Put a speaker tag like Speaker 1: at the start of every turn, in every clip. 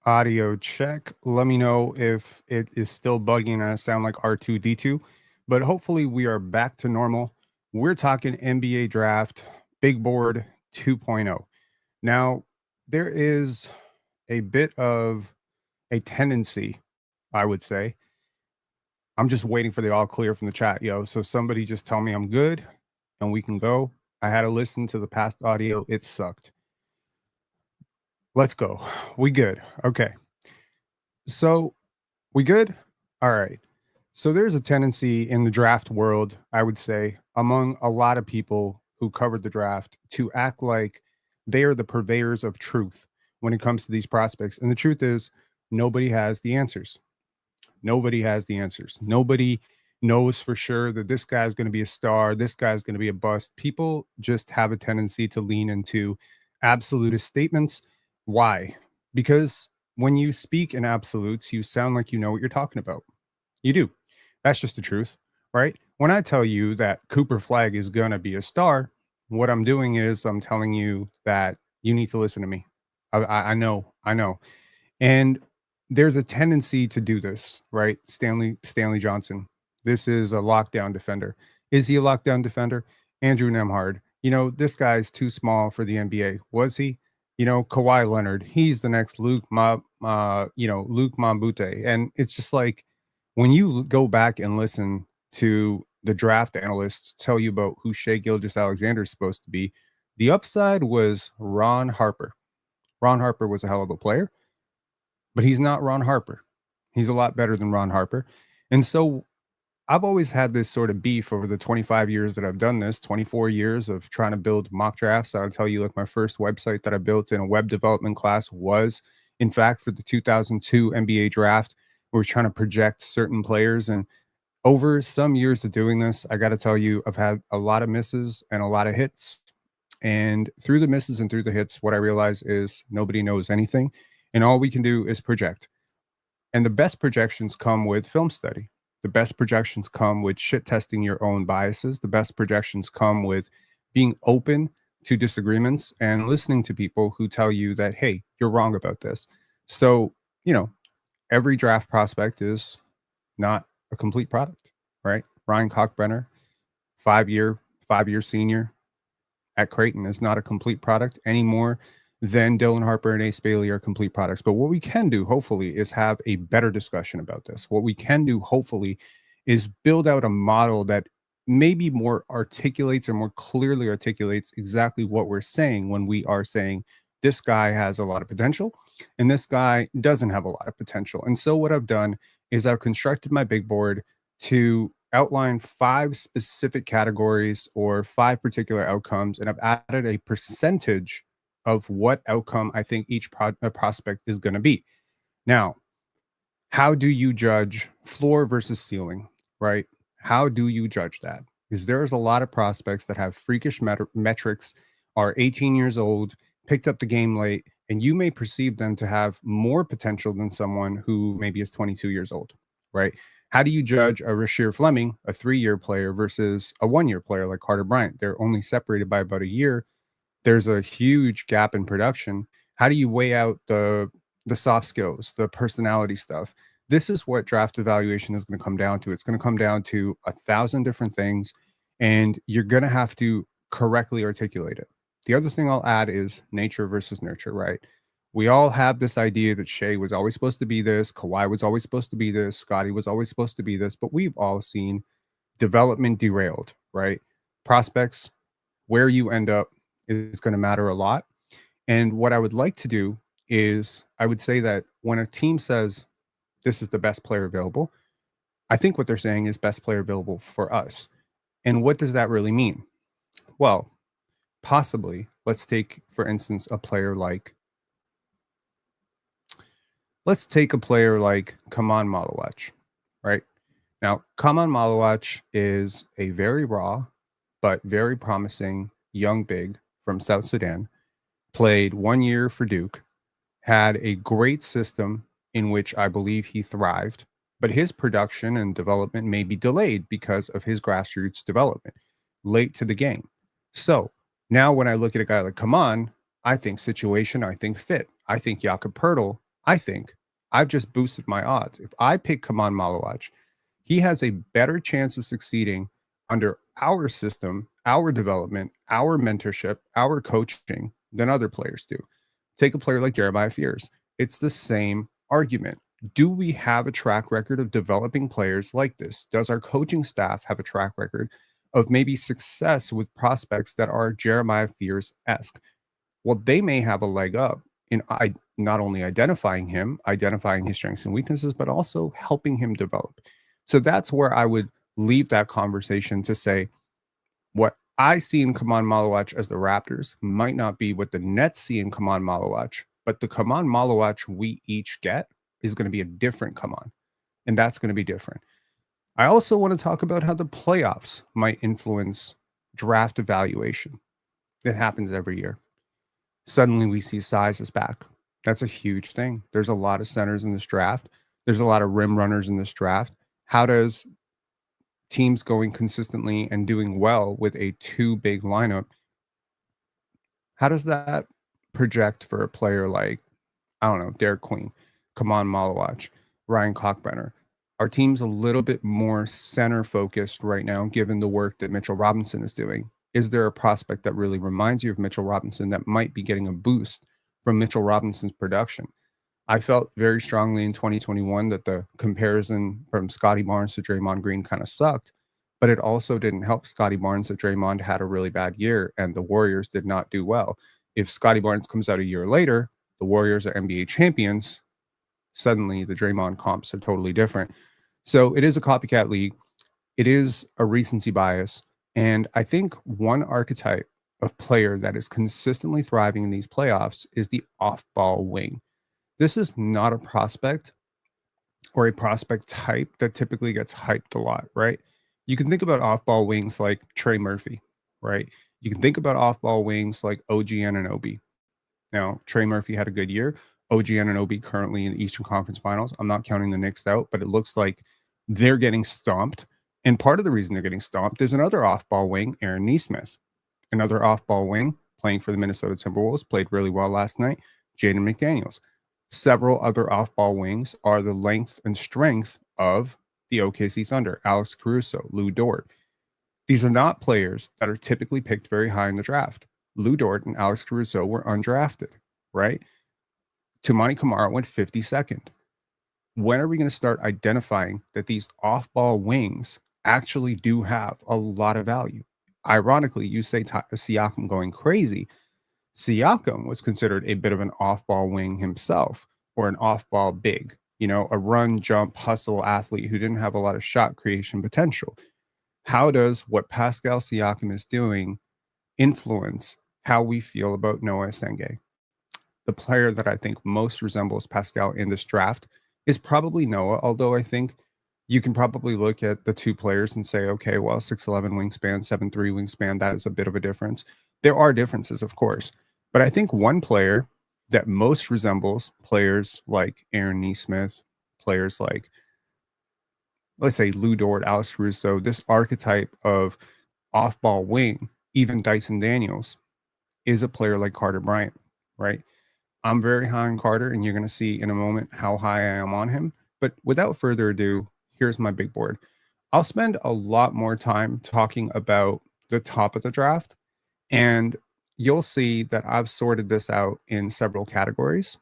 Speaker 1: Audio check. Let me know if it is still bugging and I sound like R2D2, but hopefully we are back to normal. We're talking NBA draft, big board 2.0. Now, there is a bit of a tendency, I would say. I'm just waiting for the all clear from the chat, yo. So somebody just tell me I'm good and we can go. I had to listen to the past audio. It sucked. Let's go. We good. Okay. So we good? All right. So there's a tendency in the draft world, I would say, among a lot of people who covered the draft to act like they are the purveyors of truth when it comes to these prospects. And the truth is, nobody has the answers. Nobody has the answers. Nobody knows for sure that this guy's going to be a star, this guy's going to be a bust. People just have a tendency to lean into absolutist statements. Why? Because when you speak in absolutes, you sound like you know what you're talking about. You do. That's just the truth, right? When I tell you that Cooper Flag is going to be a star, what I'm doing is I'm telling you that you need to listen to me. I know, I know. And there's a tendency to do this, right? Stanley Johnson. This is a lockdown defender. Is he a lockdown defender? Andrew Nemhard. This guy's too small for the NBA. Was he? Kawhi Leonard. He's the next Luke Mambute. And it's just like when you go back and listen to the draft analysts tell you about who Shea Gilgeous-Alexander is supposed to be, the upside was Ron Harper. Ron Harper was a hell of a player, but he's not Ron Harper. He's a lot better than Ron Harper. And so I've always had this sort of beef over the 25 years that I've done this, 24 years of trying to build mock drafts. I'll tell you, like, my first website that I built in a web development class was, in fact, for the 2002 NBA draft. We were trying to project certain players. And over some years of doing this, I got to tell you, I've had a lot of misses and a lot of hits. And through the misses and through the hits, what I realize is nobody knows anything. And all we can do is project. And the best projections come with film study. The best projections come with shit testing your own biases. The best projections come with being open to disagreements and listening to people who tell you that, hey, you're wrong about this. So, every draft prospect is not a complete product, right? Ryan Kalkbrenner, five-year senior at Creighton, is not a complete product anymore than Dylan Harper and Ace Bailey are complete products. But what we can do, hopefully, is have a better discussion about this. What we can do, hopefully, is build out a model that maybe more articulates or more clearly articulates exactly what we're saying when we are saying this guy has a lot of potential and this guy doesn't have a lot of potential. And so what I've done is I've constructed my big board to outline 5 specific categories or 5 particular outcomes, and I've added a percentage of what outcome I think each prospect is going to be. Now, how do you judge floor versus ceiling, right? How do you judge that? Because there's a lot of prospects that have freakish metrics, are 18 years old, picked up the game late, and you may perceive them to have more potential than someone who maybe is 22 years old, right? How do you judge a Rasheer Fleming, a 3-year player, versus a 1-year player like Carter Bryant? They're only separated by about a year. There's a huge gap in production. How do you weigh out the soft skills, the personality stuff? This is what draft evaluation is going to come down to. It's going to come down to 1,000 different things, and you're going to have to correctly articulate it. The other thing I'll add is nature versus nurture, right? We all have this idea that Shea was always supposed to be this, Kawhi was always supposed to be this, Scotty was always supposed to be this, but we've all seen development derailed, right? Prospects, where you end up is going to matter a lot. And what I would like to do is I would say that when a team says this is the best player available, I think what they're saying is best player available for us. And what does that really mean? Well, possibly, let's take, for instance, a player like Khaman Maluach, right? Now, Khaman Maluach is a very raw but very promising young big from South Sudan, played 1 year for Duke, had a great system in which I believe he thrived, but his production and development may be delayed because of his grassroots development, late to the game. So now when I look at a guy like Khaman, I think situation, I think fit. I think Jakob Pertl, I think I've just boosted my odds. If I pick Khaman Maluach, he has a better chance of succeeding under our system, our development, our mentorship, our coaching than other players do. Take a player like Jeremiah Fears. It's the same argument. Do we have a track record of developing players like this? Does our coaching staff have a track record of maybe success with prospects that are Jeremiah Fears esque? Well, they may have a leg up in not only identifying his strengths and weaknesses, but also helping him develop. So that's where I would leave that conversation to say what I see in Khaman Maluach as the Raptors might not be what the Nets see in Khaman Maluach, but the Khaman Maluach we each get is going to be a different Khaman, and that's going to be different. I also want to talk about how the playoffs might influence draft evaluation. It happens every year. Suddenly we see size is back. That's a huge thing. There's a lot of centers in this draft. There's a lot of rim runners in this draft. How does teams going consistently and doing well with a two big lineup, how does that project for a player like, I don't know, Derek Queen, Khaman Maluach, Ryan Kalkbrenner? Our team's a little bit more center focused right now, given the work that Mitchell Robinson is doing. Is there a prospect that really reminds you of Mitchell Robinson that might be getting a boost from Mitchell Robinson's production? I felt very strongly in 2021 that the comparison from Scotty Barnes to Draymond Green kind of sucked, but it also didn't help Scotty Barnes that Draymond had a really bad year and the Warriors did not do well. If Scotty Barnes comes out a year later, the Warriors are NBA champions, suddenly the Draymond comps are totally different. So it is a copycat league. It is a recency bias. And I think one archetype of player that is consistently thriving in these playoffs is the off-ball wing. This is not a prospect or a prospect type that typically gets hyped a lot, right? You can think about off-ball wings like Trey Murphy, right? You can think about off-ball wings like OG Anunoby. Now, Trey Murphy had a good year. OG Anunoby currently in the Eastern Conference Finals. I'm not counting the Knicks out, but it looks like they're getting stomped. And part of the reason they're getting stomped is another off-ball wing, Aaron Nesmith. Another off-ball wing playing for the Minnesota Timberwolves, played really well last night, Jaden McDaniels. Several other off-ball wings are the length and strength of the OKC Thunder, Alex Caruso, Lou Dort. These are not players that are typically picked very high in the draft. Lou Dort and Alex Caruso were undrafted, right? Toumani Camara went 52nd. When are we going to start identifying that these off-ball wings actually do have a lot of value? Ironically, you say Siakam going crazy. Siakam was considered a bit of an off-ball wing himself, or an off-ball big, a run, jump, hustle athlete who didn't have a lot of shot creation potential. How does what Pascal Siakam is doing influence how we feel about Noah Senge? The player that I think most resembles Pascal in this draft is probably Noah, although I think you can probably look at the two players and say, okay, well, 6'11 wingspan, 7'3 wingspan, that is a bit of a difference. There are differences, of course, but I think one player that most resembles players like Aaron Nesmith, players like, let's say, Lou Dort, Alex Caruso, this archetype of off-ball wing, even Dyson Daniels, is a player like Carter Bryant, right? I'm very high on Carter, and you're going to see in a moment how high I am on him. But without further ado, here's my big board. I'll spend a lot more time talking about the top of the draft, and you'll see that I've sorted this out in several categories.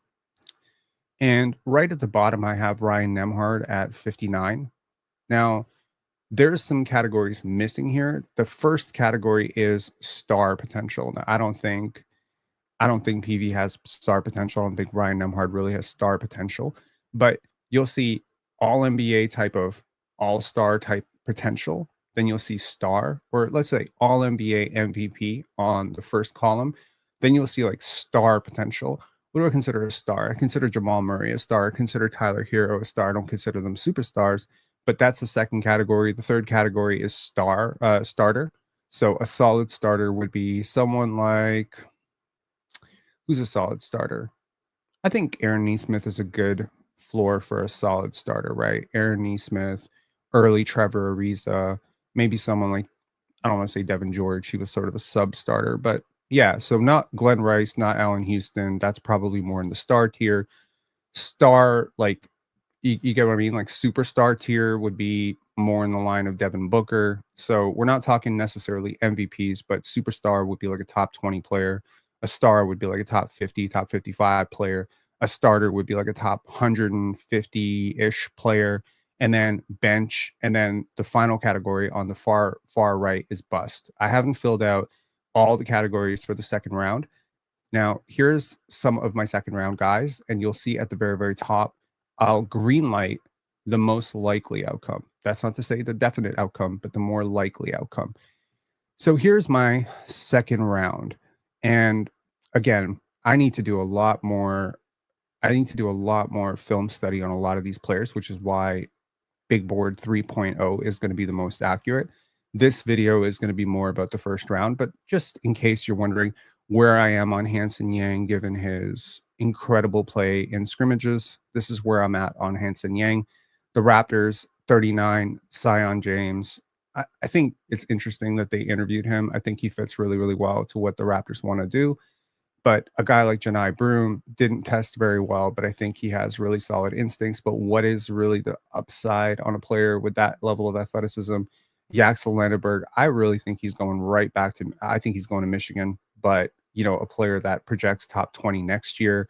Speaker 1: And right at the bottom, I have Ryan Nembhard at 59. Now, there's some categories missing here. The first category is star potential. Now, I don't think PV has star potential. I don't think Ryan Nembhard really has star potential, but you'll see all NBA type of all-star type potential. Then you'll see star, or let's say all NBA MVP on the first column. Then you'll see like star potential. What do I consider a star? I consider Jamal Murray a star. I consider Tyler Hero a star. I don't consider them superstars, but that's the second category. The third category is starter. So a solid starter would be someone like, who's a solid starter? I think Aaron Nesmith is a good floor for a solid starter, right? Aaron Nesmith, early Trevor Ariza, maybe someone like, I don't want to say Devin George. He was sort of a sub starter, but yeah, so not Glenn Rice, not Allen Houston. That's probably more in the star tier. Star, like, you get what I mean? Like, superstar tier would be more in the line of Devin Booker. So we're not talking necessarily MVPs, but superstar would be like a top 20 player. A star would be like a top 50, top 55 player. A starter would be like a top 150-ish player. And then bench. And then the final category on the far right is bust. I haven't filled out all the categories for the second round. Now, here's some of my second round guys, and you'll see at the very, very top, I'll green light the most likely outcome. That's not to say the definite outcome, but the more likely outcome. So here's my second round. And again, I need to do a lot more. I need to do a lot more film study on a lot of these players, which is why Big Board 3.0 is going to be the most accurate. This video is going to be more about the first round, but just in case you're wondering where I am on Hanson Yang, given his incredible play in scrimmages, this is where I'm at on Hanson Yang. The Raptors, 39, Sion James. I think it's interesting that they interviewed him. I think he fits really, really well to what the Raptors want to do. But a guy like Janai Broom didn't test very well, but I think he has really solid instincts. But what is really the upside on a player with that level of athleticism? Yaxel Lenneberg, I really think he's going right back to, I think he's going to Michigan, but, you know, a player that projects top 20 next year.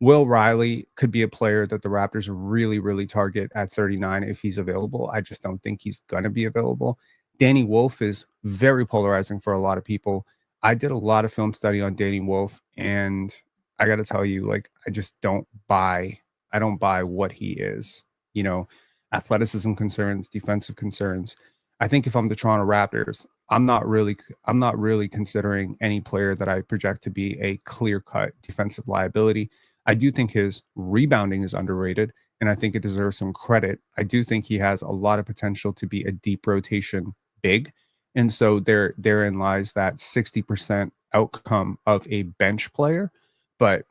Speaker 1: Will Riley could be a player that the Raptors really, really target at 39 if he's available. I just don't think he's going to be available. Danny Wolf is very polarizing for a lot of people. I did a lot of film study on Danny Wolf, and I got to tell you, like, I just don't buy. I don't buy what he is. You know, athleticism concerns, defensive concerns. I think if I'm the Toronto Raptors, I'm not really considering any player that I project to be a clear-cut defensive liability. I do think his rebounding is underrated, and I think it deserves some credit. I do think he has a lot of potential to be a deep rotation big. And so therein lies that 60% outcome of a bench player. But,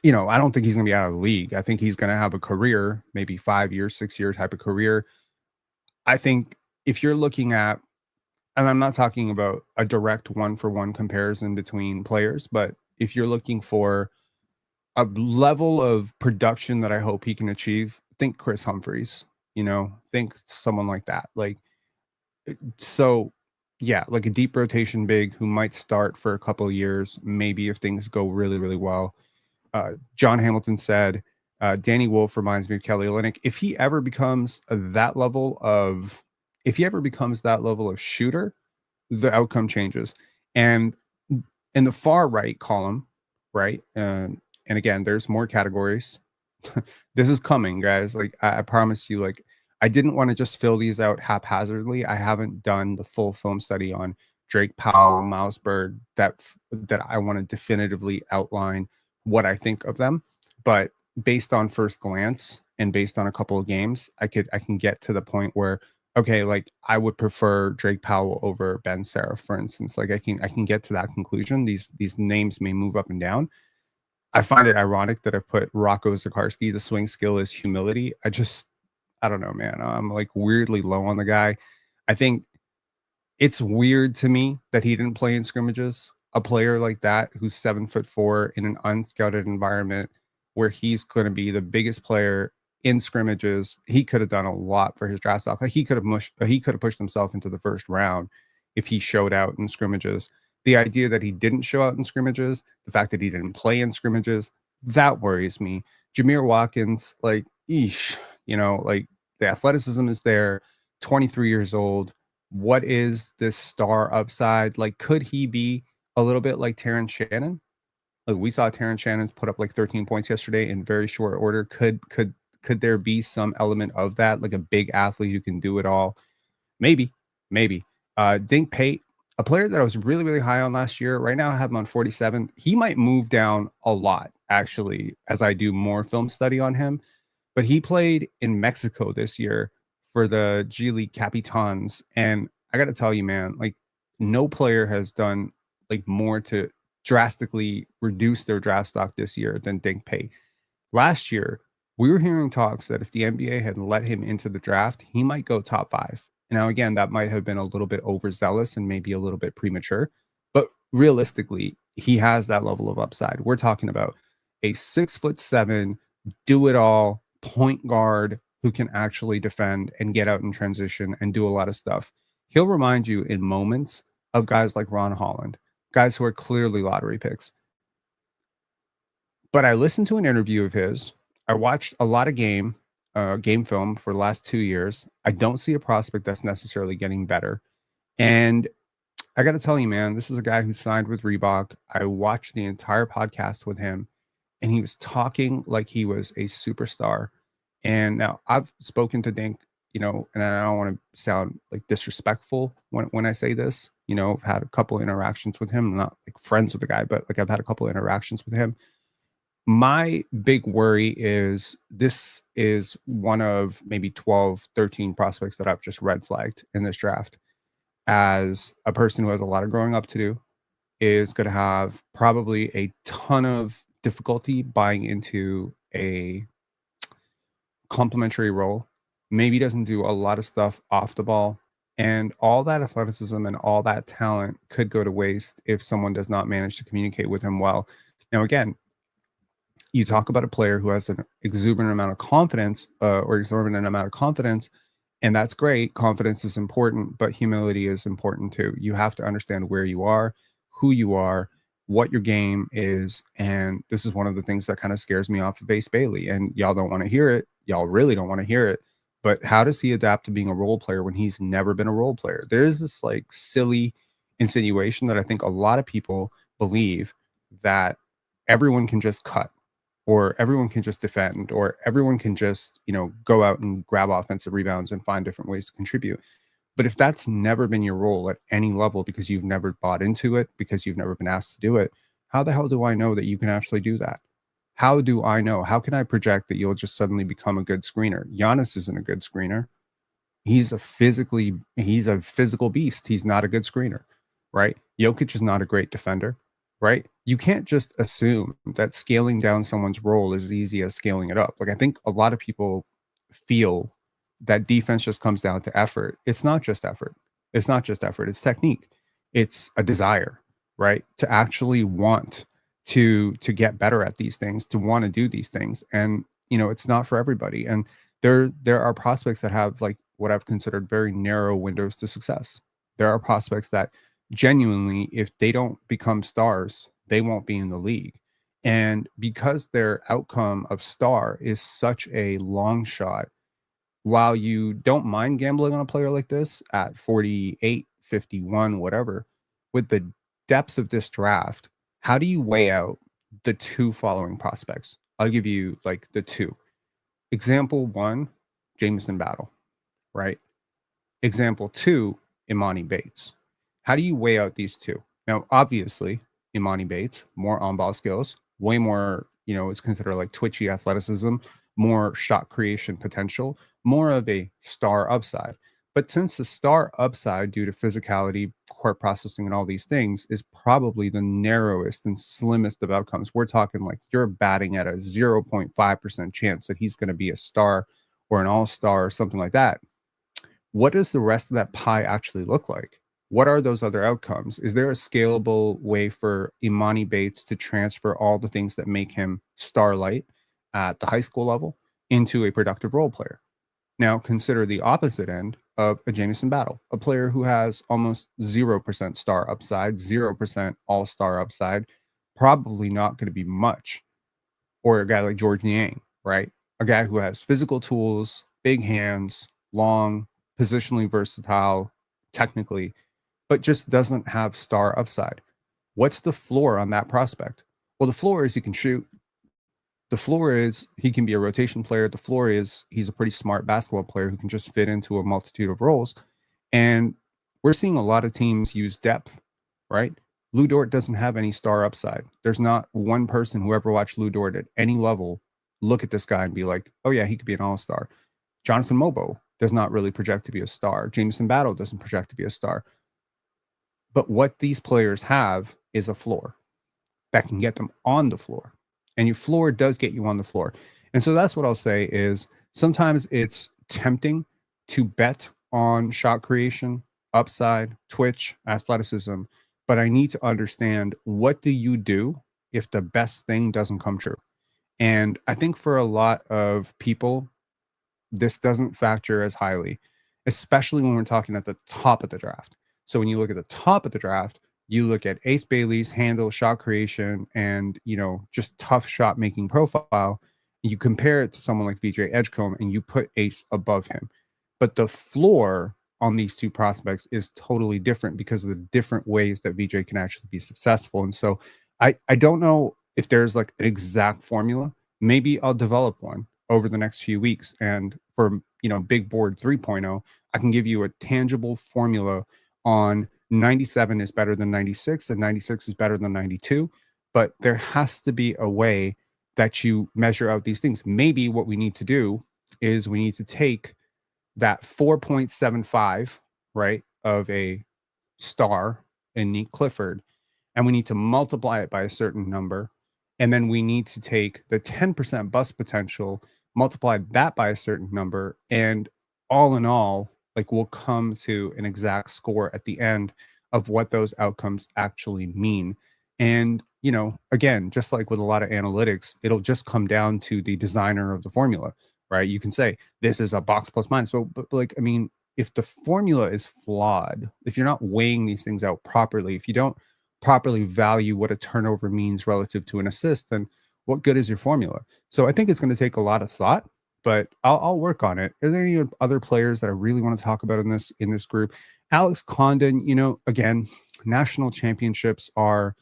Speaker 1: you know, I don't think he's going to be out of the league. I think he's going to have a career, maybe 5 years, 6 year type of career. I think if you're looking at, and I'm not talking about a direct one for one comparison between players, but if you're looking for a level of production that I hope he can achieve, think Chris Humphries, you know, think someone like that. Like, so yeah, like a deep rotation big who might start for a couple of years, maybe if things go really, really well. John Hamilton said, Danny Wolf reminds me of Kelly Olynyk. If he ever becomes that level of shooter, the outcome changes. And in the far right column, right? And again, there's more categories. This is coming, guys. Like I promise you, like I didn't want to just fill these out haphazardly. I haven't done the full film study on Drake Powell, Miles Bird that I want to definitively outline what I think of them. But based on first glance and based on a couple of games, I can get to the point where okay, like I would prefer Drake Powell over Ben Sarah, for instance. Like I can get to that conclusion. These names may move up and down. I find it ironic that I've put Rocco Zakarsky. The swing skill is humility. I don't know, man. I'm like weirdly low on the guy. I think it's weird to me that he didn't play in scrimmages. A player like that who's 7'4" in an unscouted environment where he's going to be the biggest player in scrimmages, he could have done a lot for his draft stock. Like he could have pushed himself into the first round if he showed out in scrimmages. The idea that he didn't show out in scrimmages, the fact that he didn't play in scrimmages, that worries me. Jameer Watkins, like, eesh, you know, like the athleticism is there, 23 years old. What is this star upside? Like, could he be a little bit like Terrence Shannon? Like we saw Terrence Shannon put up like 13 points yesterday in very short order. Could there be some element of that, like a big athlete who can do it all? Maybe, maybe. Dink Pate, a player that I was really, really high on last year. Right now I have him on 47. He might move down a lot, actually, as I do more film study on him. But he played in Mexico this year for the G League Capitans. And I got to tell you, man, like no player has done like more to drastically reduce their draft stock this year than Dink Pate. Last year, we were hearing talks that if the NBA had let him into the draft, he might go top 5. Now, again, that might have been a little bit overzealous and maybe a little bit premature, but realistically, he has that level of upside. We're talking about a 6'7", do it all point guard who can actually defend and get out in transition and do a lot of stuff. He'll remind you in moments of guys like Ron Holland, guys who are clearly lottery picks. But I listened to an interview of his. I watched a lot of game film for the last 2 years. I don't see a prospect that's necessarily getting better. And I got to tell you, man, this is a guy who signed with Reebok. I watched the entire podcast with him, and he was talking like he was a superstar. And now I've spoken to Dink, and I don't want to sound like disrespectful when I say this. I've had a couple interactions with him. I'm not like friends with the guy, but like I've had a couple interactions with him. My big worry is this is one of maybe 12, 13 prospects that I've just red flagged in this draft. As a person who has a lot of growing up to do, is going to have probably a ton of difficulty buying into a complementary role. Maybe doesn't do a lot of stuff off the ball. And all that athleticism and all that talent could go to waste if someone does not manage to communicate with him well. Now, again, you talk about a player who has an exuberant amount of confidence and that's great. Confidence is important, but humility is important too. You have to understand where you are, who you are, what your game is. And this is one of the things that kind of scares me off of Ace Bailey. And y'all don't want to hear it. Y'all really don't want to hear it. But how does he adapt to being a role player when he's never been a role player? There's this like silly insinuation that I think a lot of people believe that everyone can just cut or everyone can just defend, or everyone can just, go out and grab offensive rebounds and find different ways to contribute. But if that's never been your role at any level because you've never bought into it, because you've never been asked to do it, how the hell do I know that you can actually do that? How do I know? How can I project that you'll just suddenly become a good screener? Giannis isn't a good screener. He's a physical beast. He's not a good screener, right? Jokic is not a great defender, right? You can't just assume that scaling down someone's role is as easy as scaling it up. Like I think a lot of people feel that defense just comes down to effort. It's not just effort. It's not just effort. It's technique. It's a desire, right? To actually want to get better at these things, to want to do these things. And it's not for everybody. And there are prospects that have like what I've considered very narrow windows to success. There are prospects that genuinely, if they don't become stars, they won't be in the league. And because their outcome of star is such a long shot, while you don't mind gambling on a player like this at 48, 51, whatever, with the depth of this draft, how do you weigh out the two following prospects? I'll give you like the two. Example one, Jamison Battle, right? Example two, Imani Bates. How do you weigh out these two? Now, obviously, Imani Bates, more on-ball skills, way more, it's considered like twitchy athleticism, more shot creation potential, more of a star upside. But since the star upside, due to physicality, core processing, and all these things, is probably the narrowest and slimmest of outcomes, we're talking like you're batting at a 0.5% chance that he's going to be a star or an all-star or something like that. What does the rest of that pie actually look like? What are those other outcomes? Is there a scalable way for Imani Bates to transfer all the things that make him starlight at the high school level into a productive role player? Now, consider the opposite end of a Jamison Battle, a player who has almost 0% star upside, 0% all-star upside, probably not going to be much. Or a guy like George Niang, right? A guy who has physical tools, big hands, long, positionally versatile, technically, but just doesn't have star upside. What's the floor on that prospect? Well, the floor is he can shoot. The floor is he can be a rotation player. The floor is he's a pretty smart basketball player who can just fit into a multitude of roles. And we're seeing a lot of teams use depth, right? Lou Dort doesn't have any star upside. There's not one person who ever watched Lou Dort at any level look at this guy and be like, oh yeah, he could be an all-star. Jonathan Mobo does not really project to be a star. Jamison Battle doesn't project to be a star. But what these players have is a floor that can get them on the floor. And your floor does get you on the floor. And so that's what I'll say is sometimes it's tempting to bet on shot creation, upside, twitch, athleticism, but I need to understand, what do you do if the best thing doesn't come true? And I think for a lot of people, this doesn't factor as highly, especially when we're talking at the top of the draft. So when you look at the top of the draft, you look at Ace Bailey's handle, shot creation, and just tough shot making profile. And you compare it to someone like VJ Edgecombe, and you put Ace above him. But the floor on these two prospects is totally different because of the different ways that VJ can actually be successful. And so I don't know if there's like an exact formula. Maybe I'll develop one over the next few weeks. And for, Big Board 3.0, I can give you a tangible formula on 97 is better than 96 and 96 is better than 92. But there has to be a way that you measure out these things. Maybe what we need to do is we need to take that 4.75, right, of a star in Nick Clifford, and we need to multiply it by a certain number. And then we need to take the 10% bust potential, multiply that by a certain number. And all in all, like we'll come to an exact score at the end of what those outcomes actually mean. And, again, just like with a lot of analytics, it'll just come down to the designer of the formula, right? You can say this is a box plus minus, but like, I mean, if the formula is flawed, if you're not weighing these things out properly, if you don't properly value what a turnover means relative to an assist, then what good is your formula? So I think it's going to take a lot of thought, but I'll work on it. Are there any other players that I really want to talk about in this group? Alex Condon, again, national championships are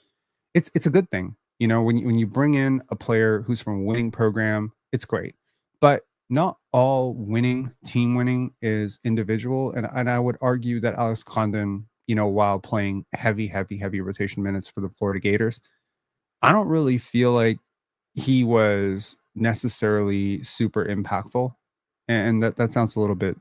Speaker 1: it's a good thing. When you bring in a player who's from a winning program, it's great. But not all team winning is individual. And I would argue that Alex Condon, while playing heavy rotation minutes for the Florida Gators, I don't really feel like he was necessarily super impactful. And that sounds a little bit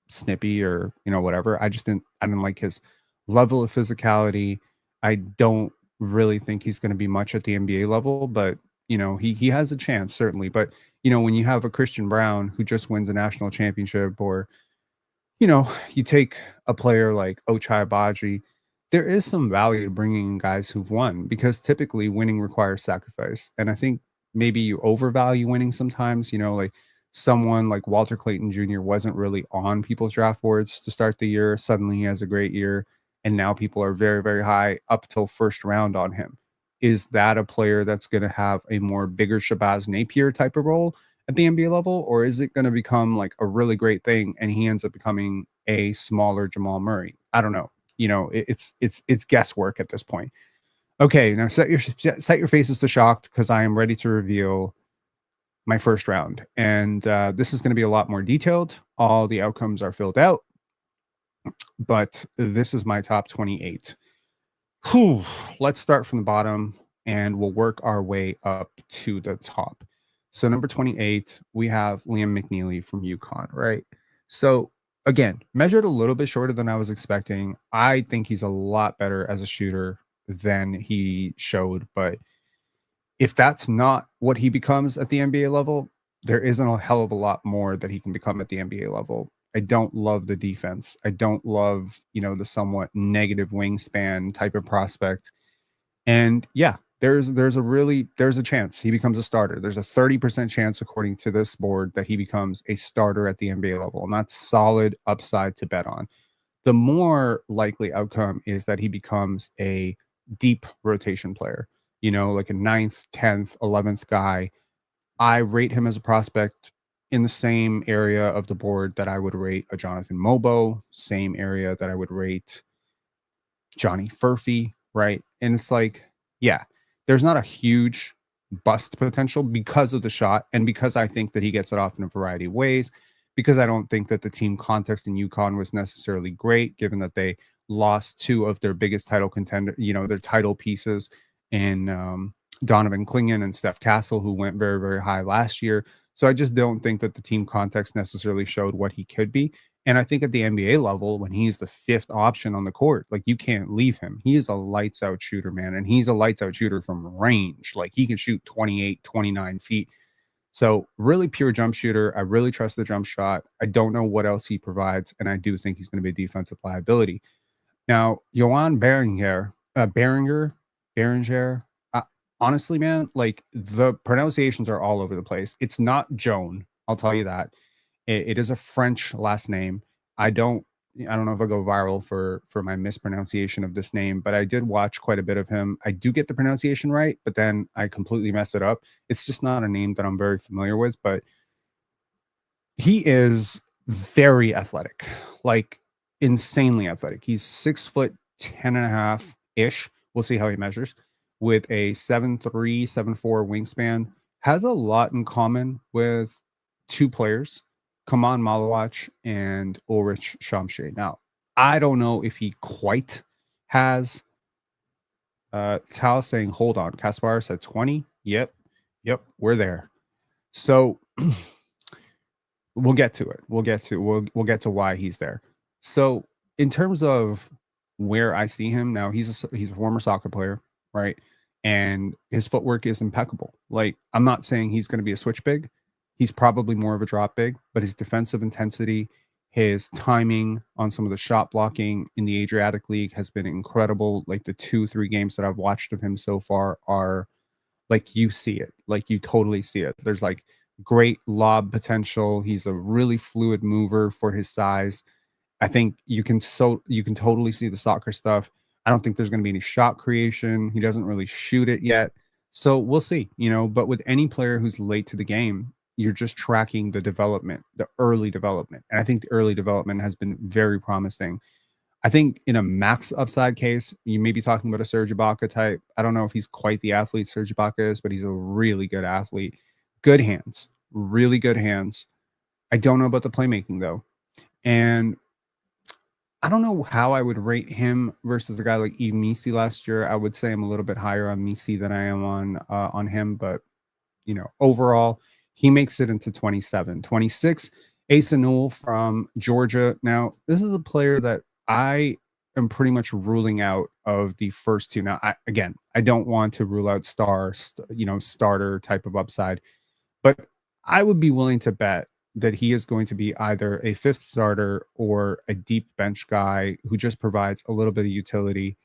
Speaker 1: snippy or whatever. I didn't like his level of physicality. I don't really think he's going to be much at the NBA level, but he has a chance certainly. But when you have a Christian Brown who just wins a national championship, or you take a player like Ochai Baji, there is some value to bringing in guys who've won, because typically winning requires sacrifice. And I think maybe you overvalue winning sometimes, like someone like Walter Clayton Jr. wasn't really on people's draft boards to start the year. Suddenly he has a great year. And now people are very, very high up till first round on him. Is that a player that's going to have a more bigger Shabazz Napier type of role at the NBA level, or is it going to become like a really great thing and he ends up becoming a smaller Jamal Murray? I don't know. It's guesswork at this point. Okay, now set your faces to shocked, because I am ready to reveal my first round, and this is going to be a lot more detailed. All the outcomes are filled out, but this is my top 28. Whew. Let's start from the bottom and we'll work our way up to the top. So number 28, we have Liam McNeely from UConn, right? So again, measured a little bit shorter than I was expecting. I think he's a lot better as a shooter than he showed, but if that's not what he becomes at the NBA level, there isn't a hell of a lot more that he can become at the NBA level. I don't love the defense. I don't love, the somewhat negative wingspan type of prospect. And yeah, there's a chance he becomes a starter. There's a 30% chance, according to this board, that he becomes a starter at the NBA level. And that's solid upside to bet on. The more likely outcome is that he becomes a deep rotation player, like a 9th, 10th, 11th guy. I rate him as a prospect in the same area of the board that I would rate a Jonathan Mobo, same area that I would rate Johnny Furphy, right? And it's like, yeah, there's not a huge bust potential because of the shot, and because I think that he gets it off in a variety of ways, because I don't think that the team context in UConn was necessarily great, given that they lost two of their biggest title contender, their title pieces in Donovan Clingan and Steph Castle, who went very, very high last year. So I just don't think that the team context necessarily showed what he could be. And I think at the NBA level, when he's the 5th option on the court, like, you can't leave him. He is a lights out shooter, man. And he's a lights out shooter from range. Like, he can shoot 28, 29 feet. So really pure jump shooter. I really trust the jump shot. I don't know what else he provides. And I do think he's going to be a defensive liability. Now, Johan Beringer, honestly, man, like the pronunciations are all over the place. It's not Joan, I'll tell you that. It is a French last name. I don't I don't know if I go viral for my mispronunciation of this name, but I did watch quite a bit of him. I do get the pronunciation right, but then I completely mess it up. It's just not a name that I'm very familiar with, but he is very athletic, like insanely athletic. He's 6 foot 10 and a half ish. We'll see how he measures with a 7'3", 7'4" wingspan. Has a lot in common with two players, Khaman Maluach and Ulrich Shamshe. Now, I don't know if he quite has Tal saying, hold on, Kaspar said 20. Yep, we're there. So we'll get to it. We'll get to why he's there. So in terms of where I see him now, he's a former soccer player, right? And his footwork is impeccable. Like I'm not saying he's going to be a switch big. He's probably more of a drop big, but his defensive intensity, his timing on some of the shot blocking in the Adriatic League has been incredible. Like the 2-3 games that I've watched of him so far are like you see it, like you totally see it. There's like great lob potential. He's a really fluid mover for his size. I think you can totally see the soccer stuff. I don't think there's going to be any shot creation. He doesn't really shoot it yet. So we'll see, but with any player who's late to the game, you're just tracking the development, the early development. And I think the early development has been very promising. I think in a max upside case, you may be talking about a Serge Ibaka type. I don't know if he's quite the athlete Serge Ibaka is, but he's a really good athlete. Good hands, really good hands. I don't know about the playmaking though. And I don't know how I would rate him versus a guy like Eve Misi last year. I would say I'm a little bit higher on Misi than I am on him, but overall, he makes it into 27. 26, Asa Newell from Georgia. Now, this is a player that I am pretty much ruling out of the first two. Now, I don't want to rule out starter type of upside, but I would be willing to bet that he is going to be either a fifth starter or a deep bench guy who just provides a little bit of utility.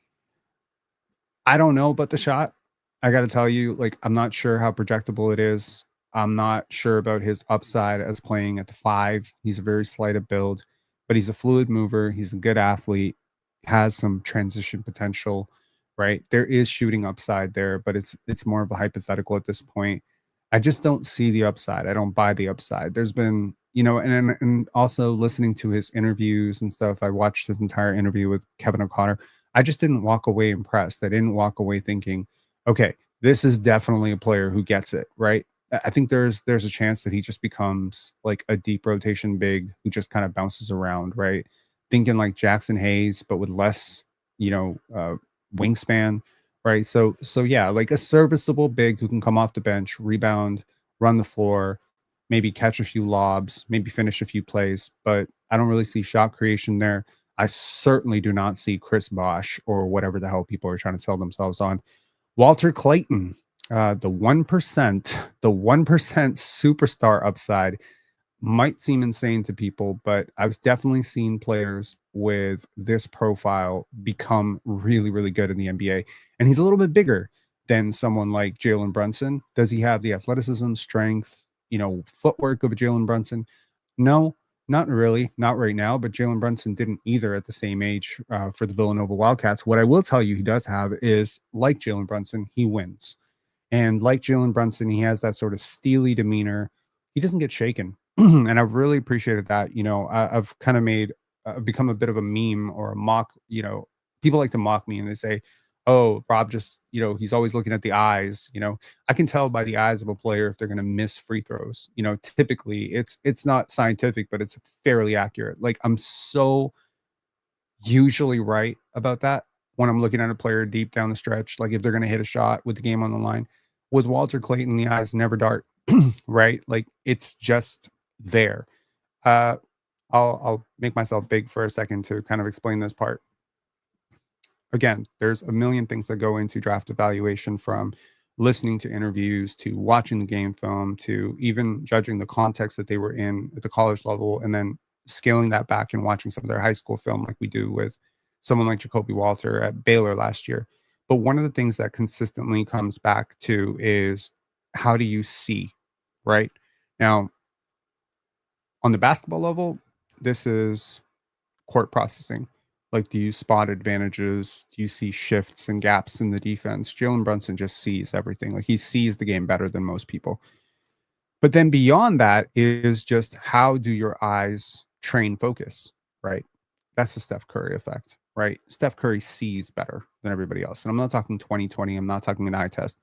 Speaker 1: I don't know about the shot. I got to tell you, like, I'm not sure how projectable it is. I'm not sure about his upside as playing at the five. He's a very slight build, but he's a fluid mover. He's a good athlete, has some transition potential, right? There is shooting upside there, but it's more of a hypothetical at this point. I just don't see the upside. I don't buy the upside. There's been, and also listening to his interviews and stuff. I watched his entire interview with Kevin O'Connor. I just didn't walk away impressed. I didn't walk away thinking, okay, this is definitely a player who gets it, right? I think there's a chance that he just becomes like a deep rotation big who just kind of bounces around, right? Thinking like Jackson Hayes, but with less, wingspan, right? So yeah, like a serviceable big who can come off the bench, rebound, run the floor, maybe catch a few lobs, maybe finish a few plays, but I don't really see shot creation there. I certainly do not see Chris Bosh or whatever the hell people are trying to sell themselves on. Walter Clayton, the 1%, the 1% superstar upside might seem insane to people, but I've definitely seen players with this profile become really, really good in the NBA. And he's a little bit bigger than someone like Jalen Brunson. Does he have the athleticism, strength, footwork of a Jalen Brunson? No, not really, not right now. But Jalen Brunson didn't either at the same age for the Villanova Wildcats. What I will tell you he does have is, like Jalen Brunson, he wins. And like Jalen Brunson, he has that sort of steely demeanor. He doesn't get shaken. And I've really appreciated that. I've kind of become a bit of a meme or a mock. People like to mock me and they say, oh, Rob just, he's always looking at the eyes. I can tell by the eyes of a player if they're going to miss free throws. Typically it's not scientific, but it's fairly accurate. Like I'm so usually right about that when I'm looking at a player deep down the stretch, like if they're going to hit a shot with the game on the line. With Walter Clayton, the eyes never dart, right? Like it's just there. Uh, I'll make myself big for a second to kind of explain this part. Again, there's a million things that go into draft evaluation, from listening to interviews to watching the game film to even judging the context that they were in at the college level, and then scaling that back and watching some of their high school film like we do with someone like Jacoby Walter at Baylor last year. But one of the things that consistently comes back to is how do you see, right? Now, on the basketball level, this is court processing. Like, do you spot advantages? Do you see shifts and gaps in the defense? Jalen Brunson just sees everything. Like, he sees the game better than most people. But then beyond that is just how do your eyes train focus, right? That's the Steph Curry effect, right? Steph Curry sees better than everybody else. And I'm not talking 2020, I'm not talking an eye test.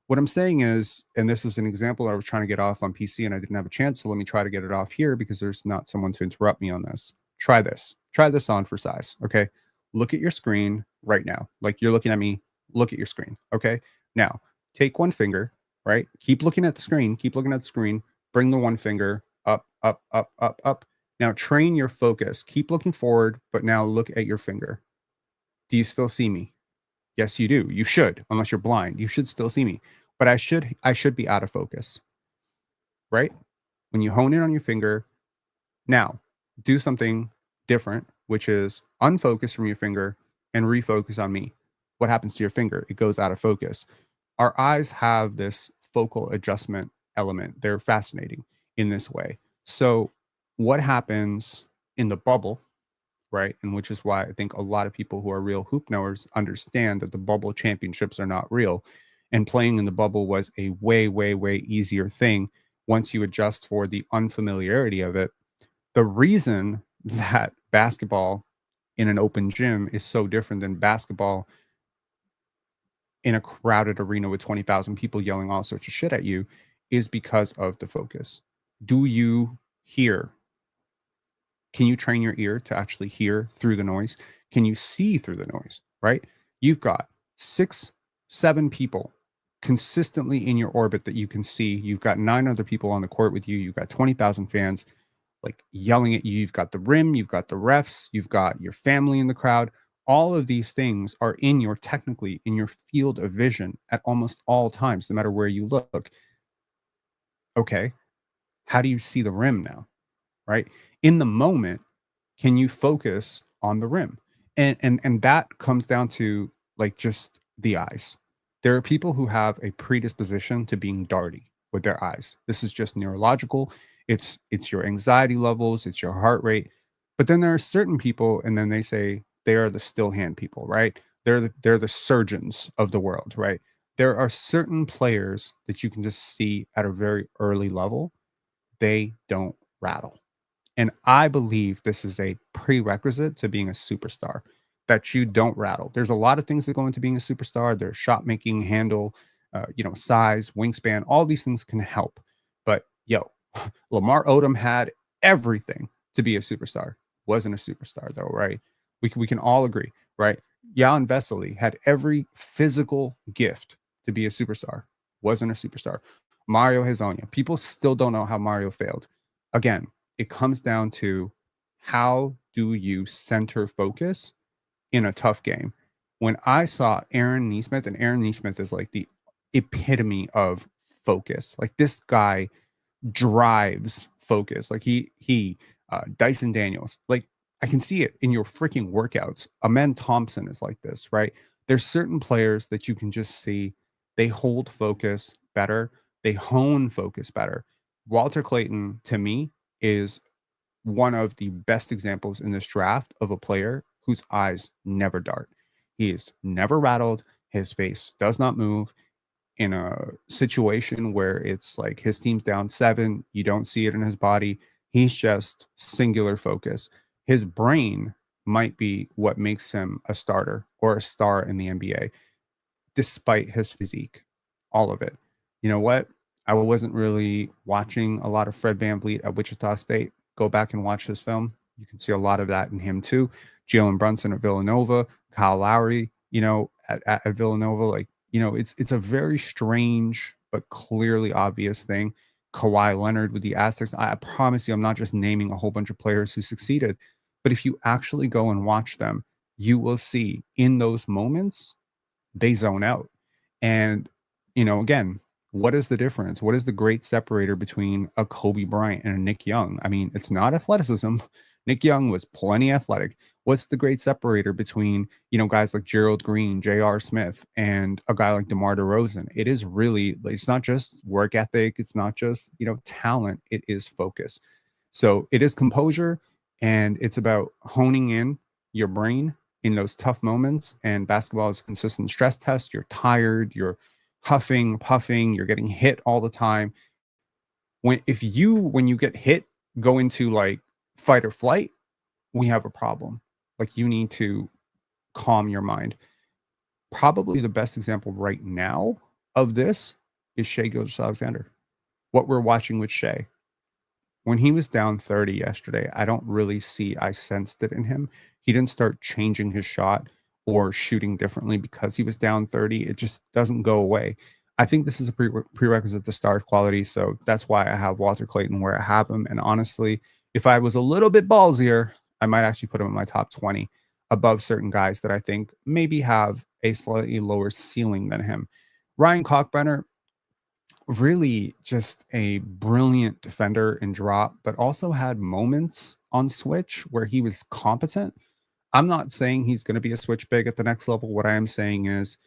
Speaker 1: What I'm saying is, and this is an example I was trying to get off on PC and I didn't have a chance, so let me try to get it off here because there's not someone to interrupt me on this. Try this. Try this on for size, okay? Look at your screen right now. Like you're looking at me, look at your screen, okay? Now, take one finger, right? Keep looking at the screen, keep looking at the screen. Bring the one finger up, up, up, up, up. Now train your focus. Keep looking forward, but now look at your finger. Do you still see me? Yes, you do. You should, unless you're blind. You should still see me. But I should be out of focus, right? When you hone in on your finger, now do something different, which is unfocus from your finger and refocus on me. What happens to your finger? It goes out of focus. Our eyes have this focal adjustment element. They're fascinating in this way. So, what happens in the bubble, right? And which is why I think a lot of people who are real hoop knowers understand that the bubble championships are not real. And playing in the bubble was a way, way, way easier thing once you adjust for the unfamiliarity of it. The reason that basketball in an open gym is so different than basketball in a crowded arena with 20,000 people yelling all sorts of shit at you is because of the focus. Do you hear? Can you train your ear to actually hear through the noise? Can you see through the noise? Right? You've got 6, 7 people consistently in your orbit that you can see. You've got 9 other people on the court with you. You've got 20,000 fans like yelling at you. You've got the rim, you've got the refs, you've got your family in the crowd. All of these things are in your technically in your field of vision at almost all times, no matter where you look. Okay. How do you see the rim now? Right? In the moment, can you focus on the rim? And that comes down to like just the eyes. There are people who have a predisposition to being darty with their eyes. This is just neurological. It's your anxiety levels, it's your heart rate. But then there are certain people, and then they say they are the still hand people, right? They're the surgeons of the world, right? There are certain players that you can just see at a very early level. They don't rattle, and I believe this is a prerequisite to being a superstar, that you don't rattle. There's a lot of things that go into being a superstar. There's shot making, handle, size, wingspan. All these things can help. But yo, Lamar Odom had everything to be a superstar. Wasn't a superstar though, right? We can all agree, right? Jan Vesely had every physical gift to be a superstar. Wasn't a superstar. Mario Hezonja. People still don't know how Mario failed. Again, it comes down to how do you center focus in a tough game. When I saw Aaron Nesmith, and Aaron Nesmith is like the epitome of focus. Like this guy drives focus. Like he Dyson Daniels. Like I can see it in your freaking workouts. Amen Thompson is like this, right? There's certain players that you can just see they hold focus better, they hone focus better. Walter Clayton to me is one of the best examples in this draft of a player whose eyes never dart. He is never rattled. His face does not move in a situation where it's like his team's down 7, you don't see it in his body. He's just singular focus. His brain might be what makes him a starter or a star in the NBA, despite his physique, all of it. You know what? I wasn't really watching a lot of Fred VanVleet at Wichita State. Go back and watch his film. You can see a lot of that in him too. Jalen Brunson at Villanova, Kyle Lowry, at Villanova. Like, it's a very strange but clearly obvious thing. Kawhi Leonard with the Aztecs. I promise you, I'm not just naming a whole bunch of players who succeeded, but if you actually go and watch them, you will see in those moments they zone out. And, again, what is the difference? What is the great separator between a Kobe Bryant and a Nick Young? I mean, it's not athleticism. Nick Young was plenty athletic. What's the great separator between, guys like Gerald Green, J.R. Smith, and a guy like DeMar DeRozan? It is really, it's not just work ethic, it's not just, talent, it is focus. So it is composure, and it's about honing in your brain in those tough moments. And basketball is a consistent stress test. You're tired, you're huffing, puffing, you're getting hit all the time. When you get hit, go into like fight or flight, we have a problem. Like, you need to calm your mind. Probably the best example right now of this is Shai Gilgeous-Alexander. What we're watching with Shai. When he was down 30 yesterday, I sensed it in him. He didn't start changing his shot or shooting differently because he was down 30. It just doesn't go away. I think this is a prerequisite to star quality. So that's why I have Walter Clayton where I have him. And honestly, if I was a little bit ballsier, I might actually put him in my top 20 above certain guys that I think maybe have a slightly lower ceiling than him. Ryan Kalkbrenner, really just a brilliant defender in drop, but also had moments on switch where he was competent. I'm not saying he's going to be a switch big at the next level. What I am saying is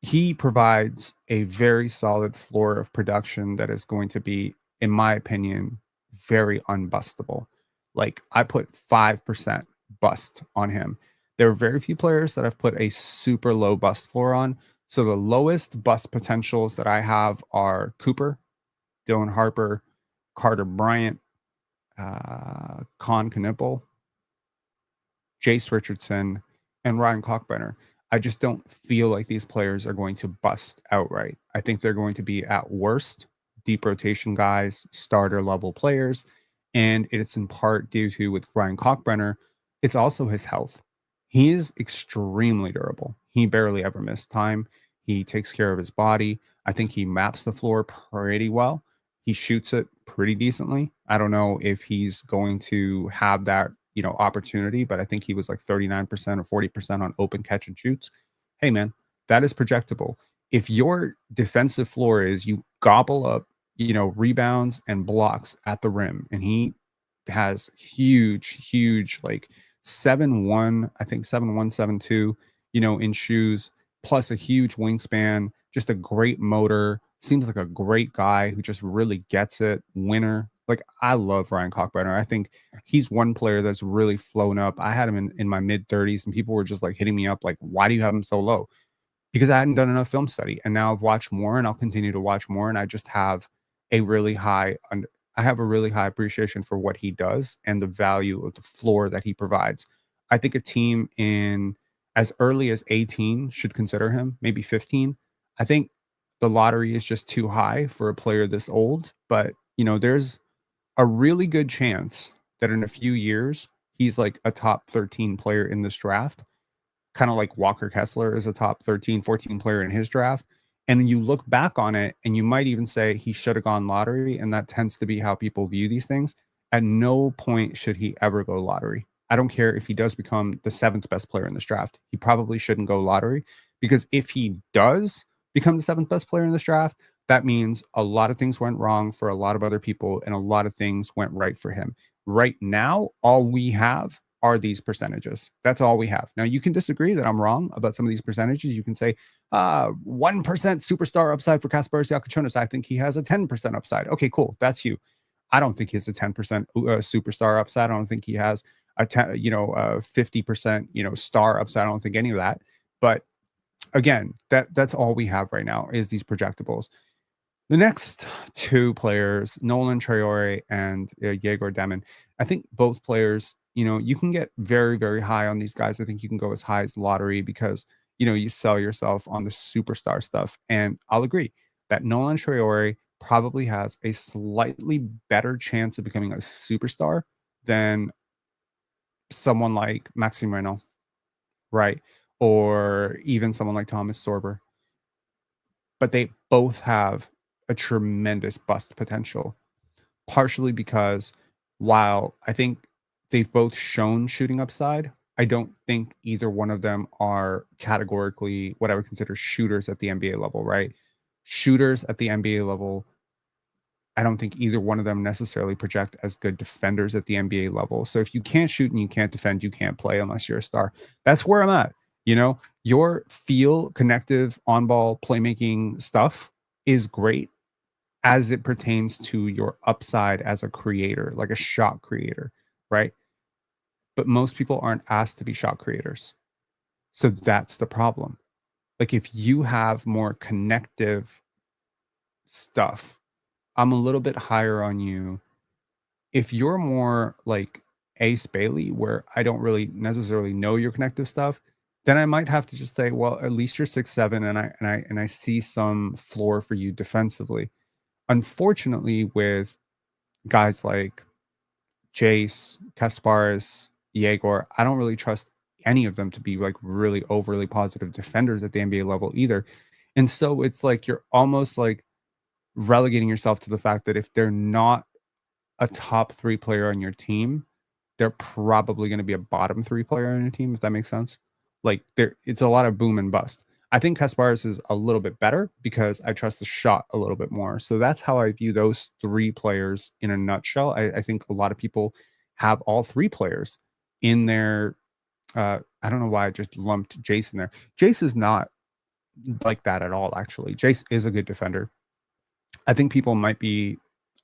Speaker 1: he provides a very solid floor of production that is going to be, in my opinion, very unbustable. Like, I put 5% bust on him. There are very few players that I've put a super low bust floor on. So the lowest bust potentials that I have are Cooper, Dylan Harper, Carter Bryant, Con Knipple, Jace Richardson, and Ryan Kalkbrenner. I just don't feel like these players are going to bust outright. I think they're going to be, at worst, deep rotation guys, starter level players. And it's in part due to, with Ryan Kalkbrenner, it's also his health. He is extremely durable. He barely ever missed time. He takes care of his body. I think he maps the floor pretty well. He shoots it pretty decently. I don't know if he's going to have that, opportunity, but I think he was like 39% or 40% on open catch and shoots. Hey man, that is projectable. If your defensive floor is you gobble up, rebounds and blocks at the rim, and he has huge, like 7'1", I think 7'1", 7'2", in shoes, plus a huge wingspan, just a great motor. Seems like a great guy who just really gets it. Winner. Like, I love Ryan Kalkbrenner. I think he's one player that's really flown up. I had him in my mid 30s, and people were just like hitting me up, like, why do you have him so low? Because I hadn't done enough film study, and now I've watched more, and I'll continue to watch more, and I just have a really high I have a really high appreciation for what he does and the value of the floor that he provides. I think a team in as early as 18 should consider him, maybe 15. I think the lottery is just too high for a player this old, but there's a really good chance that in a few years he's like a top 13 player in this draft, kind of like Walker Kessler is a top 13, 14 player in his draft. And you look back on it and you might even say he should have gone lottery. And that tends to be how people view these things. At no point should he ever go lottery. I don't care if he does become the seventh best player in this draft. He probably shouldn't go lottery, because if he does become the seventh best player in this draft, that means a lot of things went wrong for a lot of other people and a lot of things went right for him. Right now, all we have are these percentages. That's all we have. Now, you can disagree that I'm wrong about some of these percentages. You can say 1% superstar upside for Kasparis Yakachionis. I think he has a 10% upside. Okay, cool. That's you. I don't think he has a 10% superstar upside. I don't think he has a 50% star upside. I don't think any of that. But again, that's all we have right now is these projectables. The next two players, Nolan Traore and Yegor Demon, I think both players, you can get very, very high on these guys. I think you can go as high as lottery because, you sell yourself on the superstar stuff. And I'll agree that Nolan Traore probably has a slightly better chance of becoming a superstar than someone like Maxime Reynaud, right? Or even someone like Thomas Sorber. But they both have a tremendous bust potential, partially because while I think they've both shown shooting upside, I don't think either one of them are categorically what I would consider shooters at the NBA level, right? Shooters at the NBA level I don't think either one of them necessarily project as good defenders at the NBA level. So if you can't shoot and you can't defend, you can't play unless you're a star. That's where I'm at. You know, your feel, connective, on ball playmaking stuff is great as it pertains to your upside as a creator, like a shot creator, right? But most people aren't asked to be shot creators. So that's the problem. Like if you have more connective stuff, I'm a little bit higher on you. If you're more like Ace Bailey, where I don't really necessarily know your connective stuff, then I might have to just say, well, at least you're 6'7", and I see some floor for you defensively. Unfortunately, with guys like Jace, Kasparis, Yegor, I don't really trust any of them to be like really overly positive defenders at the NBA level either. And so it's like you're almost like relegating yourself to the fact that if they're not a top 3 player on your team, they're probably going to be a bottom 3 player on your team, if that makes sense. Like there, it's a lot of boom and bust. I think Kasparis is a little bit better because I trust the shot a little bit more. So that's how I view those 3 players in a nutshell. I think a lot of people have all 3 players in their. I don't know why I just lumped Jason there. Jace is not like that at all. Actually, Jace is a good defender. I think people might be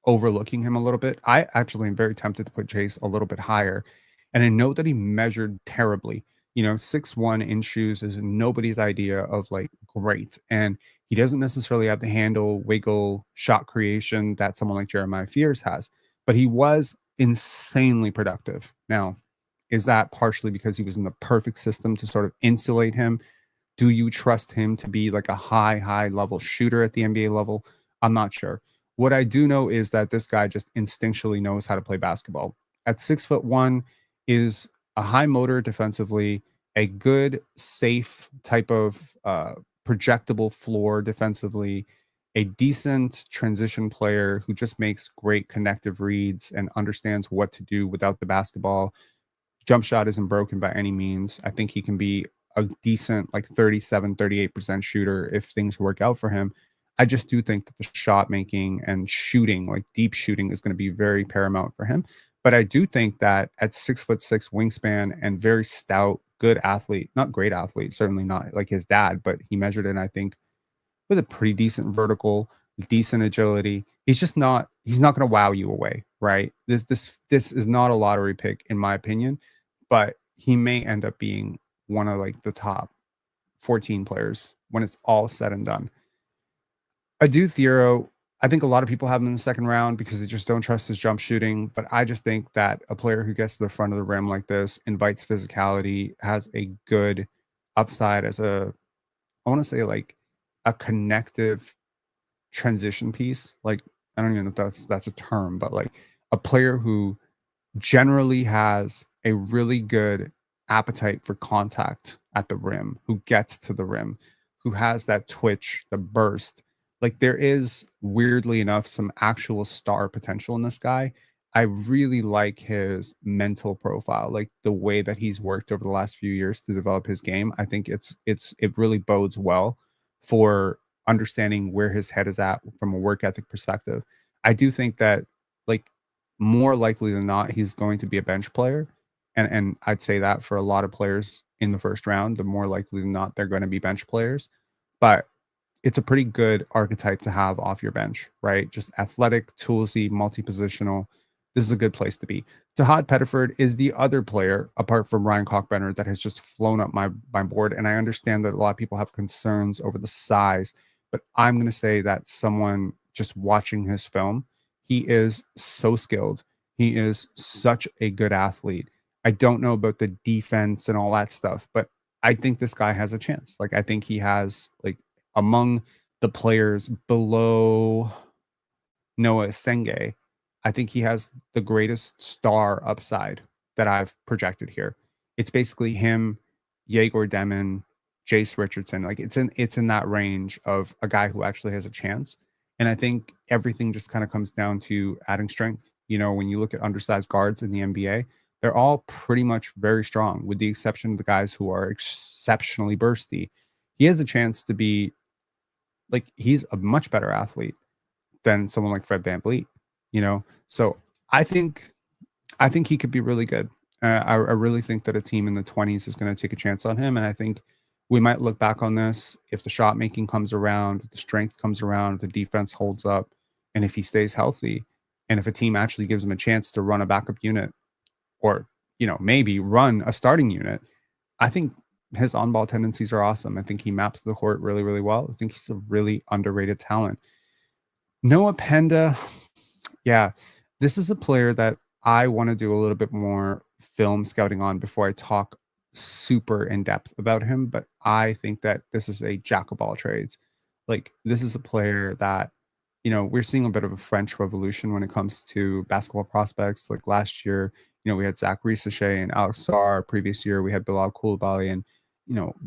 Speaker 1: overlooking him a little bit. I actually am very tempted to put Jace a little bit higher. And I know that he measured terribly. You know, 6'1" in shoes is nobody's idea of like great. And he doesn't necessarily have the handle, wiggle, shot creation that someone like Jeremiah Fears has. But he was insanely productive. Now, is that partially because he was in the perfect system to sort of insulate him? Do you trust him to be like a high level shooter at the NBA level? I'm not sure. What I do know is that this guy just instinctually knows how to play basketball. At 6'1", is a high motor defensively, a good, safe type of projectable floor defensively, a decent transition player who just makes great connective reads and understands what to do without the basketball. Jump shot isn't broken by any means. I think he can be a decent like 37-38% shooter if things work out for him. I just do think that the shot making and shooting, like deep shooting, is going to be very paramount for him. But I do think that at 6'6" wingspan and very stout, good athlete, not great athlete, certainly not like his dad, but he measured in, I think, with a pretty decent vertical, decent agility. He's not going to wow you away, right? This is not a lottery pick in my opinion, but he may end up being one of like the top 14 players when it's all said and done. I do Thiero. I think a lot of people have him in the second round because they just don't trust his jump shooting. But I just think that a player who gets to the front of the rim like this invites physicality, has a good upside as I want to say like a connective transition piece. Like I don't even know if that's a term, but like a player who generally has a really good appetite for contact at the rim, who gets to the rim, who has that twitch, the burst. Like there is weirdly enough some actual star potential in this guy. I really like his mental profile, like the way that he's worked over the last few years to develop his game. I think it really bodes well for understanding where his head is at from a work ethic perspective. I do think that like more likely than not, he's going to be a bench player. And I'd say that for a lot of players in the first round, the more likely than not, they're going to be bench players. But it's a pretty good archetype to have off your bench, right? Just athletic, toolsy, multi-positional. This is a good place to be. Tahaad Pettiford is the other player, apart from Ryan Kalkbrenner, that has just flown up my board. And I understand that a lot of people have concerns over the size, but I'm going to say that someone just watching his film, he is so skilled. He is such a good athlete. I don't know about the defense and all that stuff, but I think this guy has a chance. Like I think he has like among the players below Noah Senge, I think he has the greatest star upside that I've projected here. It's basically him, Yegor Demon, Jace Richardson. Like it's in that range of a guy who actually has a chance. And I think everything just kind of comes down to adding strength. You know, when you look at undersized guards in the NBA, they're all pretty much very strong, with the exception of the guys who are exceptionally bursty. He has a chance to be like he's a much better athlete, than someone like Fred VanVleet, you know? So I think I think he could be really good. I really think that a team in the 20s is going to take a chance on him, and I think we might look back on this if the shot making comes around, if the strength comes around, if the defense holds up, and if he stays healthy, and if a team actually gives him a chance to run a backup unit or maybe run a starting unit. I think his on-ball tendencies are awesome. I think he maps the court really, really well. I think he's a really underrated talent. Noah Penda, yeah, this is a player that I want to do a little bit more film scouting on before I talk super in depth about him. But I think that this is a jack of all trades. Like, this is a player that, we're seeing a bit of a French revolution when it comes to basketball prospects. Like last year, we had Zach Risachet and Alex Sarr. Previous year, we had Bilal Koulibaly and,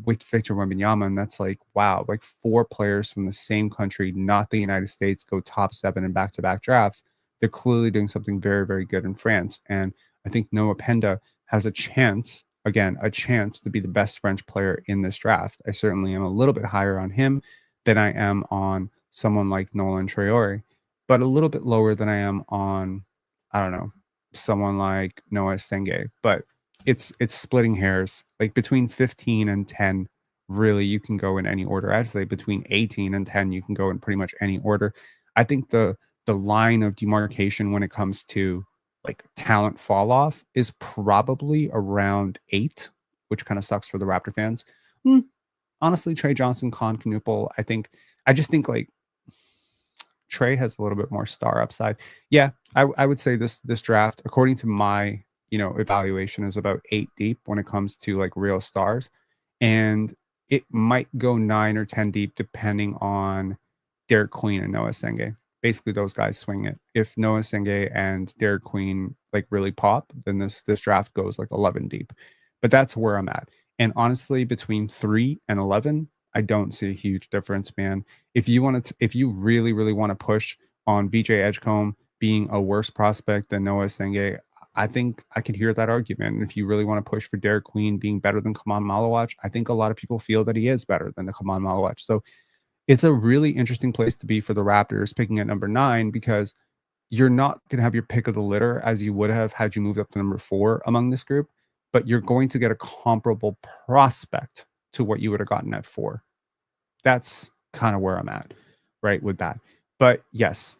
Speaker 1: with Victor Wembanyama. And that's like, wow, like 4 players from the same country, not the United States, go top 7 in back-to-back drafts. They're clearly doing something very, very good in France. And I think Noah Penda has a chance, again, a chance to be the best French player in this draft. I certainly am a little bit higher on him than I am on someone like Nolan Traore, but a little bit lower than I am on, I don't know, someone like Noah Senge. But it's splitting hairs. Like between 15 and 10, really you can go in any order. I'd say between 18 and 10, you can go in pretty much any order. I think the line of demarcation when it comes to like talent fall off is probably around 8, which kind of sucks for the Raptor fans. Honestly, Trey Johnson, Con Knuppel, I just think like Trey has a little bit more star upside. Yeah, I would say this draft, according to my evaluation, is about 8 deep when it comes to like real stars, and it might go 9 or 10 deep depending on Derek Queen and Noah Senge. Basically, those guys swing it. If Noah Senge and Derek Queen like really pop, then this draft goes like 11 deep. But that's where I'm at. And honestly, between 3 and 11, I don't see a huge difference, man. If you really, really want to push on VJ Edgecombe being a worse prospect than Noah Senge, I think I could hear that argument. And if you really want to push for Derek Queen being better than Khaman Maluach, I think a lot of people feel that he is better than the Khaman Maluach. So it's a really interesting place to be for the Raptors picking at number 9, because you're not going to have your pick of the litter as you would have had you moved up to number 4 among this group, but you're going to get a comparable prospect to what you would have gotten at 4. That's kind of where I'm at, right, with that. But yes,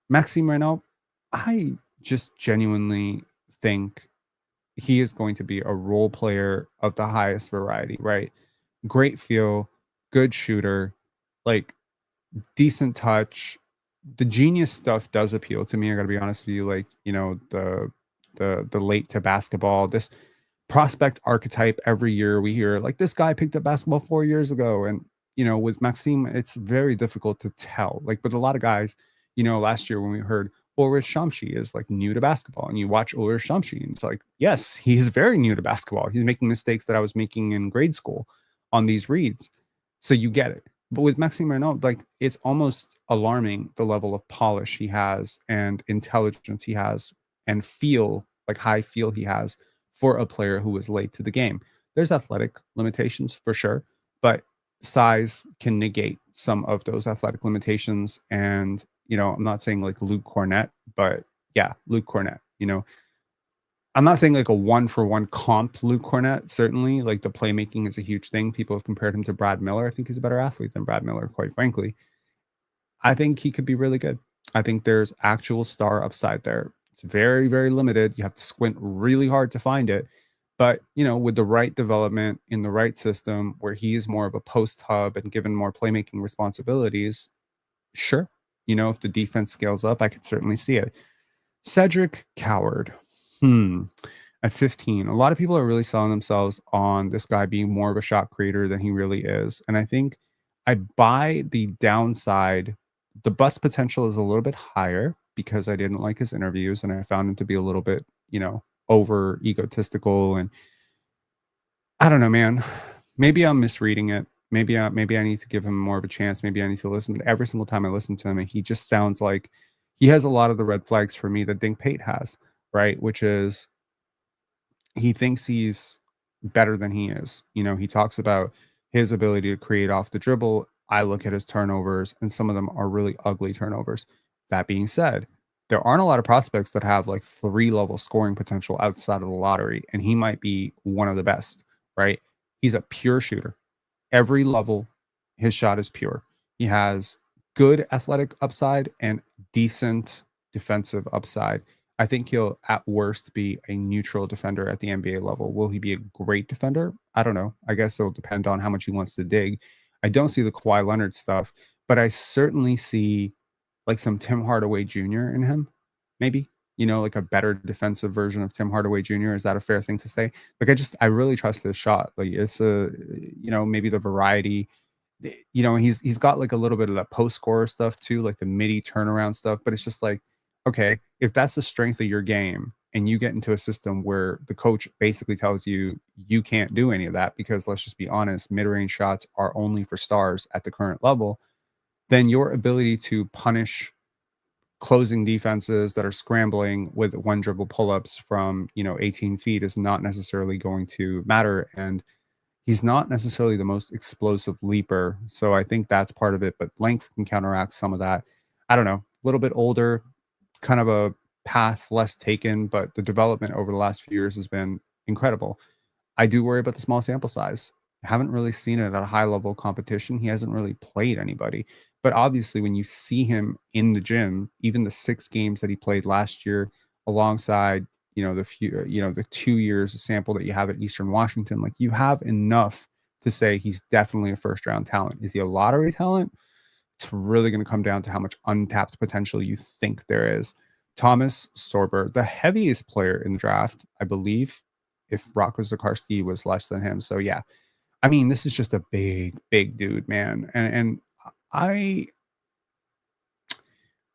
Speaker 1: Maxime Renault, I just genuinely think he is going to be a role player of the highest variety, right? Great feel, good shooter, like decent touch. The genius stuff does appeal to me. I got to be honest with you. Like, the late to basketball, this prospect archetype. Every year we hear like this guy picked up basketball 4 years ago, and with Maxime, it's very difficult to tell. Like with a lot of guys, last year when we heard Ulrich Shamshi is like new to basketball, and you watch Ulrich Shamshi, and it's like, yes, he's very new to basketball. He's making mistakes that I was making in grade school on these reads, so you get it. But with Maxime Renault, like it's almost alarming the level of polish he has and intelligence he has and feel, like high feel he has for a player who is late to the game. There's athletic limitations for sure, but size can negate some of those athletic limitations. And, I'm not saying like Luke Cornett, but yeah, Luke Cornett, I'm not saying like a 1-for-1 comp Luke Cornett. Certainly, like the playmaking is a huge thing. People have compared him to Brad Miller. I think he's a better athlete than Brad Miller, quite frankly. I think he could be really good. I think there's actual star upside there. It's very, very limited. You have to squint really hard to find it. But, with the right development in the right system where he is more of a post hub and given more playmaking responsibilities, sure. If the defense scales up, I could certainly see it. Cedric Coward. At 15, a lot of people are really selling themselves on this guy being more of a shot creator than he really is. And I think I buy the downside. The bust potential is a little bit higher because I didn't like his interviews and I found him to be a little bit, over egotistical. And I don't know, man. Maybe I'm misreading it. Maybe I need to give him more of a chance. Maybe I need to listen. But every single time I listen to him, he just sounds like he has a lot of the red flags for me that Dink Pate has, right? Which is he thinks he's better than he is. He talks about his ability to create off the dribble. I look at his turnovers, and some of them are really ugly turnovers. That being said, there aren't a lot of prospects that have like 3 level scoring potential outside of the lottery, and he might be one of the best, right? He's a pure shooter. Every level, his shot is pure. He has good athletic upside and decent defensive upside. I think he'll at worst be a neutral defender at the NBA level. Will he be a great defender? I don't know. I guess it'll depend on how much he wants to dig. I don't see the Kawhi Leonard stuff, but I certainly see like some Tim Hardaway Jr. in him, maybe. Like a better defensive version of Tim Hardaway Jr. Is that a fair thing to say? Like I really trust this shot. Like it's maybe the variety. He's got like a little bit of that post scorer stuff too, like the midi turnaround stuff. But it's just like, okay, if that's the strength of your game, and you get into a system where the coach basically tells you you can't do any of that because let's just be honest, mid range shots are only for stars at the current level, then your ability to punish closing defenses that are scrambling with one dribble pull-ups from 18 feet is not necessarily going to matter. And he's not necessarily the most explosive leaper, so I think that's part of it, but length can counteract some of that. I don't know, a little bit older, kind of a path less taken, but the development over the last few years has been incredible. I do worry about the small sample size. I haven't really seen it at a high level competition. He hasn't really played anybody. But obviously, when you see him in the gym, even the 6 games that he played last year, alongside the 2 years of sample that you have at Eastern Washington, like you have enough to say he's definitely a first round talent. Is he a lottery talent? It's really going to come down to how much untapped potential you think there is. Thomas Sorber, the heaviest player in the draft, I believe, if Rocco Zakarski was less than him. So yeah, I mean, this is just a big, big dude, man. And I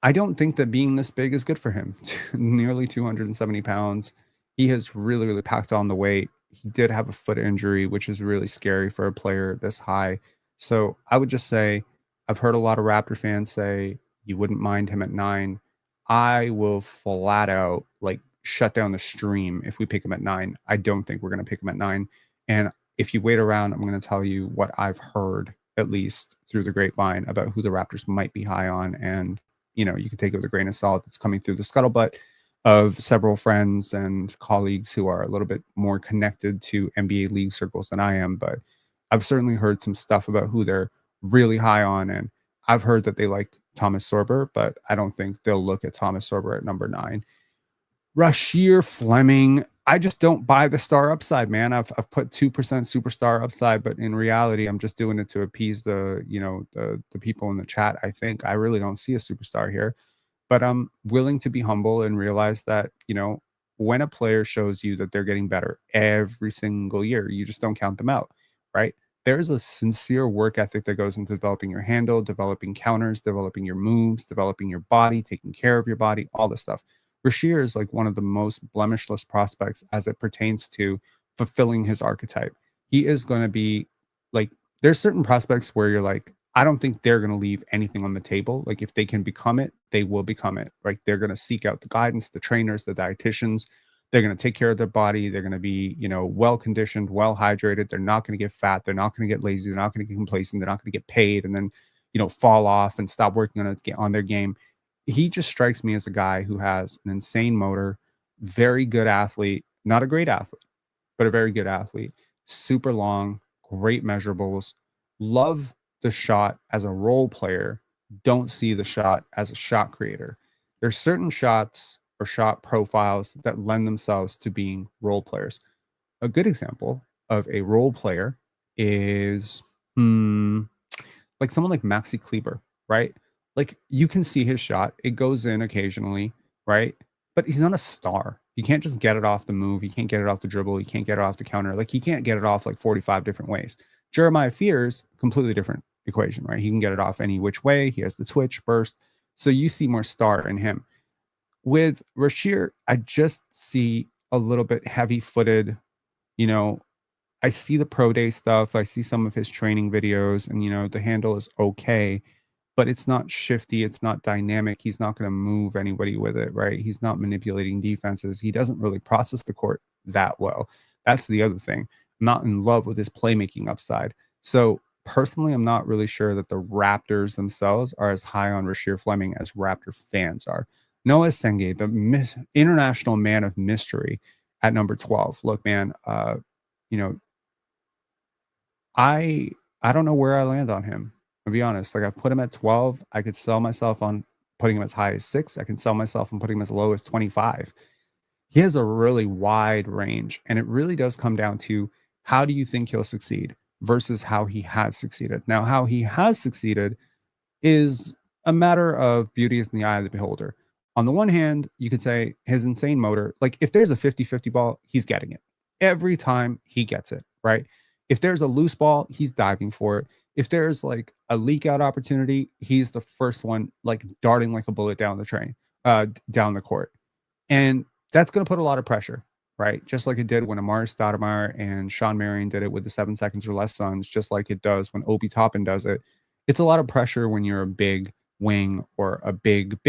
Speaker 1: I don't think that being this big is good for him. Nearly 270 pounds. He has really, really packed on the weight. He did have a foot injury, which is really scary for a player this high. So I would just say, I've heard a lot of Raptor fans say you wouldn't mind him at 9. I will flat out like shut down the stream if we pick him at 9. I don't think we're going to pick him at 9. And if you wait around, I'm going to tell you what I've heard, at least through the grapevine, about who the Raptors might be high on. And you can take it with a grain of salt that's coming through the scuttlebutt of several friends and colleagues who are a little bit more connected to NBA league circles than I am. But I've certainly heard some stuff about who they're really high on. And I've heard that they like Thomas Sorber, but I don't think they'll look at Thomas Sorber at number 9. Rasheer Fleming, I just don't buy the star upside, man. I've put 2% superstar upside, but in reality, I'm just doing it to appease the people in the chat. I think I really don't see a superstar here, but I'm willing to be humble and realize that, when a player shows you that they're getting better every single year, you just don't count them out, right? There's a sincere work ethic that goes into developing your handle, developing counters, developing your moves, developing your body, taking care of your body, all this stuff. Rasheer is like one of the most blemishless prospects as it pertains to fulfilling his archetype. He is going to be like, there's certain prospects where you're like, I don't think they're going to leave anything on the table. Like if they can become it, they will become it, right? They're going to seek out the guidance, the trainers, the dietitians. They're going to take care of their body. They're going to be, well conditioned, well hydrated. They're not going to get fat. They're not going to get lazy. They're not going to get complacent. They're not going to get paid and then, fall off and stop working on their game. He just strikes me as a guy who has an insane motor, very good athlete, not a great athlete, but a very good athlete, super long, great measurables, love the shot as a role player, don't see the shot as a shot creator. There's certain shots or shot profiles that lend themselves to being role players. A good example of a role player is like someone like Maxi Kleber, right? Like you can see his shot, it goes in occasionally, right? But he's not a star. You can't just get it off the move. You can't get it off the dribble. You can't get it off the counter. Like he can't get it off like 45 different ways. Jeremiah Fears, completely different equation, right? He can get it off any which way. He has the twitch, burst. So you see more star in him. With Rasheer, I just see a little bit heavy footed, you know, I see the pro day stuff. I see some of his training videos, and the handle is okay, but it's not shifty. It's not dynamic. He's not going to move anybody with it, right? He's not manipulating defenses. He doesn't really process the court that well. That's the other thing. I'm not in love with his playmaking upside. So Personally, I'm not really sure that the Raptors themselves are as high on Rasheer Fleming as Raptor fans are. Noah Senge, the international man of mystery at number 12. Look, man, you know, I I don't know where I land on him. To be honest, like I put him at 12. I could sell myself on putting him as high as 6. I can sell myself on putting him as low as 25. He has a really wide range, and it really does come down to how do you think he'll succeed versus how he has succeeded. Now, how he has succeeded is a matter of beauty is in the eye of the beholder. On the one hand, you could say his insane motor, like if there's a 50-50 ball, he's getting it. Every time he gets it, right? If there's a loose ball, he's diving for it. If there's like a leak out opportunity, he's the first one like darting like a bullet down the train, down the court. And that's going to put a lot of pressure, right? Just like it did when Amari Stoudemire and Sean Marion did it with the 7 seconds or less Suns, just like it does when Obi Toppin does it. It's a lot of pressure when you're a big wing or a big,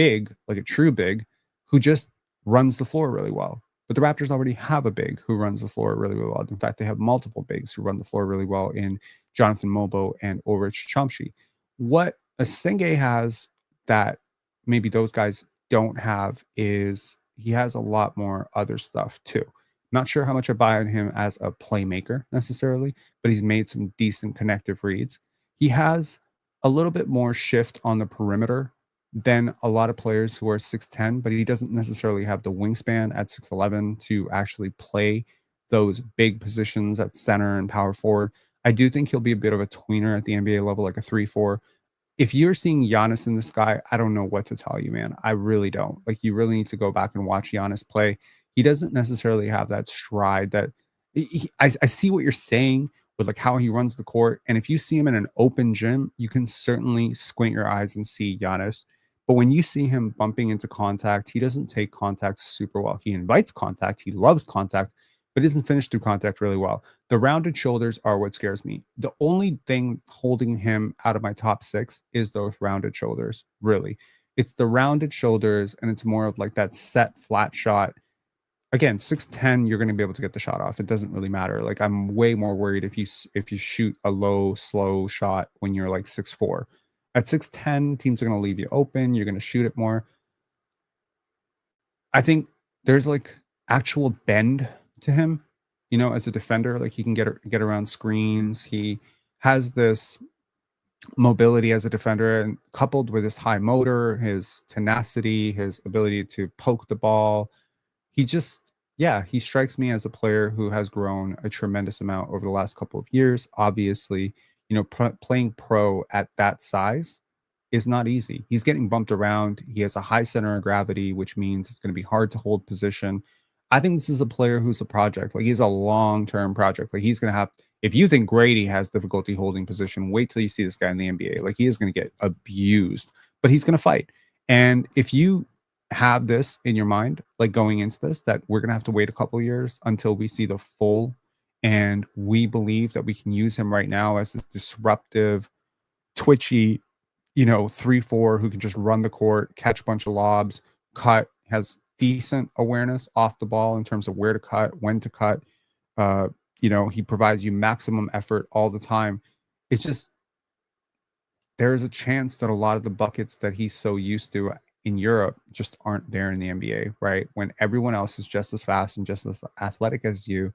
Speaker 1: like a true big, who just runs the floor really well. But the Raptors already have a big who runs the floor really, really well. In fact, they have multiple bigs who run the floor really well in Jonathan Mobo and Ulrich Chomsky. What Asenge has that maybe those guys don't have is he has a lot more other stuff too. Not sure how much I buy on him as a playmaker necessarily, but he's made some decent connective reads. He has a little bit more shift on the perimeter than a lot of players who are 6'10, but he doesn't necessarily have the wingspan at 6'11 to actually play those big positions at center and power forward. I do think he'll be a bit of a tweener at the NBA level, like a 3-4. If you're seeing Giannis in the sky, I don't know what to tell you, man. I really don't. Like, you really need to go back and watch Giannis play. He doesn't necessarily have that stride that I see what you're saying with like how he runs the court. And if you see him in an open gym, you can certainly squint your eyes and see Giannis. But when you see him bumping into contact, he doesn't take contact super well. He invites contact, he loves contact, but doesn't finish through contact really well. The rounded shoulders are what scares me. The only thing holding him out of my top 6 is those rounded shoulders, really. It's the rounded shoulders, and it's more of like that set flat shot. Again, 6'10", you're going to be able to get the shot off. It doesn't really matter. Like, I'm way more worried if you shoot a low, slow shot when you're like 6'4". At 6'10", teams are going to leave you open. You're going to shoot it more. I think there's like actual bend to him, as a defender. Like, he can get around screens. He has this mobility as a defender, and coupled with his high motor, his tenacity, his ability to poke the ball, he just, yeah, he strikes me as a player who has grown a tremendous amount over the last couple of years. Obviously, playing pro at that size is not easy. He's getting bumped around. He has a high center of gravity, which means it's going to be hard to hold position. I think this is a player who's a project. Like, he's a long-term project. Like, he's going to have, if you think Grady has difficulty holding position, wait till you see this guy in the NBA. Like, he is going to get abused, but he's going to fight. And if you have this in your mind, like going into this, that we're going to have to wait a couple of years until we see the full, and we believe that we can use him right now as this disruptive, twitchy, 3-4 who can just run the court, catch a bunch of lobs, cut, has decent awareness off the ball in terms of where to cut, when to cut. He provides you maximum effort all the time. It's just, there is a chance that a lot of the buckets that he's so used to in Europe just aren't there in the NBA, right? When everyone else is just as fast and just as athletic as you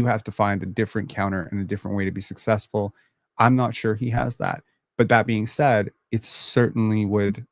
Speaker 1: have to find a different counter and a different way to be successful. I'm not sure he has that. But that being said, it certainly would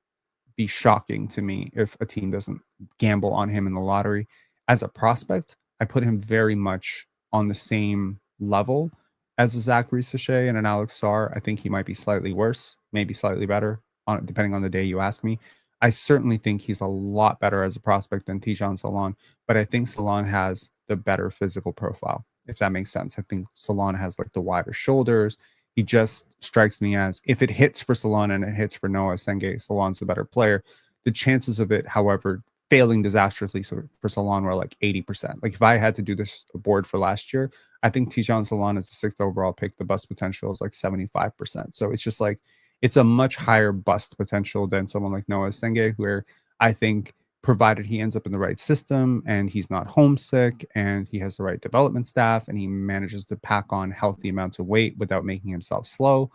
Speaker 1: be shocking to me if a team doesn't gamble on him in the lottery. As a prospect, I put him very much on the same level as a Zachary Sachet and an Alex Sarr. I think he might be slightly worse, maybe slightly better, depending on the day you ask me. I certainly think he's a lot better as a prospect than Tijan Salon, but I think Salon has the better physical profile, if that makes sense. I think Salon has like the wider shoulders. He just strikes me as, if it hits for Salon and it hits for Noah Senge, Salon's the better player. The chances of it, however, failing disastrously for Salon were like 80%. Like, if I had to do this board for last year, I think Tijan Salon is the 6th overall pick. The bust potential is like 75%. So it's just like, it's a much higher bust potential than someone like Noah Senge, where I think, provided he ends up in the right system and he's not homesick and he has the right development staff and he manages to pack on healthy amounts of weight without making himself slow,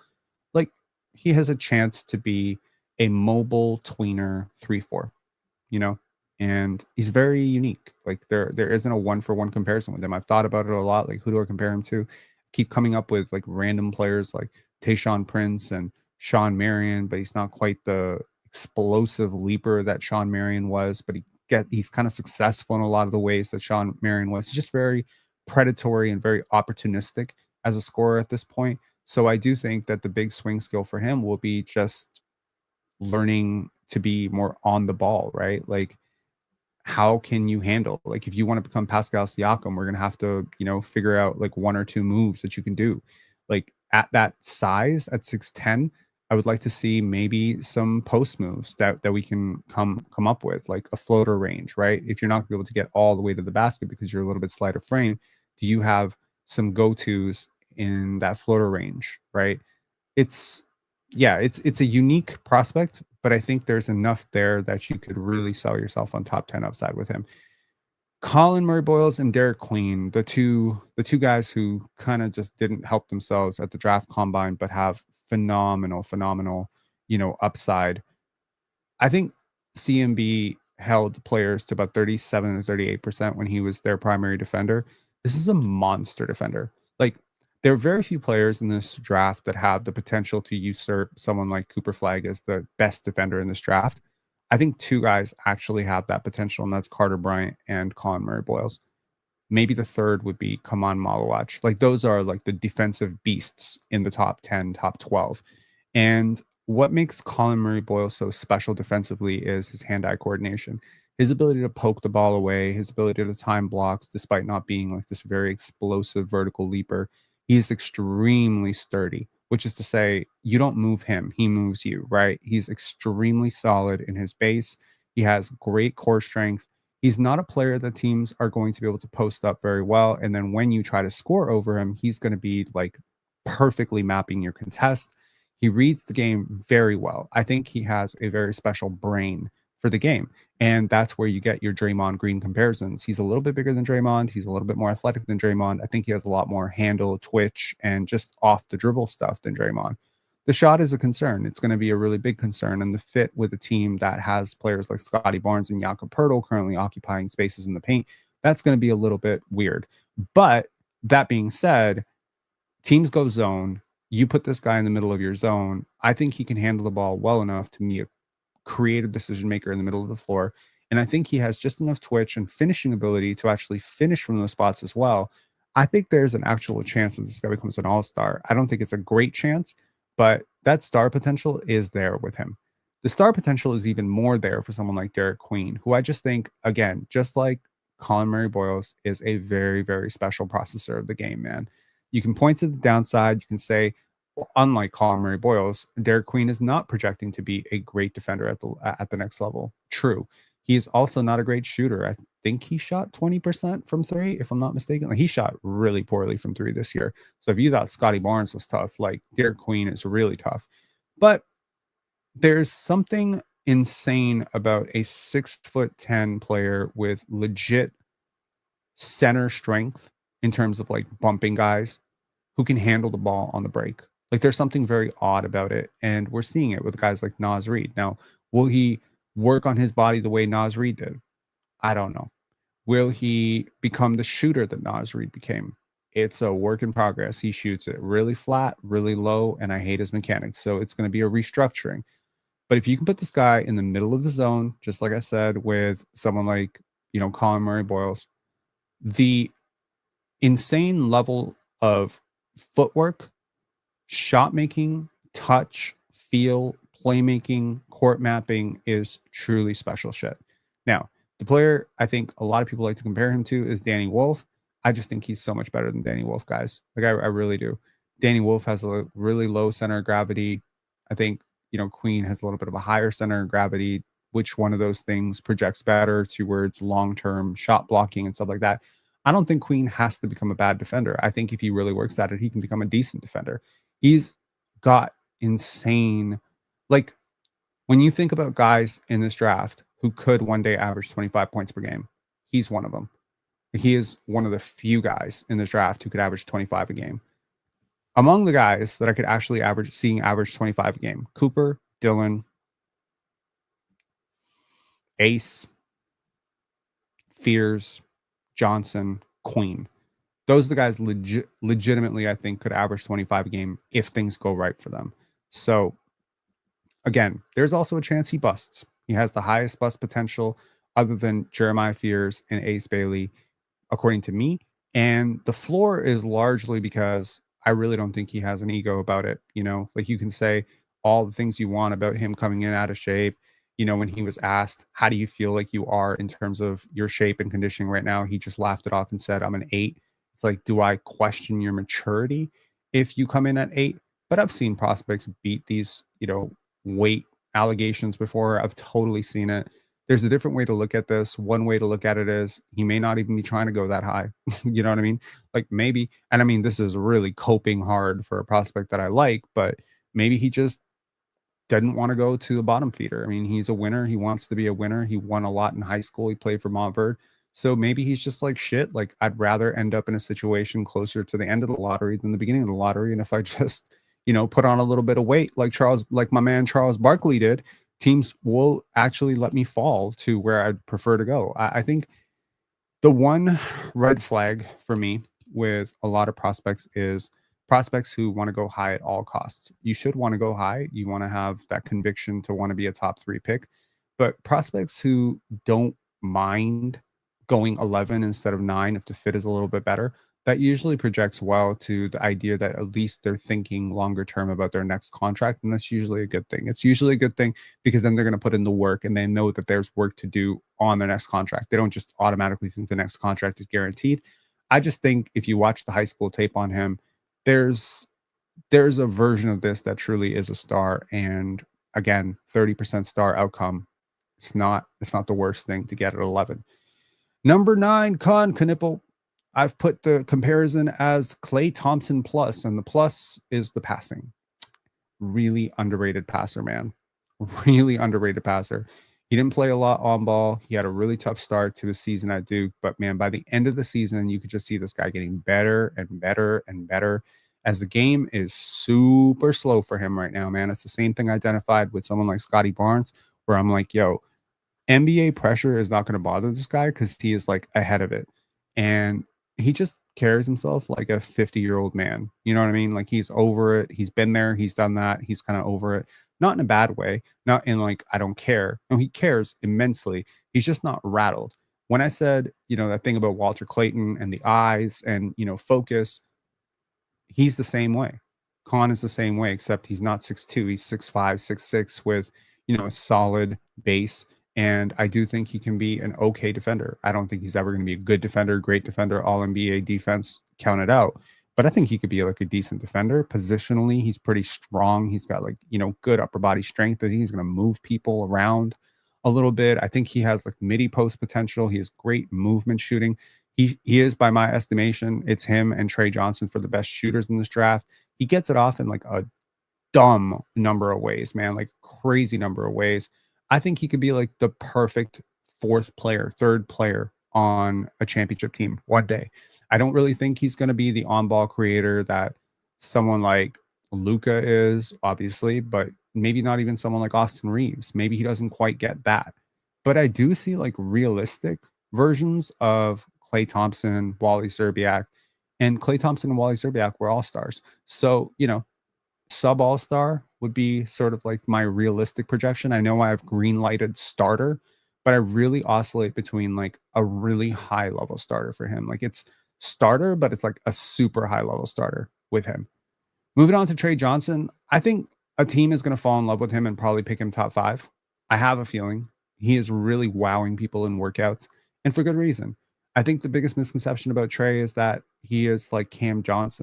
Speaker 1: he has a chance to be a mobile tweener 3-4, you know, and he's very unique. Like there isn't a one for one comparison with him. I've thought about it a lot. Like, who do I compare him to? Keep coming up with like random players like Tayshaun Prince and Sean Marion, but he's not quite the explosive leaper that Sean Marion was. But he's kind of successful in a lot of the ways that Sean Marion was. He's just very predatory and very opportunistic as a scorer at this point. So I do think that the big swing skill for him will be just learning to be more on the ball, right? Like, how can you handle, like, if you want to become Pascal Siakam, we're gonna have to, figure out like one or two moves that you can do. Like at that size, at 6'10", I would like to see maybe some post moves that we can come up with, like a floater range, right? If you're not gonna be able to get all the way to the basket because you're a little bit slight of frame, do you have some go-tos in that floater range, right? It's yeah, it's a unique prospect, but I think there's enough there that you could really sell yourself on top 10 upside with him. Colin Murray Boyles and Derek Queen, the two guys who kind of just didn't help themselves at the draft combine, but have phenomenal, upside. I think CMB held players to about 37 or 38% when he was their primary defender. This is a monster defender. Like, there are very few players in this draft that have the potential to usurp someone like Cooper Flag as the best defender in this draft. I think two guys actually have that potential, and that's Carter Bryant and Colin Murray Boyles. Maybe the third would be Khaman Maluach. Like, those are like the defensive beasts in the top 10, top 12. And what makes Colin Murray Boyle so special defensively is his hand-eye coordination, his ability to poke the ball away, his ability to time blocks despite not being like this very explosive vertical leaper. He is extremely sturdy, which is to say, you don't move him, he moves you, right? He's extremely solid in his base. He has great core strength. He's not a player that teams are going to be able to post up very well. And then when you try to score over him, he's going to be like perfectly mapping your contest. He reads the game very well. I think he has a very special brain for the game. And that's where you get your Draymond Green comparisons. He's a little bit bigger than Draymond. He's a little bit more athletic than Draymond. I think he has a lot more handle, twitch, and just off the dribble stuff than Draymond. The shot is a concern. It's going to be a really big concern. And the fit with a team that has players like Scotty Barnes and Jakob Poeltl currently occupying spaces in the paint, that's going to be a little bit weird. But that being said, teams go zone. You put this guy in the middle of your zone. I think he can handle the ball well enough to be a creative decision maker in the middle of the floor. And I think he has just enough twitch and finishing ability to actually finish from those spots as well. I think there's an actual chance that this guy becomes an all-star. I don't think it's a great chance, but that star potential is there with him. The star potential is even more there for someone like Derek Queen, who I just think, again, just like Colin Murray Boyles, is a very, very special processor of the game, man. You can point to the downside. You can say, well, unlike Colin Murray Boyles, Derek Queen is not projecting to be a great defender at the next level. True. He is also not a great shooter. I think he shot 20% from three, if I'm not mistaken. Like, he shot really poorly from three this year. So if you thought Scotty Barnes was tough, like, Derek Queen is really tough. But there's something insane about a 6'10" player with legit center strength in terms of like bumping guys who can handle the ball on the break. Like, there's something very odd about it. And we're seeing it with guys like Naz Reid. Now, will he work on his body the way Naz Reid did? I don't know. Will he become the shooter that Naz Reid became? It's a work in progress. He shoots it really flat, really low, and I hate his mechanics. So it's going to be a restructuring. But if you can put this guy in the middle of the zone, just like I said, with someone like, Colin Murray Boyles, the insane level of footwork, shot making, touch, feel, playmaking, court mapping is truly special shit. Now, the player I think a lot of people like to compare him to is Danny Wolf. I just think he's so much better than Danny Wolf, guys. Like, I really do. Danny Wolf has a really low center of gravity. I think, Queen has a little bit of a higher center of gravity. Which one of those things projects better towards long-term shot blocking and stuff like that? I don't think Queen has to become a bad defender. I think if he really works at it, he can become a decent defender. He's got insane, like, when you think about guys in this draft who could one day average 25 points per game, he's one of them. He is one of the few guys in this draft who could average 25 a game. Among the guys that I could actually average 25 a game: Cooper, Dylan, Ace, Fears, Johnson, Queen. Those are the guys legitimately I think could average 25 a game if things go right for them. So again, there's also a chance he busts. He has the highest bust potential other than Jeremiah Fears and Ace Bailey, according to me. And the floor is largely because I really don't think he has an ego about it. You know, like you can say all the things you want about him coming in out of shape. You know, when he was asked, how do you feel like you are in terms of your shape and conditioning right now? He just laughed it off and said, I'm an 8. It's like, do I question your maturity if you come in at 8? But I've seen prospects beat these, weight allegations before. I've totally seen it. There's a different way to look at this. One way to look at it is he may not even be trying to go that high. You know what I mean? Like maybe, and I mean, this is really coping hard for a prospect that I like, but maybe he just didn't want to go to the bottom feeder. I mean, he's a winner. He wants to be a winner. He won a lot in high school. He played for Montverde. So maybe he's just like shit. Like I'd rather end up in a situation closer to the end of the lottery than the beginning of the lottery. And if I just, put on a little bit of weight, like my man Charles Barkley did, teams will actually let me fall to where I'd prefer to go. I think the one red flag for me with a lot of prospects is prospects who want to go high at all costs. You should want to go high. You want to have that conviction to want to be a top 3 pick. But prospects who don't mind going 11 instead of 9 if the fit is a little bit better, that usually projects well to the idea that at least they're thinking longer term about their next contract. And that's usually a good thing. It's usually a good thing because then they're going to put in the work and they know that there's work to do on their next contract. They don't just automatically think the next contract is guaranteed. I just think if you watch the high school tape on him, there's there's a version of this that truly is a star. And again, 30% star outcome. It's not the worst thing to get at 11. Number 9, Con Knipple. I've put the comparison as Klay Thompson plus, and the plus is the passing. Really underrated passer, man. Really underrated passer. He didn't play a lot on ball. He had a really tough start to his season at Duke, but man, by the end of the season, you could just see this guy getting better and better and better as the game is super slow for him right now, man. It's the same thing I identified with someone like Scotty Barnes, where I'm like, yo, NBA pressure is not going to bother this guy because he is like ahead of it. And he just carries himself like a 50-year-old man. You know what I mean? Like he's over it. He's been there. He's done that. He's kind of over it. Not in a bad way. Not in like, I don't care. No, he cares immensely. He's just not rattled. When I said, that thing about Walter Clayton and the eyes and, focus, he's the same way. Khan is the same way, except he's not 6'2". He's 6'5", 6'6", with, a solid base. And I do think he can be an okay defender. I don't think he's ever going to be a good defender, great defender, all NBA defense, count it out. But I think he could be like a decent defender. Positionally, he's pretty strong. He's got like, good upper body strength. I think he's going to move people around a little bit. I think he has like midi post potential. He has great movement shooting. He is, by my estimation, it's him and Trey Johnson for the best shooters in this draft. He gets it off in like a dumb number of ways, man, like crazy number of ways. I think he could be like the perfect third player on a championship team one day. I don't really think he's going to be the on-ball creator that someone like Luka is, obviously, but maybe not even someone like Austin Reeves. Maybe he doesn't quite get that. But I do see like realistic versions of Klay Thompson, Wally Szczerbiak, and Klay Thompson and Wally Szczerbiak were all-stars. So, sub all-star would be sort of like my realistic projection. I know I have green lighted starter, but I really oscillate between like a really high level starter for him. Like it's starter, but it's like a super high level starter with him. Moving on to Trey Johnson, I think a team is going to fall in love with him and probably pick him top 5. I have a feeling he is really wowing people in workouts, and for good reason. I think the biggest misconception about Trey is that he is like Cam Thomas.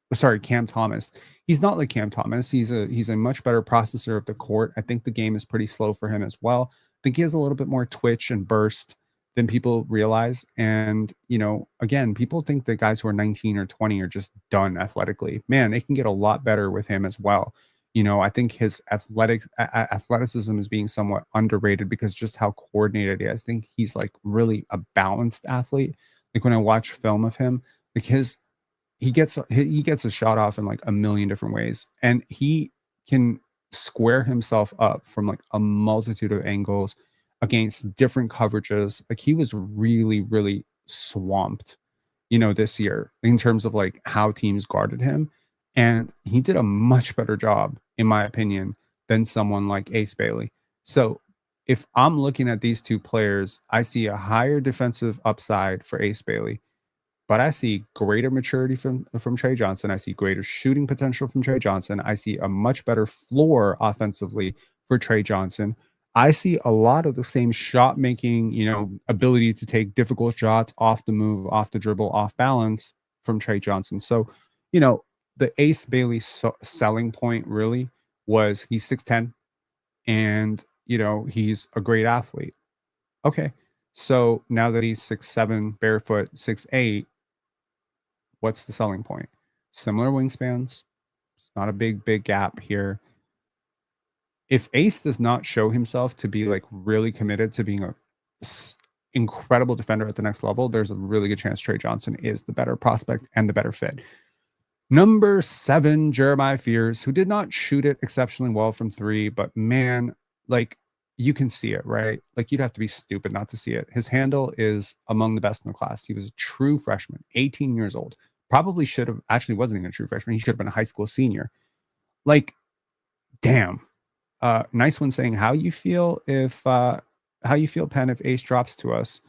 Speaker 1: He's not like Cam Thomas. He's a much better processor of the court. I think the game is pretty slow for him as well. I think he has a little bit more twitch and burst than people realize. And, again, people think that guys who are 19 or 20 are just done athletically. Man, it can get a lot better with him as well. I think his athleticism is being somewhat underrated because just how coordinated he is. I think he's like really a balanced athlete. Like when I watch film of him, like he gets a shot off in like a million different ways, and he can square himself up from like a multitude of angles against different coverages. Like he was really, really swamped, this year in terms of like how teams guarded him. And he did a much better job, in my opinion, than someone like Ace Bailey. So if I'm looking at these two players, I see a higher defensive upside for Ace Bailey, but I see greater maturity from Trey Johnson. I see greater shooting potential from Trey Johnson. I see a much better floor offensively for Trey Johnson. I see a lot of the same shot making, ability to take difficult shots off the move, off the dribble, off balance from Trey Johnson. So, you know, the Ace Bailey selling point really was he's 6'10 and, he's a great athlete. Okay. So now that he's 6'7, barefoot, 6'8, what's the selling point? Similar wingspans. It's not a big gap here. If Ace does not show himself to be like really committed to being a incredible defender at the next level, there's a really good chance Trey Johnson is the better prospect and the better fit. Number 7, Jeremiah Fears, who did not shoot it exceptionally well from 3, but man, like you can see it, right? Like you'd have to be stupid not to see it. His handle is among the best in the class. He was a true freshman, 18 years old. Probably should have actually wasn't even a true freshman. He should have been a high school senior. Like, damn. Nice one saying how you feel, Penn, if Ace drops to us.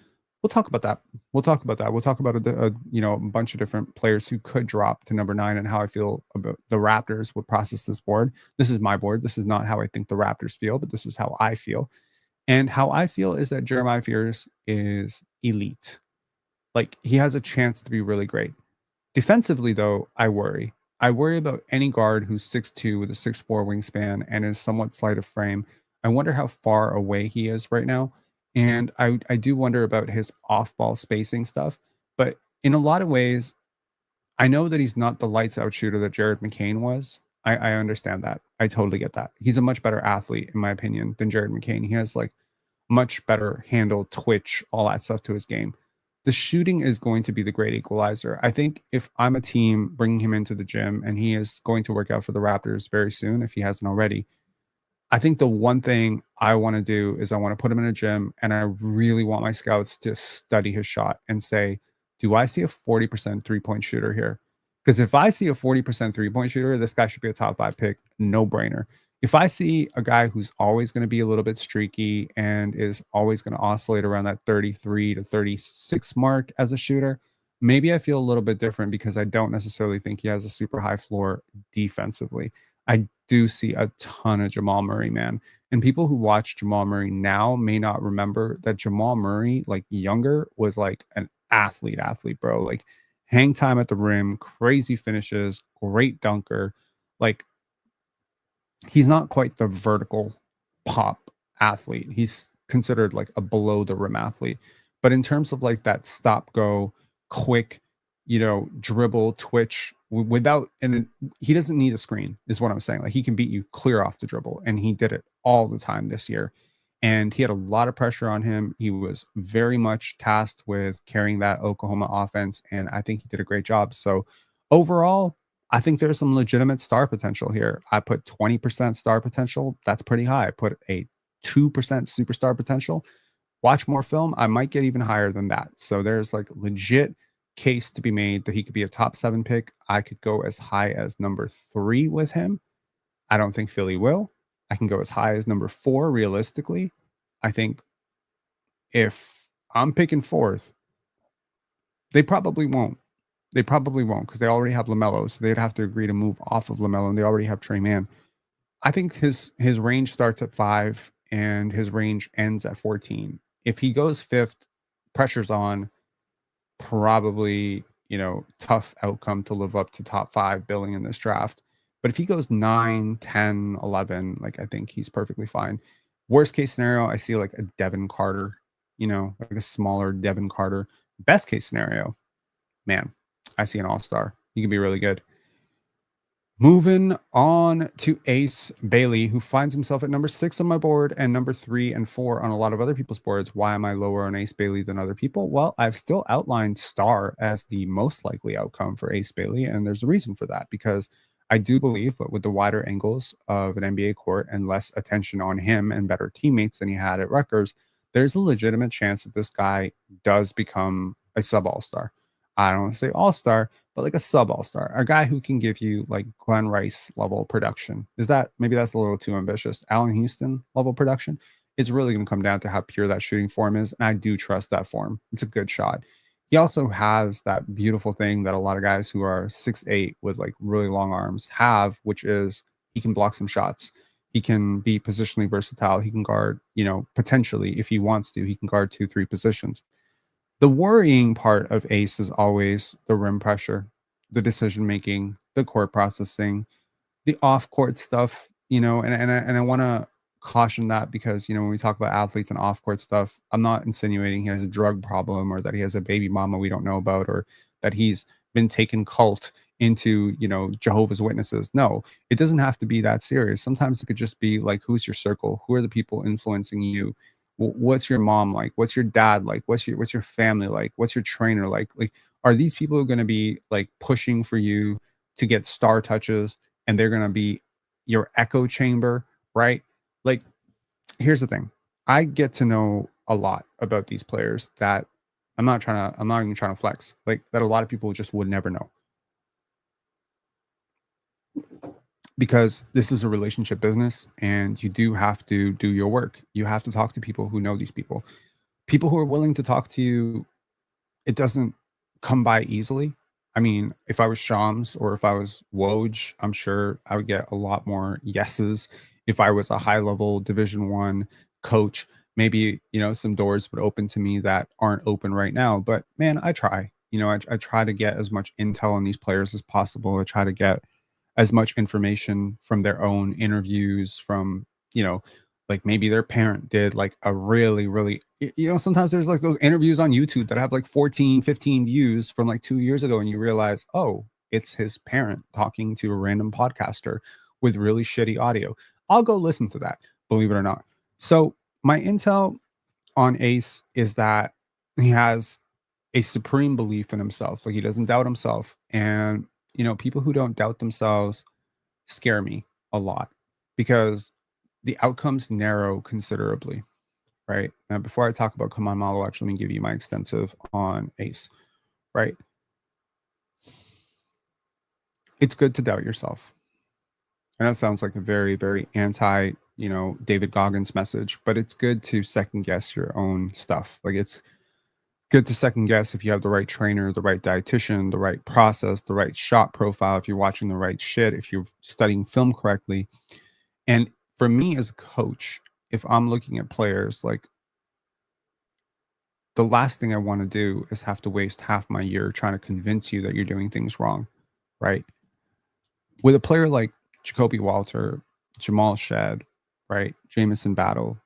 Speaker 1: We'll talk about that. We'll talk about a bunch of different players who could drop to number 9 and how I feel about the Raptors would process this board. This is my board. This is not how I think the Raptors feel, but this is how I feel. And how I feel is that Jeremiah Fears is elite. Like he has a chance to be really great. Defensively, though, I worry. I worry about any guard who's 6'2 with a 6'4 wingspan and is somewhat slight of frame. I wonder how far away he is right now. And I do wonder about his off ball spacing stuff. But in a lot of ways, I know that he's not the lights out shooter that Jared McCain was. I understand that. I totally get that. He's a much better athlete, in my opinion, than Jared McCain. He has like much better handle, twitch, all that stuff to his game. The shooting is going to be the great equalizer. I think if I'm a team bringing him into the gym and he is going to work out for the Raptors very soon, if he hasn't already, I think the one thing I want to do is I want to put him in a gym and I really want my scouts to study his shot and say, do I see a 40% 3-point shooter here? Because if I see a 40% 3-point shooter, this guy should be a top 5 pick, no brainer. If I see a guy who's always going to be a little bit streaky and is always going to oscillate around that 33 to 36 mark as a shooter, maybe I feel a little bit different because I don't necessarily think he has a super high floor defensively. I do see a ton of Jamal Murray, man. And people who watch Jamal Murray now may not remember that Jamal Murray, like younger, was like an athlete, bro. Like hang time at the rim, crazy finishes, great dunker. Like he's not quite the vertical pop athlete. He's considered like a below the rim athlete. But in terms of like that stop go, quick, dribble, twitch without, and he doesn't need a screen, is what I'm saying. Like he can beat you clear off the dribble, and he did it all the time this year. And he had a lot of pressure on him. He was very much tasked with carrying that Oklahoma offense, and I think he did a great job. So overall, I think there's some legitimate star potential here. I put 20% star potential. That's pretty high. I put a 2% superstar potential. Watch more film. I might get even higher than that. So there's like legit case to be made that he could be a top 7 pick. I could go as high as number 3 with him. I don't think Philly will. I can go as high as number 4 realistically. I think if I'm picking 4th, they probably won't. They probably won't because they already have LaMelo, so they'd have to agree to move off of LaMelo, and they already have Trey Mann. I think his range starts at 5 and his range ends at 14. If he goes 5th, pressure's on. Probably, tough outcome to live up to top 5 billing in this draft. But if he goes 9, 10, 11, like I think he's perfectly fine. Worst case scenario, I see like a Devin Carter, like a smaller Devin Carter. Best case scenario, man, I see an all-star. He can be really good. Moving on to Ace Bailey, who finds himself at number 6 on my board and number 3 and 4 on a lot of other people's boards. Why am I lower on Ace Bailey than other people? Well, I've still outlined star as the most likely outcome for Ace Bailey, and there's a reason for that because I do believe that with the wider angles of an NBA court and less attention on him and better teammates than he had at Rutgers, there's a legitimate chance that this guy does become a sub all-star. I don't want to say all-star, but like a sub all-star, a guy who can give you like Glenn Rice level production. Is that maybe that's a little too ambitious? Allen Houston level production? It's really going to come down to how pure that shooting form is. And I do trust that form. It's a good shot. He also has that beautiful thing that a lot of guys who are 6'8" with like really long arms have, which is he can block some shots. He can be positionally versatile. He can guard, potentially, if he wants to, he can guard 2, 3 positions. The worrying part of Ace is always the rim pressure, the decision making, the court processing, the off court stuff, and I want to caution that because when we talk about athletes and off court stuff, I'm not insinuating he has a drug problem or that he has a baby mama we don't know about or that he's been taken cult into Jehovah's Witnesses. No, it doesn't have to be that serious. Sometimes it could just be like, who's your circle? Who are the people influencing you? What's your mom like? What's your dad like? What's your family like? What's your trainer like? Like, are these people going to be like pushing for you to get star touches and they're going to be your echo chamber, right? Like, here's the thing. I get to know a lot about these players that I'm not even trying to flex, like that a lot of people just would never know because this is a relationship business and you do have to do your work. You have to talk to people who know these people who are willing to talk to you. It doesn't come by easily. I mean, if I was Shams or if I was Woj, I'm sure I would get a lot more yeses. If I was a high level Division 1 coach, maybe, some doors would open to me that aren't open right now. But man, I try. I try to get as much intel on these players as possible. I try to get as much information from their own interviews, from, like maybe their parent did like a really, really, sometimes there's like those interviews on YouTube that have like 14, 15 views from like 2 years ago. And you realize, oh, it's his parent talking to a random podcaster with really shitty audio. I'll go listen to that, believe it or not. So my intel on Ace is that he has a supreme belief in himself. Like he doesn't doubt himself. And, people who don't doubt themselves scare me a lot because the outcomes narrow considerably, right? Now, before I talk about Khaman Maluach, let me give you my extensive on Ace, right? It's good to doubt yourself. And that sounds like a very, very anti, David Goggins message, but it's good to second guess your own stuff. Like it's good to second guess if you have the right trainer, the right dietitian, the right process, the right shot profile, if you're watching the right shit, if you're studying film correctly. And for me as a coach, if I'm looking at players, like the last thing I want to do is have to waste half my year trying to convince you that you're doing things wrong, right? With a player like Jacoby Walter, Jamal Shed, right, Jamison Battle,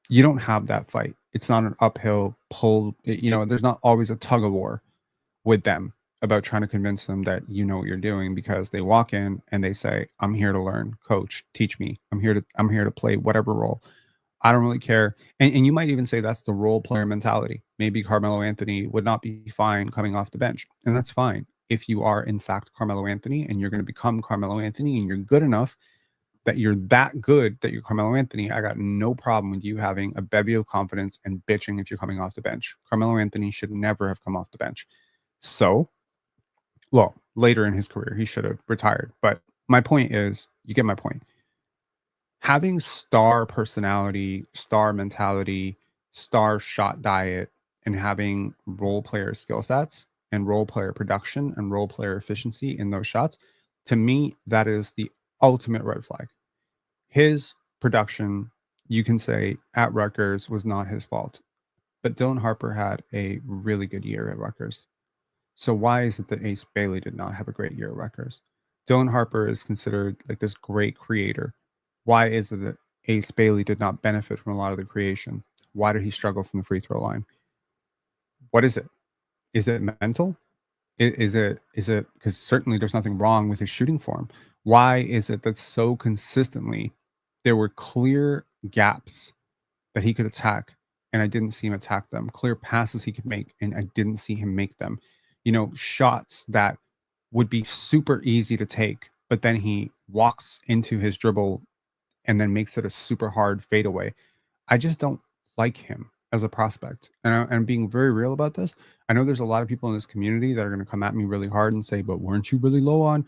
Speaker 1: you don't have that fight. It's not an uphill pull. There's not always a tug of war with them about trying to convince them that you know what you're doing because they walk in and they say, "I'm here to learn, coach, teach me. I'm here to play whatever role. I don't really care." And you might even say that's the role player mentality. Maybe Carmelo Anthony would not be fine coming off the bench, and that's fine. If you are in fact Carmelo Anthony and you're going to become Carmelo Anthony and you're good enough that you're that good that you're Carmelo Anthony, I got no problem with you having a bevy of confidence and bitching if you're coming off the bench. Carmelo Anthony should never have come off the bench. So, well, later in his career, he should have retired. But my point is, you get my point. Having star personality, star mentality, star shot diet, and having role player skill sets and role player production and role player efficiency in those shots, to me, that is the ultimate red flag. His production, you can say at Rutgers was not his fault, but Dylan Harper had a really good year at Rutgers. So why is it that Ace Bailey did not have a great year at Rutgers? Dylan Harper is considered like this great creator. Why is it that Ace Bailey did not benefit from a lot of the creation? Why did he struggle from the free throw line? What is it? Is it mental? Is it because certainly there's nothing wrong with his shooting form. Why is it that so consistently there were clear gaps that he could attack, and I didn't see him attack them. Clear passes he could make, and I didn't see him make them. Shots that would be super easy to take, but then he walks into his dribble and then makes it a super hard fadeaway. I just don't like him as a prospect. And I'm being very real about this. I know there's a lot of people in this community that are going to come at me really hard and say, "But weren't you really low on,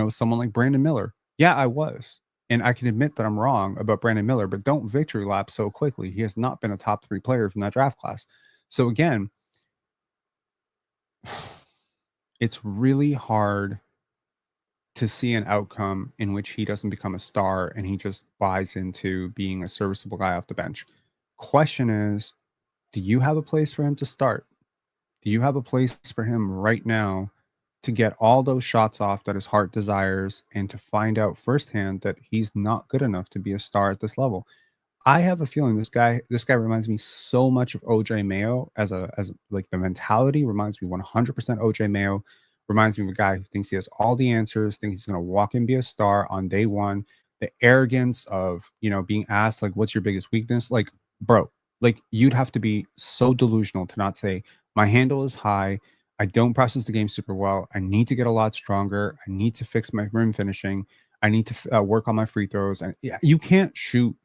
Speaker 1: someone like Brandon Miller?" Yeah, I was, and I can admit that I'm wrong about Brandon Miller. But don't victory lap so quickly. He has not been a top 3 player from that draft class. So again, it's really hard to see an outcome in which he doesn't become a star and he just buys into being a serviceable guy off the bench. Question is, do you have a place for him to start? Do you have a place for him right now to get all those shots off that his heart desires and to find out firsthand that he's not good enough to be a star at this level? I have a feeling this guy reminds me so much of OJ Mayo like the mentality reminds me 100% OJ Mayo. Reminds me of a guy who thinks he has all the answers, thinks he's gonna walk and be a star on day one. The arrogance of, being asked like, "What's your biggest weakness?" Like, bro, like you'd have to be so delusional to not say, "My handle is high. I don't process the game super well. I need to get a lot stronger. I need to fix my rim finishing. I need to work on my free throws." And yeah, you can't shoot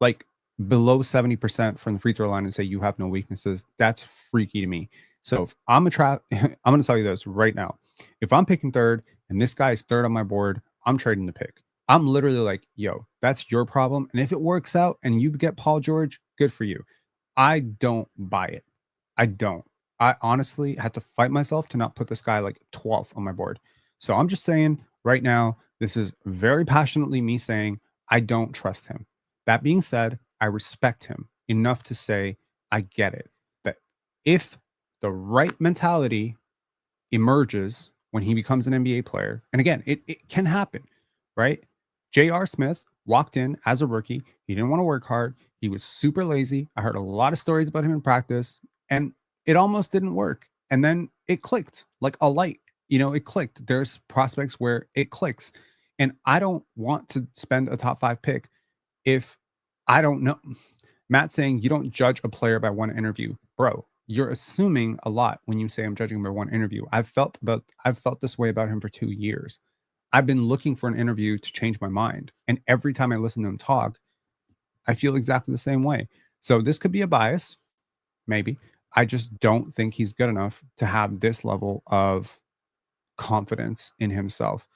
Speaker 1: like below 70% from the free throw line and say you have no weaknesses. That's freaky to me. So if I'm a trap, I'm going to tell you this right now. If I'm picking third and this guy is third on my board, I'm trading the pick. I'm literally like, yo, that's your problem. And if it works out and you get Paul George, good for you. I don't buy it. I don't. I honestly had to fight myself to not put this guy like 12th on my board. So I'm just saying right now, this is very passionately me saying I don't trust him. That being said, I respect him enough to say I get it. That if the right mentality emerges when he becomes an NBA player. And again, it can happen, right? J.R. Smith walked in as a rookie. He didn't want to work hard. He was super lazy. I heard a lot of stories about him in practice, and it almost didn't work. And then it clicked like a light. It clicked. There's prospects where it clicks. And I don't want to spend a top 5 pick if I don't know. Matt saying you don't judge a player by one interview. Bro, you're assuming a lot when you say I'm judging by one interview. I've felt this way about him for 2 years. I've been looking for an interview to change my mind. And every time I listen to him talk, I feel exactly the same way. So this could be a bias, maybe. I just don't think he's good enough to have this level of confidence in himself.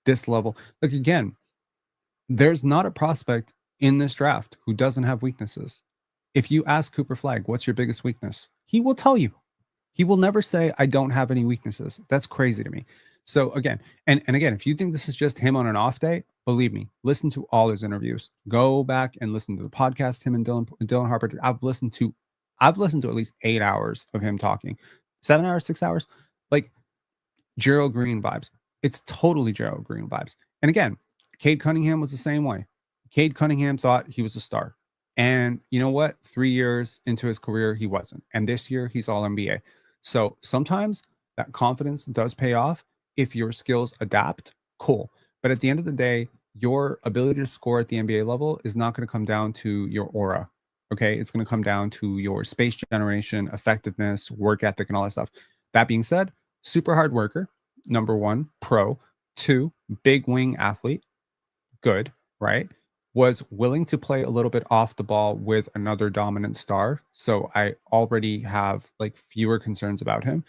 Speaker 1: This level. Like again, there's not a prospect in this draft who doesn't have weaknesses. If you ask Cooper Flagg, what's your biggest weakness? He will tell you. He will never say, I don't have any weaknesses. That's crazy to me. So again, and again, if you think this is just him on an off day, believe me, listen to all his interviews. Go back and listen to the podcast him and Dylan Harper did. I've listened to at least 8 hours of him talking. 7 hours, 6 hours. Like Gerald Green vibes. It's totally Gerald Green vibes. And again, Cade Cunningham was the same way. Cade Cunningham thought he was a star. And you know what? 3 years into his career, he wasn't. And this year, he's all NBA. So sometimes that confidence does pay off if your skills adapt. Cool. But at the end of the day, your ability to score at the NBA level is not going to come down to your aura. Okay. It's going to come down to your space generation, effectiveness, work ethic, and all that stuff. That being said, super hard worker, number one, pro, two, big wing athlete, good, right? Was willing to play a little bit off the ball with another dominant star. So I already have like fewer concerns about him.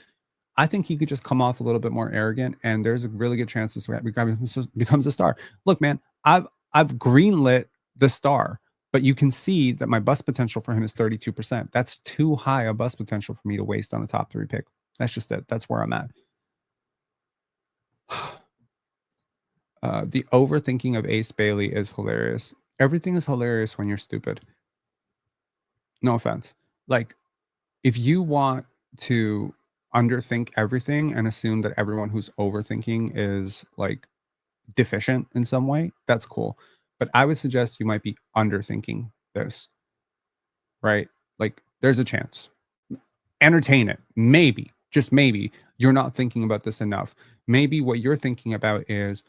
Speaker 1: I think he could just come off a little bit more arrogant, and there's a really good chance this guy becomes a star. Look, man, I've greenlit the star, but you can see that my bust potential for him is 32%. That's too high a bust potential for me to waste on a top 3 pick. That's just it. That's where I'm at. The overthinking of Ace Bailey is hilarious. Everything is hilarious when you're stupid. No offense. Like, if you want to underthink everything and assume that everyone who's overthinking is like deficient in some way, that's cool. But I would suggest you might be underthinking this, right? Like, there's a chance. Entertain it, maybe. Just maybe you're not thinking about this enough. Maybe what you're thinking about is,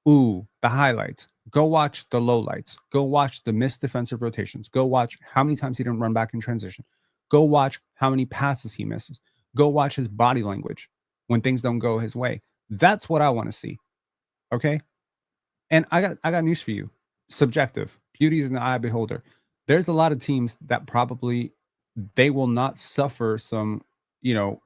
Speaker 1: ooh, the highlights. Go watch the lowlights. Go watch the missed defensive rotations. Go watch how many times he didn't run back in transition. Go watch how many passes he misses. Go watch his body language when things don't go his way. That's what I want to see. Okay. And I got news for you. Subjective. Beauty is in the eye of the beholder. There's a lot of teams that probably they will not suffer some, you know,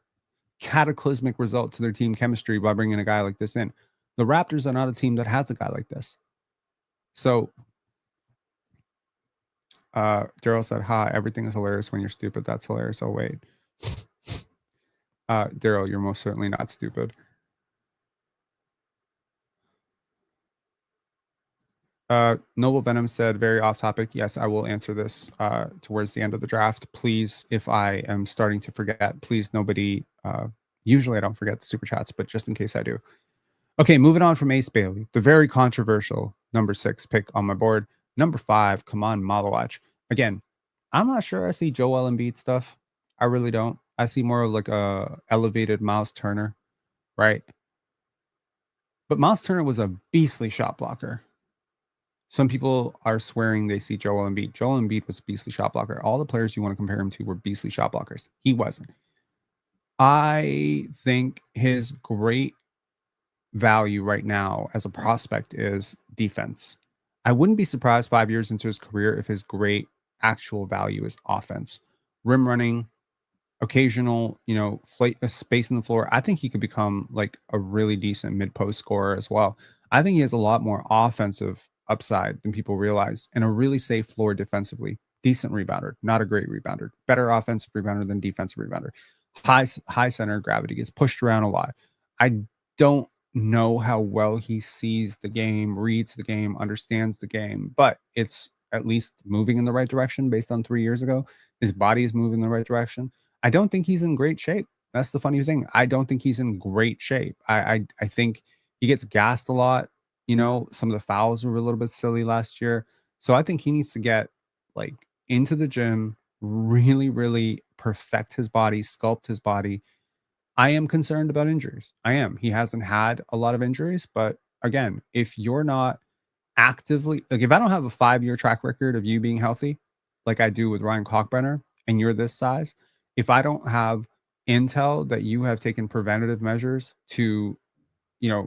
Speaker 1: cataclysmic result to their team chemistry by bringing a guy like this in. The Raptors are not a team that has a guy like this. So Daryl said, "Ha, everything is hilarious when you're stupid. That's hilarious." Oh wait, Daryl, you're most certainly not stupid. Noble Venom said, "Very off topic. Yes, I will answer this towards the end of the draft. Please, if I am starting to forget, please nobody. Usually I don't forget the super chats, but just in case I do." Okay, moving on from Ace Bailey, the very controversial number 6 pick on my board. Number 5, Khaman Maluach. Again, I'm not sure I see Joel Embiid stuff. I really don't. I see more of like a elevated Miles Turner, right? But Miles Turner was a beastly shot blocker. Some people are swearing they see Joel Embiid. Joel Embiid was a beastly shot blocker. All the players you want to compare him to were beastly shot blockers. He wasn't. I think his great value right now as a prospect is defense. I wouldn't be surprised 5 years into his career if his great actual value is offense. Rim running, occasional, space in the floor. I think he could become like a really decent mid post scorer as well. I think he has a lot more offensive upside than people realize and a really safe floor defensively. Decent rebounder, not a great rebounder. Better offensive rebounder than defensive rebounder. High center of gravity, gets pushed around a lot. I don't know how well he sees the game, reads the game, understands the game, but it's at least moving in the right direction based on 3 years ago. His body is moving in the right direction. I don't think he's in great shape. That's the funny thing. I don't think he's in great shape. I think he gets gassed a lot. Some of the fouls were a little bit silly last year. So I think he needs to get like into the gym, really, really perfect his body, sculpt his body. I am concerned about injuries. I am. He hasn't had a lot of injuries, but again, if you're not actively like if I don't have a 5-year track record of you being healthy, like I do with Ryan Kalkbrenner, and you're this size, if I don't have intel that you have taken preventative measures to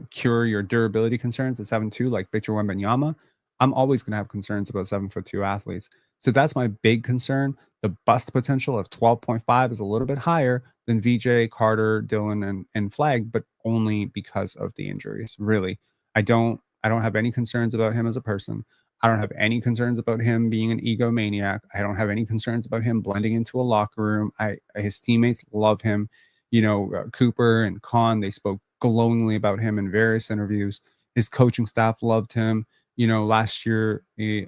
Speaker 1: cure your durability concerns at 7'2", like Victor Wembanyama, I'm always going to have concerns about 7'2" athletes. So that's my big concern. The bust potential of 12.5 is a little bit higher than VJ, Carter, Dylan, and Flag, but only because of the injuries. Really, I don't have any concerns about him as a person. I don't have any concerns about him being an egomaniac. I don't have any concerns about him blending into a locker room. His teammates love him. Cooper and Khan, they spoke glowingly about him in various interviews. His coaching staff loved him. Last year he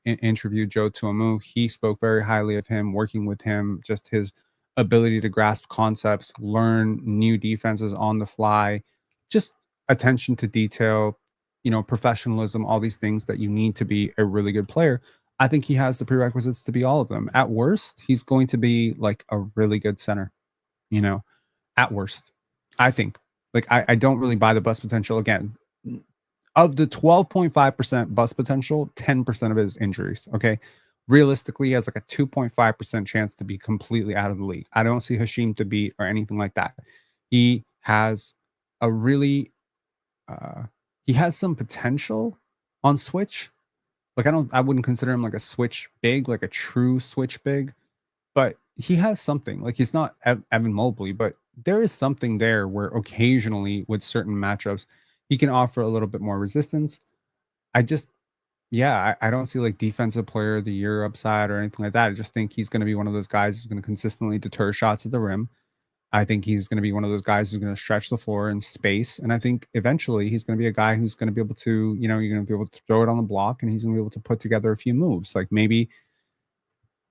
Speaker 1: interviewed Joe Tuamu. He spoke very highly of him, working with him, just his ability to grasp concepts, learn new defenses on the fly, just attention to detail, professionalism, all these things that you need to be a really good player. I think he has the prerequisites to be all of them. At worst, he's going to be like a really good center, you know, at worst. I think. Like I don't really buy the bust potential again. Of the 12.5% bust potential, 10% of it is injuries. Okay. Realistically, he has like a 2.5% chance to be completely out of the league. I don't see Hashim to beat or anything like that. He has a really uh he has some potential on switch. Like I wouldn't consider him like a switch big, like a true switch big, but he has something. Like he's not Evan Mobley, but there is something there where occasionally with certain matchups he can offer a little bit more resistance. I just yeah, I don't see like defensive player of the year upside or anything like that. I just think he's going to be one of those guys who's going to consistently deter shots at the rim. I think he's going to be one of those guys who's going to stretch the floor in space. And I think eventually he's going to be a guy who's going to be able to, you're going to be able to throw it on the block and he's going to be able to put together a few moves. Like maybe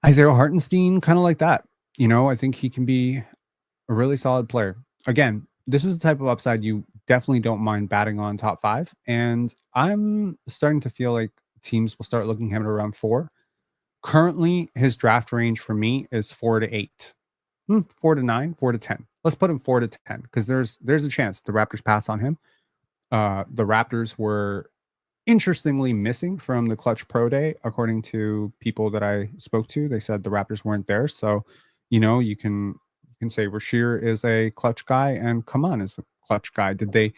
Speaker 1: Isaiah Hartenstein, kind of like that. I think he can be a really solid player. Again, this is the type of upside you definitely don't mind batting on top 5. And I'm starting to feel like teams will start looking him at around 4. Currently, his draft range for me is 4 to 8. 4 to 9, 4 to 10. let's put him 4 to 10 because there's a chance the Raptors pass on him. The Raptors were interestingly missing from the Clutch Pro Day, according to people that I spoke to. They said the Raptors weren't there, so you can say Rasheer is a clutch guy and Khaman is a clutch guy. Did they?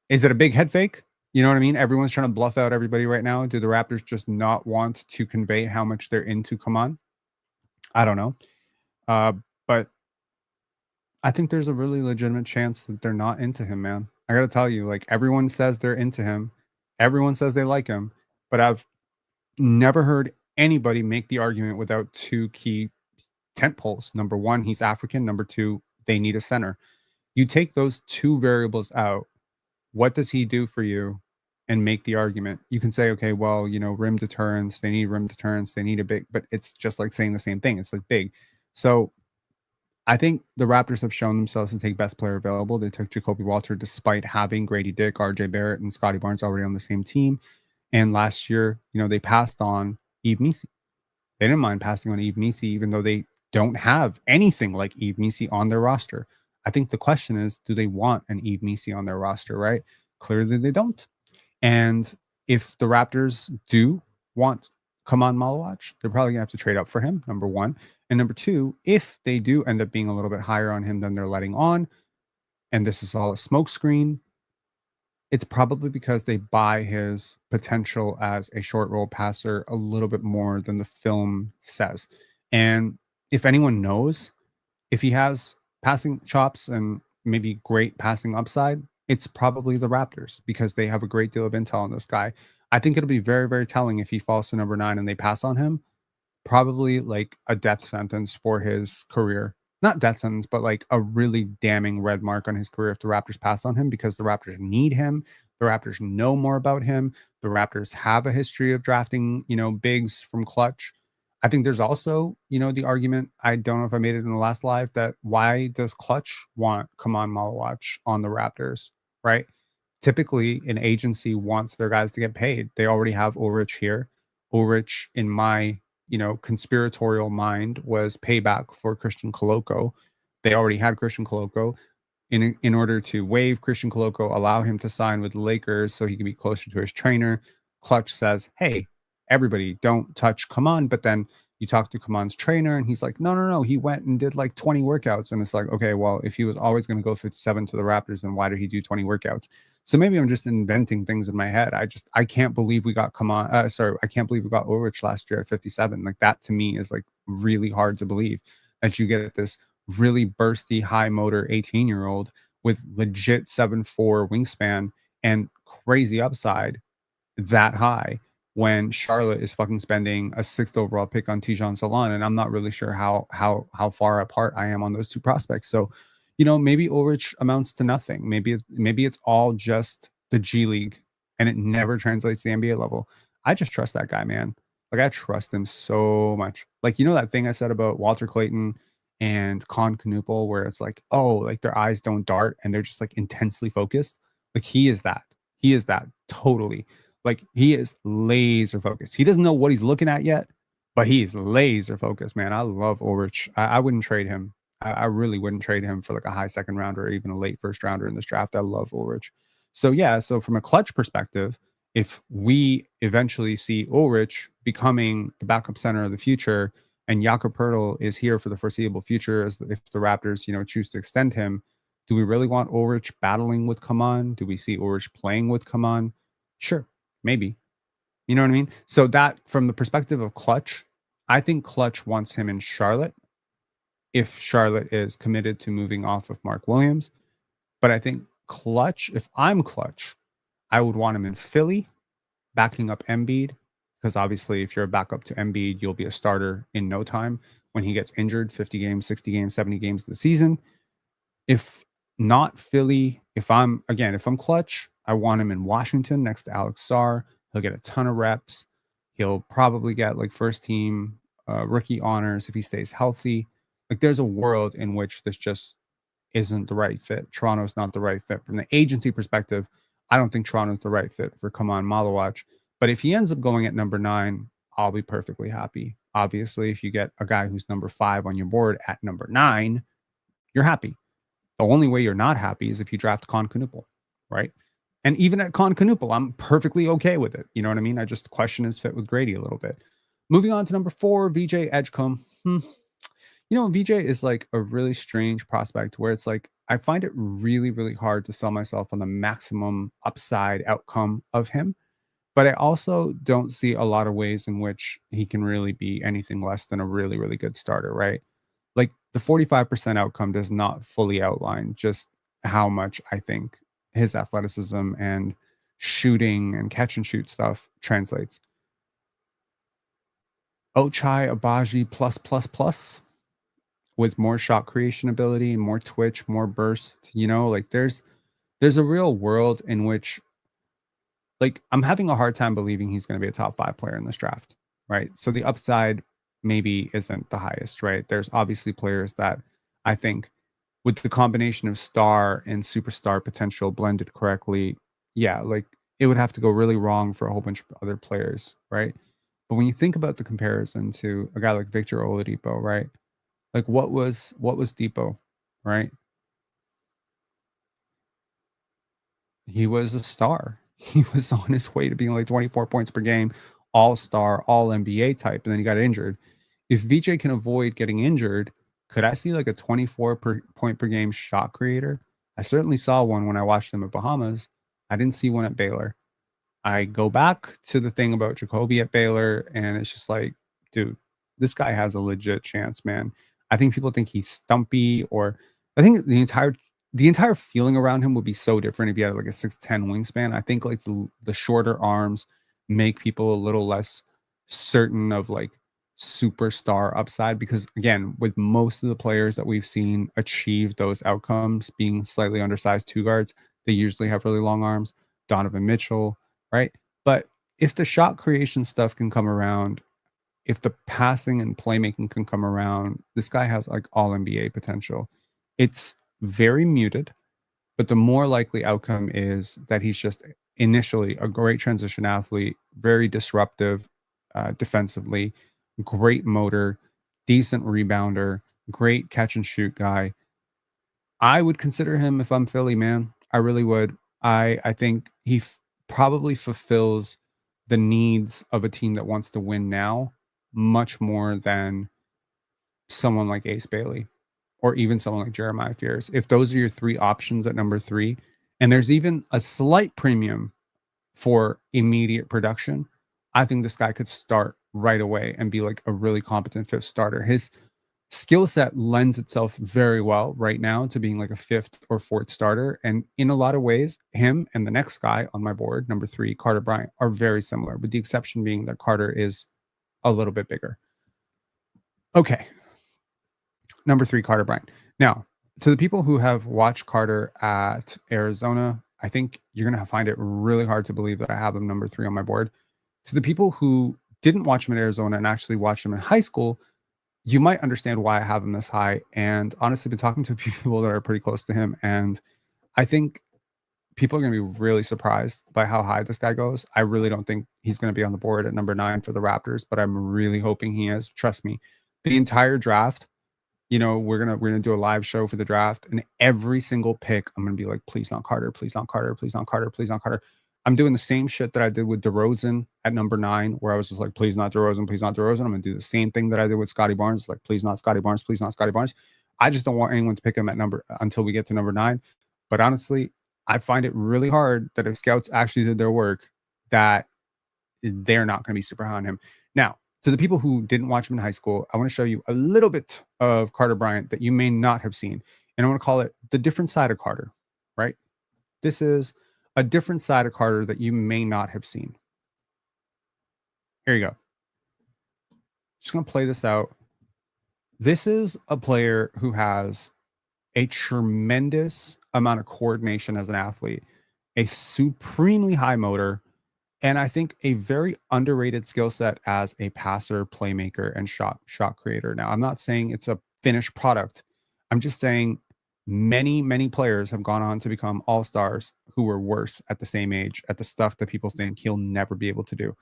Speaker 1: Is it a big head fake? You know what I mean? Everyone's trying to bluff out everybody right now. Do the Raptors just not want to convey how much they're into Khaman? I don't know. Uh, but I think there's a really legitimate chance that they're not into him, man. I gotta tell you, like everyone says they're into him, everyone says they like him, but I've never heard anybody make the argument without two key tent poles. Number one, he's African. Number two, they need a center. You take those two variables out, what does he do for you? And make the argument. You can say, okay, well, rim deterrence, they need rim deterrence, they need a big, but it's just like saying the same thing. It's like big. So I think the Raptors have shown themselves to take best player available. They took Jacoby Walter despite having Grady Dick, RJ Barrett, and Scotty Barnes already on the same team. And last year, they passed on Yves Missi. They didn't mind passing on Yves Missi, even though they don't have anything like Yves Missi on their roster. I think the question is, do they want an Yves Missi on their roster, right? Clearly they don't. And if the Raptors do want Khaman Maluach, they're probably going to have to trade up for him, number one. And number two, if they do end up being a little bit higher on him than they're letting on, and this is all a smokescreen, it's probably because they buy his potential as a short roll passer a little bit more than the film says. And if anyone knows if he has passing chops and maybe great passing upside, it's probably the Raptors because they have a great deal of intel on this guy. I think it'll be very, very telling if he falls to number 9 and they pass on him. Probably like a death sentence for his career. Not death sentence, but like a really damning red mark on his career if the Raptors pass on him because the Raptors need him. The Raptors know more about him. The Raptors have a history of drafting, bigs from Clutch. I think there's also, the argument, I don't know if I made it in the last live, that why does Clutch want Khaman Maluach on the Raptors, right? Typically, an agency wants their guys to get paid. They already have Ulrich here. Ulrich, in my conspiratorial mind, was payback for Christian Koloko. They already had Christian Koloko. In order to waive Christian Koloko, allow him to sign with the Lakers so he can be closer to his trainer, Clutch says, hey, everybody don't touch Khaman. But then you talk to Khaman's trainer and he's like, no, he went and did like 20 workouts. And it's like, okay, well, if he was always going to go 57 to the Raptors, then why did he do 20 workouts? So maybe I'm just inventing things in my head. I can't believe we got I can't believe we got Ulrich last year at 57. Like that to me is like really hard to believe that you get this really bursty, high motor 18-year-old with legit 7'4" wingspan and crazy upside that high when Charlotte is fucking spending a 6th overall pick on Tijan Salon, and I'm not really sure how far apart I am on those two prospects. So, maybe Ulrich amounts to nothing. Maybe it's all just the G League and it never translates to the NBA level. I just trust that guy, man. Like I trust him so much. Like that thing I said about Walter Clayton and Con Knuppel, where it's like, oh, like their eyes don't dart and they're just like intensely focused. Like he is that. He is that totally. Like he is laser focused. He doesn't know what he's looking at yet, but he's laser focused, man. I love Ulrich. I wouldn't trade him. I really wouldn't trade him for like a high second rounder or even a late first rounder in this draft. I love Ulrich. So yeah, so from a Clutch perspective, if we eventually see Ulrich becoming the backup center of the future and Jakob Poeltl is here for the foreseeable future, as if the Raptors, choose to extend him, do we really want Ulrich battling with Khaman? Do we see Ulrich playing with Khaman? Sure, maybe. You know what I mean? So that from the perspective of Clutch, I think Clutch wants him in Charlotte if Charlotte is committed to moving off of Mark Williams. But I think Clutch, if I'm Clutch, I would want him in Philly, backing up Embiid, because obviously if you're a backup to Embiid, you'll be a starter in no time when he gets injured, 50 games, 60 games, 70 games of the season. If not Philly, if I'm Clutch, I want him in Washington next to Alex Sarr. He'll get a ton of reps. He'll probably get like first team rookie honors if he stays healthy. Like there's a world in which this just isn't the right fit. Toronto's not the right fit. From the agency perspective, I don't think Toronto's the right fit for Khaman Maluach. But if he ends up going at number 9, I'll be perfectly happy. Obviously, if you get a guy who's number 5 on your board at number 9, you're happy. The only way you're not happy is if you draft Con Canupal, right? And even at Con Canupal, I'm perfectly okay with it. You know what I mean? I just question his fit with Grady a little bit. Moving on to number 4, VJ Edgecombe. VJ is like a really strange prospect where it's like I find it really, really hard to sell myself on the maximum upside outcome of him. But I also don't see a lot of ways in which he can really be anything less than a really, really good starter, right? Like the 45% outcome does not fully outline just how much I think his athleticism and shooting and catch and shoot stuff translates. Ochai Abaji plus plus plus with more shot creation ability, more twitch, more burst, like there's a real world in which like I'm having a hard time believing he's going to be a top 5 player in this draft, right? So the upside maybe isn't the highest, right? There's obviously players that I think with the combination of star and superstar potential blended correctly, yeah, like it would have to go really wrong for a whole bunch of other players, right? But when you think about the comparison to a guy like Victor Oladipo, right? Like what was Depot, right? He was a star. He was on his way to being like 24 points per game, all-star, all NBA type, and then he got injured. If VJ can avoid getting injured, could I see like a 24 point per game shot creator? I certainly saw one when I watched him at Bahamas. I didn't see one at Baylor. I go back to the thing about Jacoby at Baylor, and it's just like, dude, this guy has a legit chance, man. I think people think he's stumpy, or I think the entire feeling around him would be so different if he had like a 6'10" wingspan. I think like the shorter arms make people a little less certain of like superstar upside because again, with most of the players that we've seen achieve those outcomes being slightly undersized two guards, they usually have really long arms. Donovan Mitchell, right? But if the shot creation stuff can come around, if the passing and playmaking can come around, this guy has like all NBA potential. It's very muted, but the more likely outcome is that he's just initially a great transition athlete, very disruptive defensively, great motor, decent rebounder, great catch and shoot guy. I would consider him if I'm Philly, man. I really would. I think he probably fulfills the needs of a team that wants to win now much more than someone like Ace Bailey or even someone like Jeremiah Fears. If those are your three options at number 3, and there's even a slight premium for immediate production, I think this guy could start right away and be like a really competent fifth starter. His skill set lends itself very well right now to being like a fifth or fourth starter. And in a lot of ways, him and the next guy on my board, number 3, Carter Bryant, are very similar, with the exception being that Carter is a little bit bigger. Okay. Number 3, Carter Bryant. Now, to the people who have watched Carter at Arizona, I think you're going to find it really hard to believe that I have him number 3 on my board. To the people who didn't watch him at Arizona and actually watched him in high school, you might understand why I have him this high. And honestly, been talking to a few people that are pretty close to him, and I think people are going to be really surprised by how high this guy goes. I really don't think he's going to be on the board at number 9 for the Raptors, but I'm really hoping he is. Trust me, the entire draft. We're gonna do a live show for the draft, and every single pick, I'm gonna be like, please not Carter, please not Carter, please not Carter, please not Carter. I'm doing the same shit that I did with DeRozan at number 9, where I was just like, please not DeRozan, please not DeRozan. I'm gonna do the same thing that I did with Scotty Barnes, like, please not Scotty Barnes, please not Scotty Barnes. I just don't want anyone to pick him at number until we get to number 9. But honestly, I find it really hard that if scouts actually did their work, that they're not going to be super high on him. Now, to the people who didn't watch him in high school, I want to show you a little bit of Carter Bryant that you may not have seen. And I want to call it the different side of Carter, right? This is a different side of Carter that you may not have seen. Here you go. Just going to play this out. This is a player who has a tremendous amount of coordination as an athlete, a supremely high motor, and I think a very underrated skill set as a passer, playmaker, and shot creator. Now, I'm not saying it's a finished product. I'm just saying many players have gone on to become all-stars who were worse at the same age at the stuff that people think he'll never be able to do.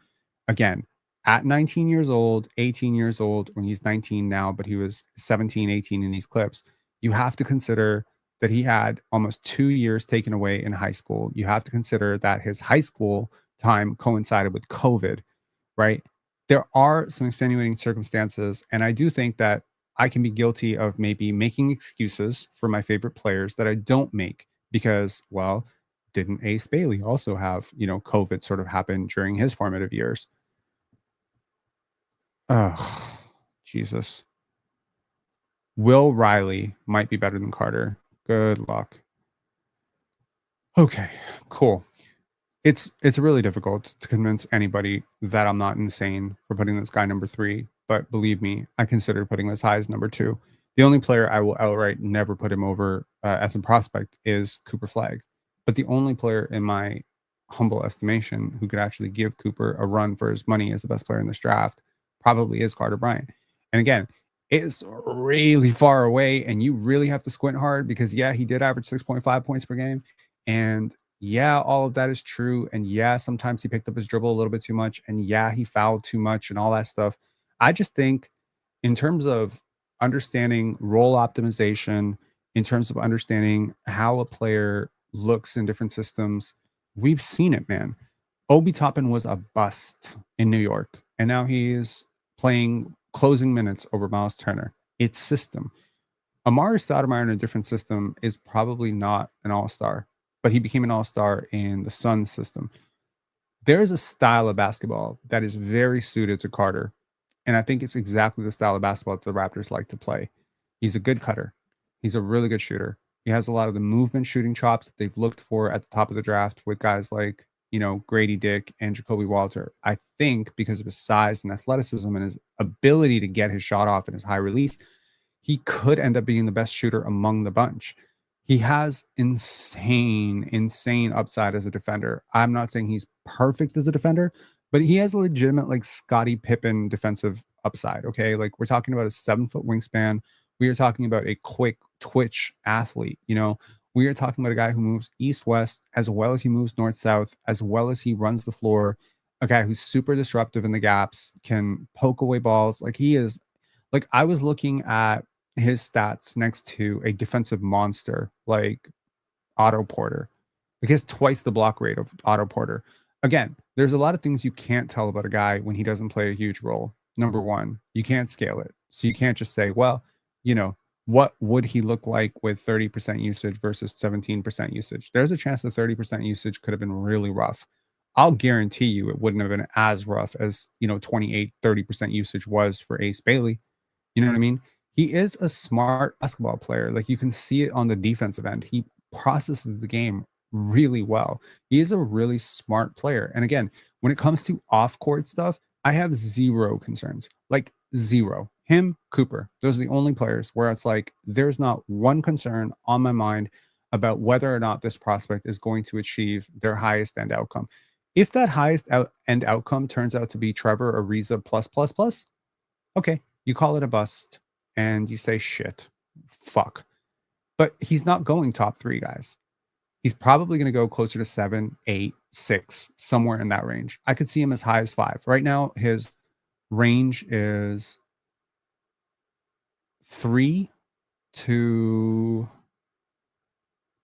Speaker 1: Again, at 19 years old, 18 years old, when he's 19 now, but he was 17, 18 in these clips, you have to consider that he had almost 2 years taken away in high school. You have to consider that his high school time coincided with COVID, right? There are some extenuating circumstances, and I do think that I can be guilty of maybe making excuses for my favorite players that I don't make because, well, didn't Ace Bailey also have, COVID sort of happen during his formative years? Oh, Jesus. Will Riley might be better than Carter. Good luck. Okay, cool. It's really difficult to convince anybody that I'm not insane for putting this guy number 3, but believe me, I consider putting him as high as number 2. The only player I will outright never put him over, as a prospect is Cooper Flagg, but the only player in my humble estimation who could actually give Cooper a run for his money as the best player in this draft probably is Carter Bryant. And again, it's really far away, and you really have to squint hard because, yeah, he did average 6.5 points per game, and yeah, all of that is true. And yeah, sometimes he picked up his dribble a little bit too much. And yeah, he fouled too much and all that stuff. I just think, in terms of understanding role optimization, in terms of understanding how a player looks in different systems, we've seen it, man. Obi Toppin was a bust in New York, and now he's playing closing minutes over Miles Turner. It's system. Amari Stoudemire in a different system is probably not an all-star, but he became an all-star in the Suns system. There is a style of basketball that is very suited to Carter, and I think it's exactly the style of basketball that the Raptors like to play. He's a good cutter. He's a really good shooter. He has a lot of the movement shooting chops that they've looked for at the top of the draft with guys like, Grady Dick and Jacoby Walter. I think because of his size and athleticism and his ability to get his shot off and his high release, he could end up being the best shooter among the bunch. He has insane, insane upside as a defender. I'm not saying he's perfect as a defender, but he has a legitimate, like, Scottie Pippen defensive upside. Okay. Like, we're talking about a 7 foot wingspan. We are talking about a quick twitch athlete. We are talking about a guy who moves east west as well as he moves north south, as well as he runs the floor. A guy who's super disruptive in the gaps, can poke away balls. Like, he is, like, I was looking at his stats next to a defensive monster like Otto Porter. Like, he has twice the block rate of Otto Porter. Again, there's a lot of things you can't tell about a guy when he doesn't play a huge role. Number one, you can't scale it. So you can't just say, well, what would he look like with 30% usage versus 17% usage? There's a chance the 30% usage could have been really rough. I'll guarantee you it wouldn't have been as rough as, 28, 30% usage was for Ace Bailey. You know what I mean? He is a smart basketball player. Like, you can see it on the defensive end. He processes the game really well. He is a really smart player. And again, when it comes to off-court stuff, I have zero concerns. Like, zero. Him, Cooper, those are the only players where it's like there's not one concern on my mind about whether or not this prospect is going to achieve their highest end outcome. If that end outcome turns out to be Trevor Ariza plus plus plus, okay, you call it a bust and you say shit, fuck. But he's not going top 3, guys. He's probably going to go closer to 7, 8, 6, somewhere in that range. I could see him as high as 5. Right now, his range is 3 to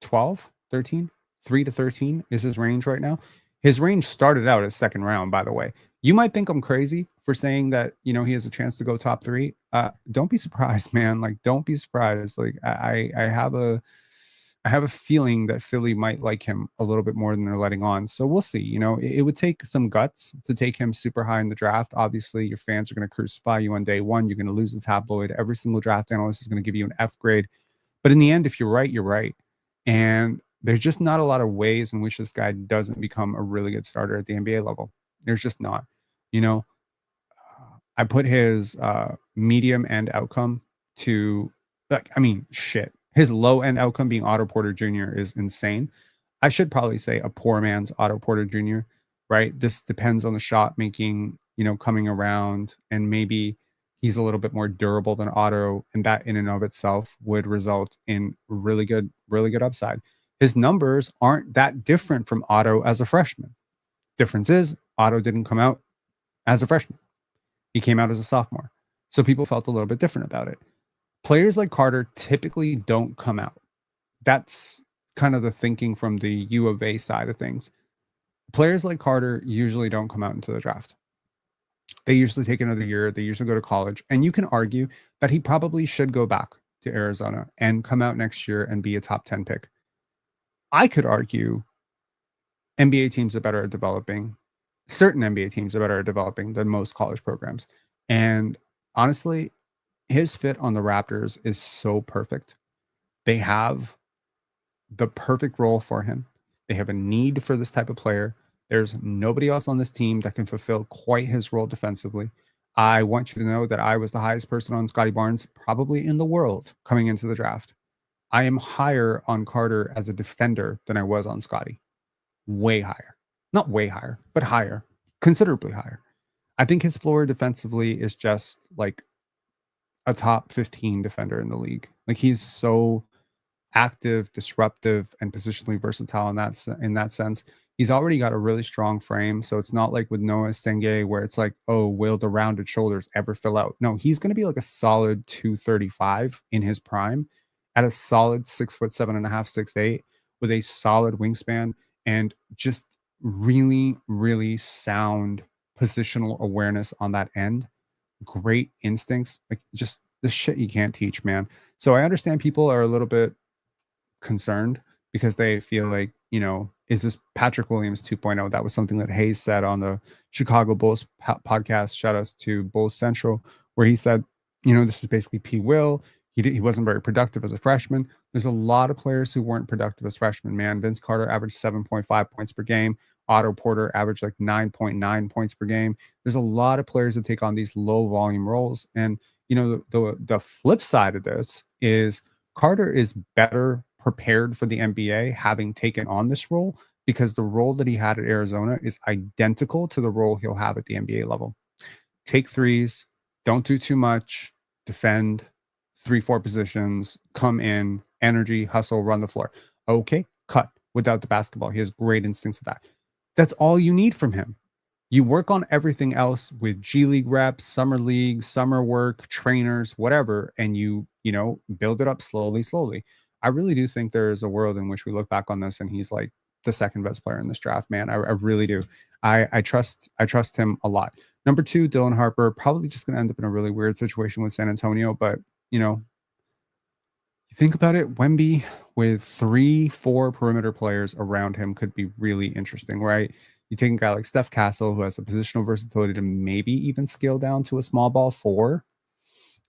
Speaker 1: 12, 13. 3 to 13 is his range right now. His range started out as second round, by the way. You might think I'm crazy for saying that, he has a chance to go top 3. Don't be surprised, man. Like, don't be surprised. Like, I have a feeling that Philly might like him a little bit more than they're letting on. So we'll see. It would take some guts to take him super high in the draft. Obviously, your fans are going to crucify you on day one. You're going to lose the tabloid. Every single draft analyst is going to give you an F grade. But in the end, if you're right, you're right. And there's just not a lot of ways in which this guy doesn't become a really good starter at the NBA level. There's just not. I put his medium end outcome to, like, I mean, shit. His low end outcome being Otto Porter Jr. is insane. I should probably say a poor man's Otto Porter Jr., right? This depends on the shot making, coming around, and maybe he's a little bit more durable than Otto, and that in and of itself would result in really good upside. His numbers aren't that different from Otto as a freshman. Difference is Otto didn't come out as a freshman. He came out as a sophomore. So people felt a little bit different about it. Players like Carter typically don't come out. That's kind of the thinking from the U of A side of things. Players like Carter usually don't come out into the draft. They usually take another year. They usually go to college. And you can argue that he probably should go back to Arizona and come out next year and be a top 10 pick. I could argue NBA teams are better at developing, certain NBA teams are better at developing than most college programs. And honestly, his fit on the Raptors is so perfect. They have the perfect role for him. They have a need for this type of player. There's nobody else on this team that can fulfill quite his role defensively. I want you to know that I was the highest person on Scotty Barnes probably in the world coming into the draft. I am higher on Carter as a defender than I was on Scotty. Way higher. Not way higher, but higher. Considerably higher. I think his floor defensively is just like a top 15 defender in the league. Like he's so active, disruptive, and positionally versatile in that sense. He's already got a really strong frame, so it's not like with Noah Senge where it's like, oh, will the rounded shoulders ever fill out? No, he's going to be like a solid 235 in his prime, at a solid 6'7.5", 6'8", with a solid wingspan and just really, really sound positional awareness on that end. Great instincts, like just the shit you can't teach, man. So I understand people are a little bit concerned because they feel like, is this Patrick Williams 2.0? That was something that Hayes said on the Chicago Bulls podcast. Shout outs to Bulls Central, where he said, this is basically P. Will. He wasn't very productive as a freshman. There's a lot of players who weren't productive as freshmen, man. Vince Carter averaged 7.5 points per game. Otto Porter averaged like 9.9 points per game. There's a lot of players that take on these low volume roles. And, the flip side of this is Carter is better prepared for the NBA having taken on this role because the role that he had at Arizona is identical to the role he'll have at the NBA level. Take threes, don't do too much, defend 3-4 positions, come in, energy, hustle, run the floor. Okay, cut without the basketball. He has great instincts of that. That's all you need from him. You work on everything else with G League reps, summer league, summer work, trainers, whatever, and you build it up slowly. I really do think there is a world in which we look back on this and he's like the second best player in this draft, man. I really do. I trust him a lot. Number 2, Dylan Harper, probably just going to end up in a really weird situation with San Antonio, but you think about it, Wemby with 3-4 perimeter players around him could be really interesting, right? You take a guy like Steph Castle, who has the positional versatility to maybe even scale down to a small ball 4.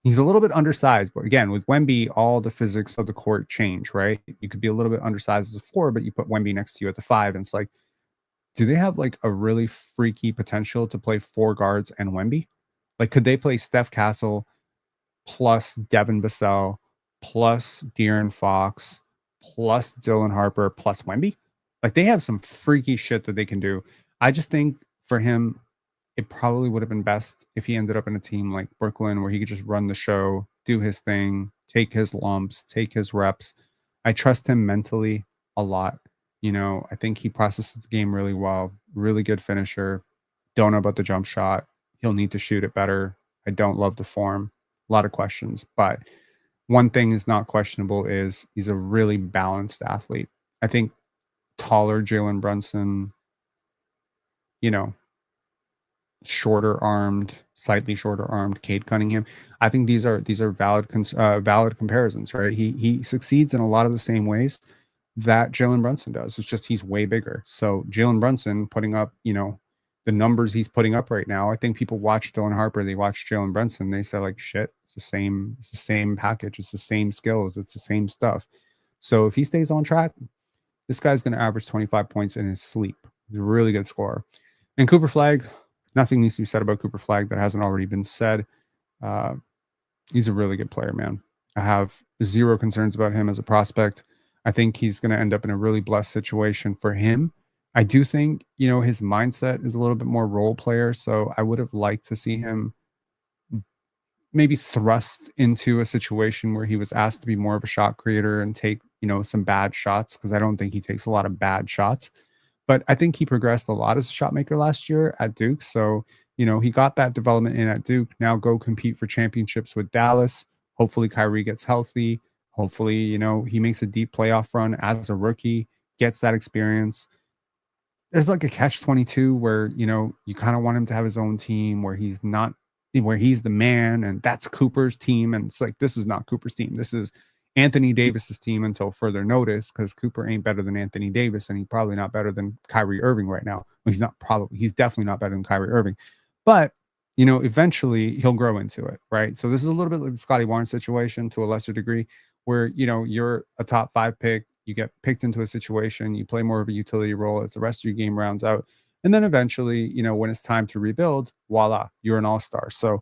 Speaker 1: He's a little bit undersized, but again, with Wemby, all the physics of the court change, right? You could be a little bit undersized as a 4, but you put Wemby next to you at the 5, and it's like, do they have like a really freaky potential to play 4 guards and Wemby? Like, could they play Steph Castle plus Devin Vassell plus De'Aaron Fox plus Dylan Harper plus Wemby? Like, they have some freaky shit that they can do. I just think for him, it probably would have been best if he ended up in a team like Brooklyn where he could just run the show, do his thing, take his lumps, take his reps. I trust him mentally a lot. I think he processes the game really well, really good finisher. Don't know about the jump shot. He'll need to shoot it better. I don't love the form. A lot of questions, but one thing is not questionable is he's a really balanced athlete. I think taller Jalen Brunson, shorter armed, slightly shorter armed Cade Cunningham. I think these are valid comparisons, right? He succeeds in a lot of the same ways that Jalen Brunson does. It's just he's way bigger. So Jalen Brunson putting up, the numbers he's putting up right now. I think people watch Dylan Harper, they watch Jalen Brunson, they say like, shit, it's the same package, it's the same skills, it's the same stuff. So if he stays on track, this guy's going to average 25 points in his sleep. He's a really good scorer. And Cooper Flagg, nothing needs to be said about Cooper Flagg that hasn't already been said. He's a really good player, man. I have zero concerns about him as a prospect. I think he's going to end up in a really blessed situation for him. I do think, his mindset is a little bit more role player. So I would have liked to see him maybe thrust into a situation where he was asked to be more of a shot creator and take, some bad shots, because I don't think he takes a lot of bad shots. But I think he progressed a lot as a shot maker last year at Duke. So, he got that development in at Duke. Now go compete for championships with Dallas. Hopefully Kyrie gets healthy. Hopefully, he makes a deep playoff run as a rookie, gets that experience. There's like a catch 22 where, you kind of want him to have his own team where he's not where he's the man and that's Cooper's team. And it's like, this is not Cooper's team. This is Anthony Davis's team until further notice because Cooper ain't better than Anthony Davis and he's probably not better than Kyrie Irving right now. Well, he's definitely not better than Kyrie Irving. But, eventually he'll grow into it, right? So this is a little bit like the Scotty Barnes situation to a lesser degree where, you're a top 5 pick, you get picked into a situation, you play more of a utility role as the rest of your game rounds out. And then eventually, when it's time to rebuild, voila, you're an all-star. So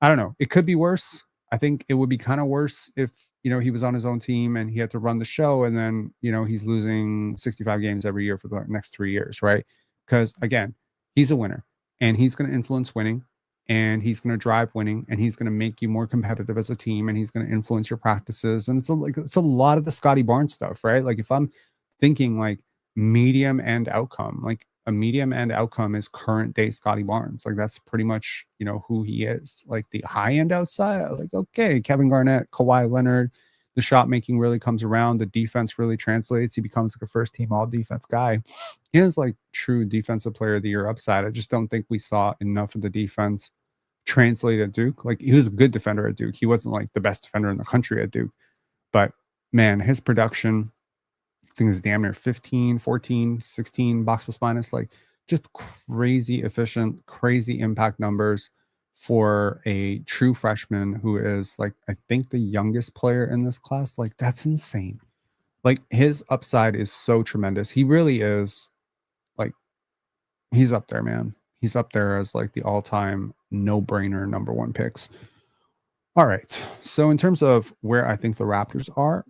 Speaker 1: I don't know. It could be worse. I think it would be kind of worse if, he was on his own team and he had to run the show and then, he's losing 65 games every year for the next 3 years, right? Because again, he's a winner and he's going to influence winning and he's going to drive winning and he's going to make you more competitive as a team and he's going to influence your practices. And it's a lot of the Scotty Barnes stuff, right? Like if I'm thinking like medium end outcome, like a medium end outcome is current day Scotty Barnes. Like that's pretty much, who he is. Like the high end outside, like, okay, Kevin Garnett, Kawhi Leonard, the shot making really comes around. The defense really translates. He becomes like a first team all defense guy. He has like true defensive player of the year upside. I just don't think we saw enough of the defense translate at Duke. Like he was a good defender at Duke. He wasn't like the best defender in the country at Duke, but man, his production, I think is damn near 15, 14, 16 box plus minus, like just crazy efficient, crazy impact numbers for a true freshman who is like, I think the youngest player in this class. Like that's insane. Like his upside is so tremendous. He really is like, he's up there, man. He's up there as like the all-time no-brainer number 1 picks. All right. So in terms of where I think the Raptors are,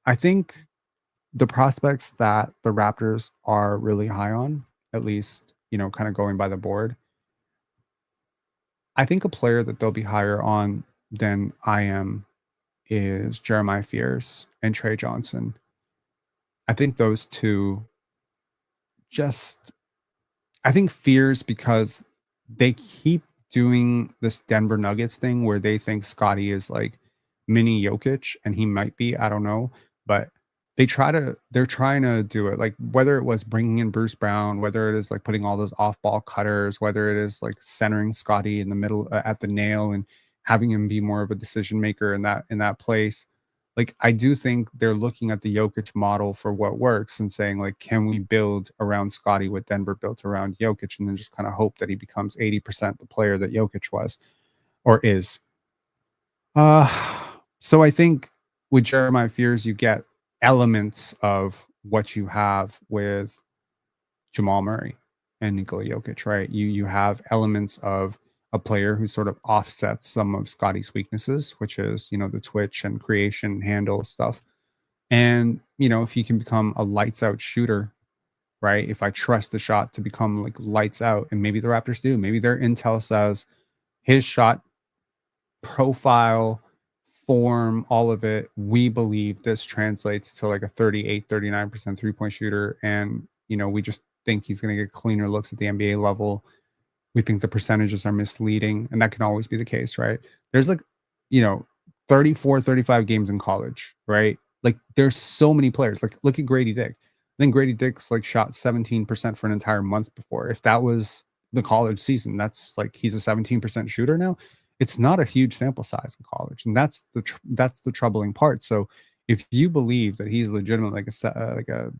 Speaker 1: I think the prospects that the Raptors are really high on, at least, kind of going by the board, I think a player that they'll be higher on than I am is Jeremiah Fears and Trey Johnson. I think those two I think Fears because they keep doing this Denver Nuggets thing where they think Scotty is like mini Jokic and he might be, I don't know, but they're trying to do it, like whether it was bringing in Bruce Brown, whether it is like putting all those off ball cutters, whether it is like centering Scotty in the middle at the nail and having him be more of a decision maker in that place. Like I do think they're looking at the Jokic model for what works and saying like, can we build around Scotty what Denver built around Jokic, and then just kind of hope that he becomes 80% the player that Jokic was or is. So I think with Jeremiah Fears, you get elements of what you have with Jamal Murray and Nikola Jokic, right? You have elements of a player who sort of offsets some of Scotty's weaknesses, which is, the twitch and creation handle stuff. And, if you can become a lights out shooter, right? If I trust the shot to become like lights out, and maybe the Raptors do, maybe their intel says his shot profile, form, all of it, we believe this translates to like a 38, 39% 3-point shooter. And, we just think he's going to get cleaner looks at the NBA level. We think the percentages are misleading, and that can always be the case, right? There's like, 34, 35 games in college, right? Like there's so many players. Like look at Grady Dick. I think Grady Dick's like shot 17% for an entire month before. If that was the college season, that's like he's a 17% shooter now. It's not a huge sample size in college, and that's the troubling part. So if you believe that he's legitimate, like a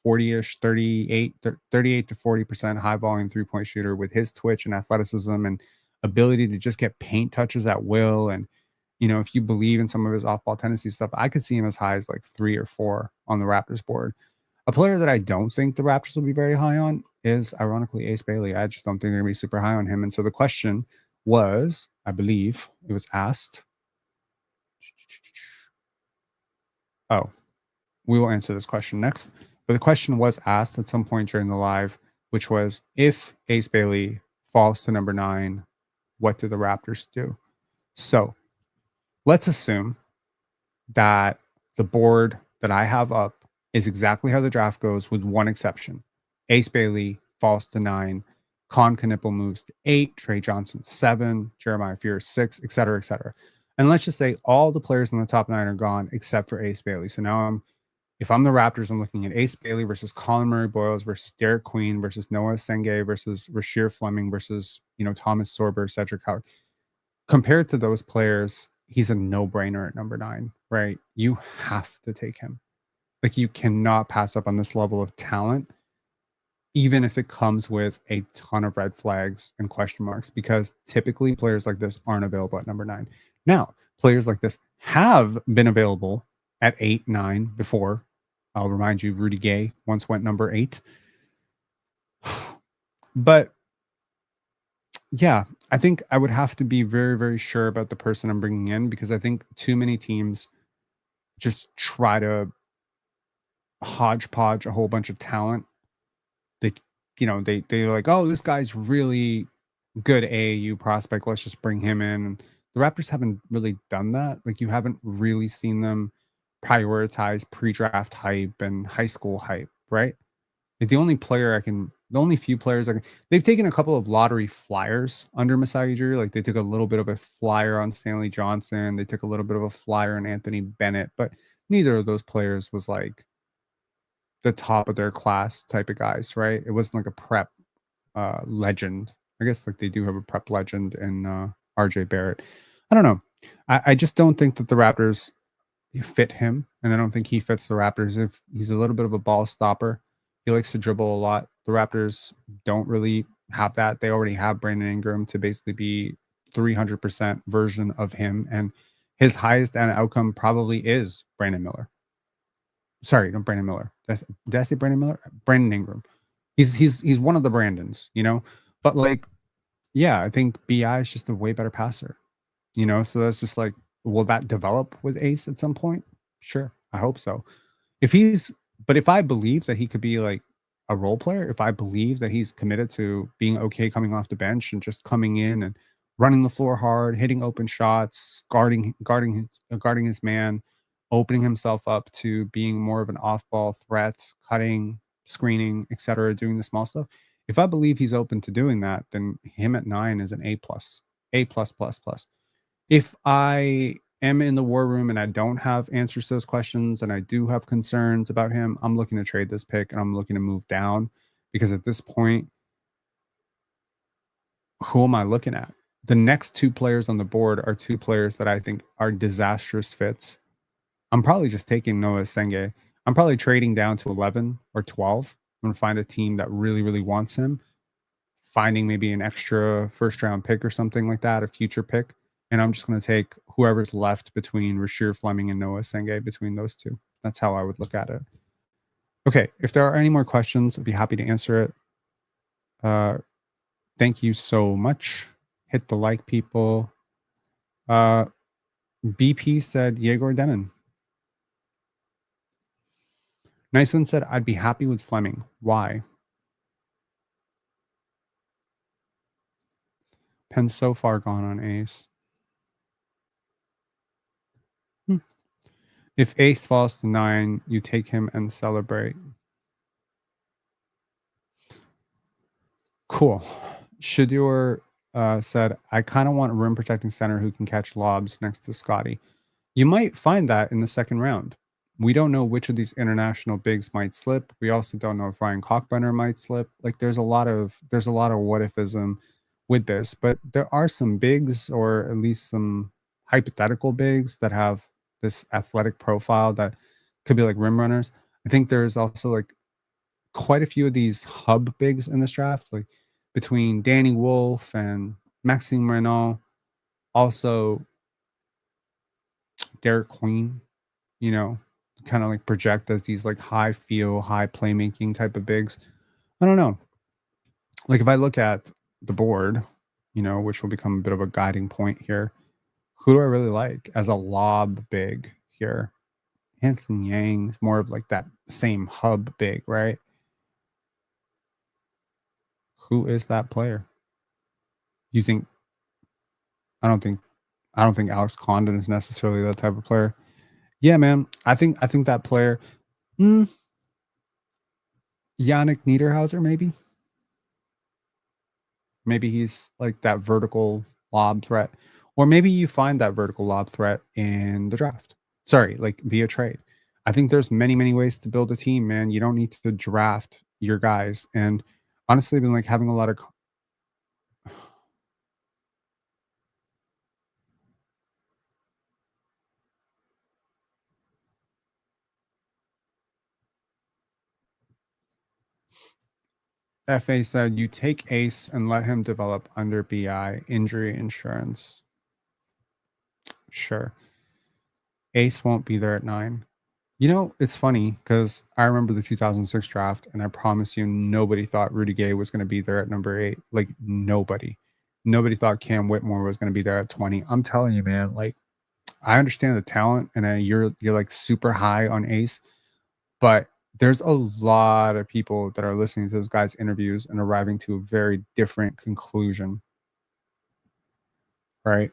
Speaker 1: 40-ish, 38 to 40% high volume 3-point shooter with his twitch and athleticism and ability to just get paint touches at will, and if you believe in some of his off-ball tendency stuff, I could see him as high as like 3 or 4 on the Raptors board. A player that I don't think the Raptors will be very high on is, ironically, Ace Bailey. I just don't think they're going to be super high on him. And so the question was, I believe it was asked. Oh, we will answer this question next. But the question was asked at some point during the live, which was, if Ace Bailey falls to number 9, what do the Raptors do? So let's assume that the board that I have up is exactly how the draft goes, with one exception. Ace Bailey falls to 9. Con Knipple moves to 8. Trey Johnson 7. Jeremiah Fears 6, et cetera, et cetera. And let's just say all the players in the top 9 are gone except for Ace Bailey. So now if I'm the Raptors, I'm looking at Ace Bailey versus Colin Murray Boyles versus Derek Queen versus Noah Sengay versus Rasheer Fleming versus, Thomas Sorber, Cedric Howard. Compared to those players, he's a no-brainer at number 9, right? You have to take him. Like, you cannot pass up on this level of talent, even if it comes with a ton of red flags and question marks, because typically players like this aren't available at number 9. Now, players like this have been available at 8, 9 before. I'll remind you, Rudy Gay once went number 8. But yeah, I think I would have to be very, very sure about the person I'm bringing in, because I think too many teams just try to hodgepodge a whole bunch of talent. They, they're like, oh, this guy's really good AAU prospect. Let's just bring him in. And the Raptors haven't really done that. Like, you haven't really seen them prioritize pre-draft hype and high school hype, right? Like, the only few players they've taken a couple of lottery flyers under Masai Ujiri. Like, they took a little bit of a flyer on Stanley Johnson. They took a little bit of a flyer on Anthony Bennett, but neither of those players was like the top of their class type of guys, right? It wasn't like a prep legend. I guess like they do have a prep legend in RJ Barrett. I don't know. I just don't think that the Raptors fit him, and I don't think he fits the Raptors. If he's a little bit of a ball stopper, he likes to dribble a lot. The Raptors don't really have that. They already have Brandon Ingram to basically be 300% version of him, and his highest outcome probably is Brandon Miller. Sorry, not Brandon Miller. Did I say Brandon Miller? Brandon Ingram. He's one of the Brandons, But like, yeah, I think BI is just a way better passer, So that's just like, will that develop with Ace at some point? Sure, I hope so. If he's, but if I believe that he could be like a role player, if I believe that he's committed to being okay coming off the bench and just coming in and running the floor hard, hitting open shots, guarding his man, opening himself up to being more of an off-ball threat, cutting, screening, etc., doing the small stuff. If I believe he's open to doing that, then him at 9 is an A plus, A plus plus plus. If I am in the war room and I don't have answers to those questions and I do have concerns about him, I'm looking to trade this pick and I'm looking to move down, because at this point, who am I looking at? The next 2 players on the board are 2 players that I think are disastrous fits. I'm probably just taking Noah Senge. I'm probably trading down to 11 or 12. I'm going to find a team that really, really wants him, finding maybe an extra first round pick or something like that, a future pick. And I'm just going to take whoever's left between Rasheer Fleming and Noah Senge, between those 2. That's how I would look at it. Okay, if there are any more questions, I'd be happy to answer it. Thank you so much. Hit the like, people. BP said Yegor Denon. Nice one said, I'd be happy with Fleming. Why? Penn's so far gone on Ace. If Ace falls to 9, you take him and celebrate. Cool. Shadur said, I kind of want a rim protecting center who can catch lobs next to Scotty. You might find that in the second round. We don't know which of these international bigs might slip. We also don't know if Ryan Kalkbrenner might slip. Like, there's a lot of what ifism with this, but there are some bigs, or at least some hypothetical bigs, that have this athletic profile that could be like rim runners. I think there's also like quite a few of these hub bigs in this draft, like between Danny Wolf and Maxime Renault, also Derek Queen, kind of like project as these like high feel, high playmaking type of bigs. I don't know. Like, if I look at the board, which will become a bit of a guiding point here, who do I really like as a lob big here? Hanson Yang is more of like that same hub big, right? Who is that player? You think? I don't think Alex Condon is necessarily that type of player. Yeah, man. I think that player, Yannick Niederhauser, maybe. Maybe he's like that vertical lob threat. Or maybe you find that vertical lob threat in the draft. Sorry, like via trade. I think there's many, many ways to build a team, man. You don't need to draft your guys. And honestly, I've been like having a lot of FA said you take Ace and let him develop under BI injury insurance. Sure. Ace won't be there at 9. You know, it's funny because I remember the 2006 draft, and I promise you, nobody thought Rudy Gay was going to be there at number 8. Like, nobody. Nobody thought Cam Whitmore was going to be there at 20. I'm telling you, man, like, I understand the talent, and you're like super high on Ace, but there's a lot of people that are listening to this guy's interviews and arriving to a very different conclusion, right?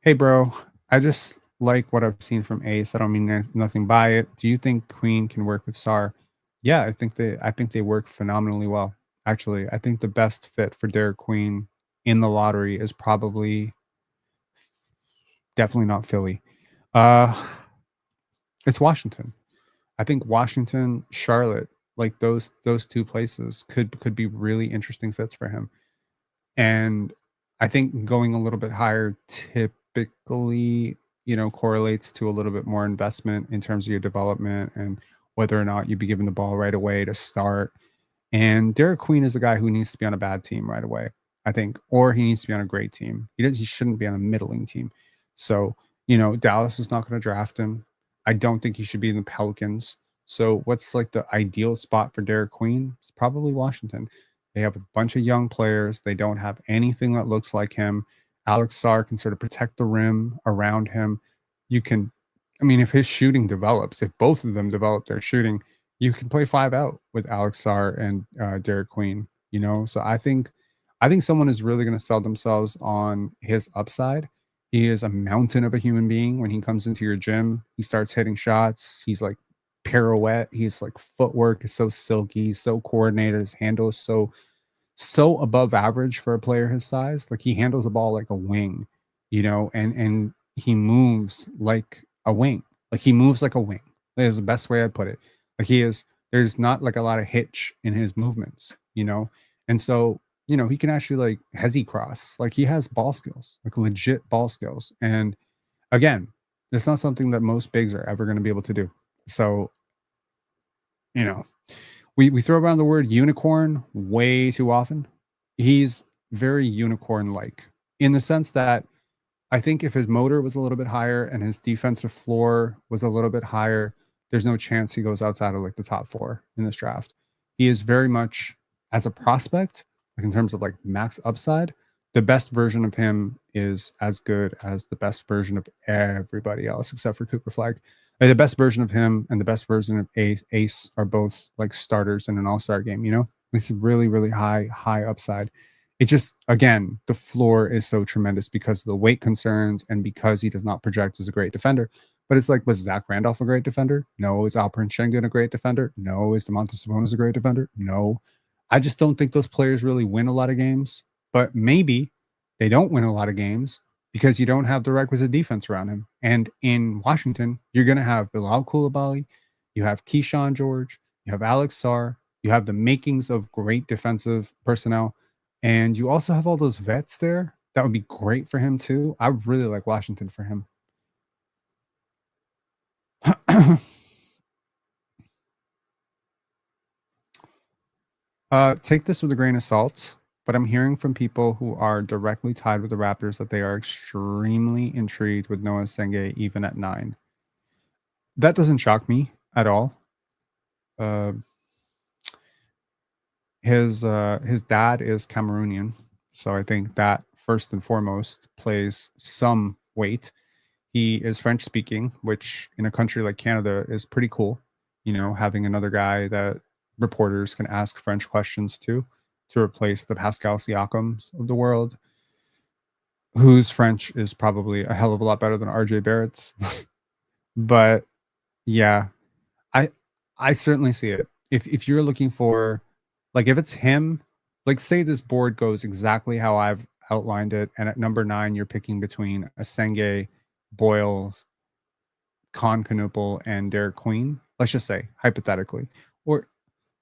Speaker 1: Hey, bro, I just like what I've seen from Ace. I don't mean nothing by it. Do you think Queen can work with Sar? Yeah, I think they work phenomenally well. Actually, I think the best fit for Derek Queen in the lottery is probably definitely not Philly. Uh it's Washington. I think Washington, Charlotte, like those two places could be really interesting fits for him. And I think going a little bit higher typically, correlates to a little bit more investment in terms of your development and whether or not you'd be given the ball right away to start. And Derek Queen is a guy who needs to be on a bad team right away, I think, or he needs to be on a great team. He shouldn't be on a middling team. So, Dallas is not going to draft him. I don't think he should be in the Pelicans. So, what's like the ideal spot for Derek Queen? It's probably Washington. They have a bunch of young players. They don't have anything that looks like him. Alex Sarr can sort of protect the rim around him. You can, I mean, if his shooting develops, if both of them develop their shooting, you can play 5 out with Alex Sarr and Derek Queen. So I think someone is really going to sell themselves on his upside. He is a mountain of a human being. When he comes into your gym, he starts hitting shots. He's like pirouette. He's like footwork is so silky, so coordinated. His handle is so above average for a player his size. Like he handles the ball like a wing, and he moves like a wing. Like he moves like a wing. That is the best way I'd put it. Like there's not like a lot of hitch in his movements, and so he can actually like hezzy cross. Like he has ball skills, like legit ball skills. And again, it's not something that most bigs are ever going to be able to do. So you know, we throw around the word unicorn way too often. He's very unicorn like in the sense that I think if his motor was a little bit higher and his defensive floor was a little bit higher, there's no chance he goes outside of like the top 4 in this draft. He is very much as a prospect, like in terms of like max upside, the best version of him is as good as the best version of everybody else except for Cooper Flag. Like, the best version of him and the best version of Ace are both like starters in an all-star game, It's really, really high upside. It just, again, the floor is so tremendous because of the weight concerns and because he does not project as a great defender. But it's like, was Zach Randolph a great defender? No. Is Alperen Sengun a great defender? No. Is DeMontis Sabonis a great defender? No. I just don't think those players really win a lot of games. But maybe they don't win a lot of games because you don't have the requisite defense around him. And in Washington, you're going to have Bilal Coulibaly, you have Keyshawn George, you have Alex Sarr, you have the makings of great defensive personnel, and you also have all those vets there. That would be great for him too. I really like Washington for him. Take this with a grain of salt, but I'm hearing from people who are directly tied with the Raptors that they are extremely intrigued with Noah Senge even at 9. That doesn't shock me at all. Uh, his dad is Cameroonian, so I think that first and foremost plays some weight. He is French speaking, which in a country like Canada is pretty cool. Having another guy that reporters can ask French questions to replace the Pascal Siakams of the world, whose French is probably a hell of a lot better than RJ Barrett's. But yeah, I I certainly see it. If you're looking for Like if it's him, like say this board goes exactly how I've outlined it, and at number 9 you're picking between a Senge, Boyle, Concanoople, and Derek Queen. Let's just say hypothetically, or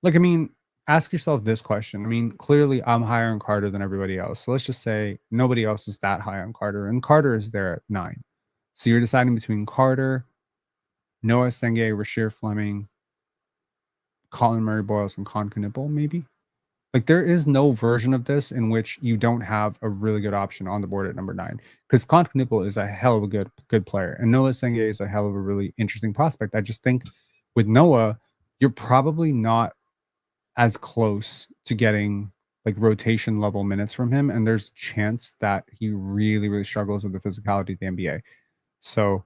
Speaker 1: like I mean, ask yourself this question. I mean, clearly I'm higher on Carter than everybody else. So let's just say nobody else is that high on Carter, and Carter is there at 9. So you're deciding between Carter, Noah Senge, Rasheer Fleming, Colin Murray Boyles, and Concanoople, maybe. Like there is no version of this in which you don't have a really good option on the board at number 9. Because Concanoople is a hell of a good player, and Noah Senge is a hell of a really interesting prospect. I just think with Noah, you're probably not as close to getting like rotation level minutes from him, and there's a chance that he really, really struggles with the physicality of the NBA. So,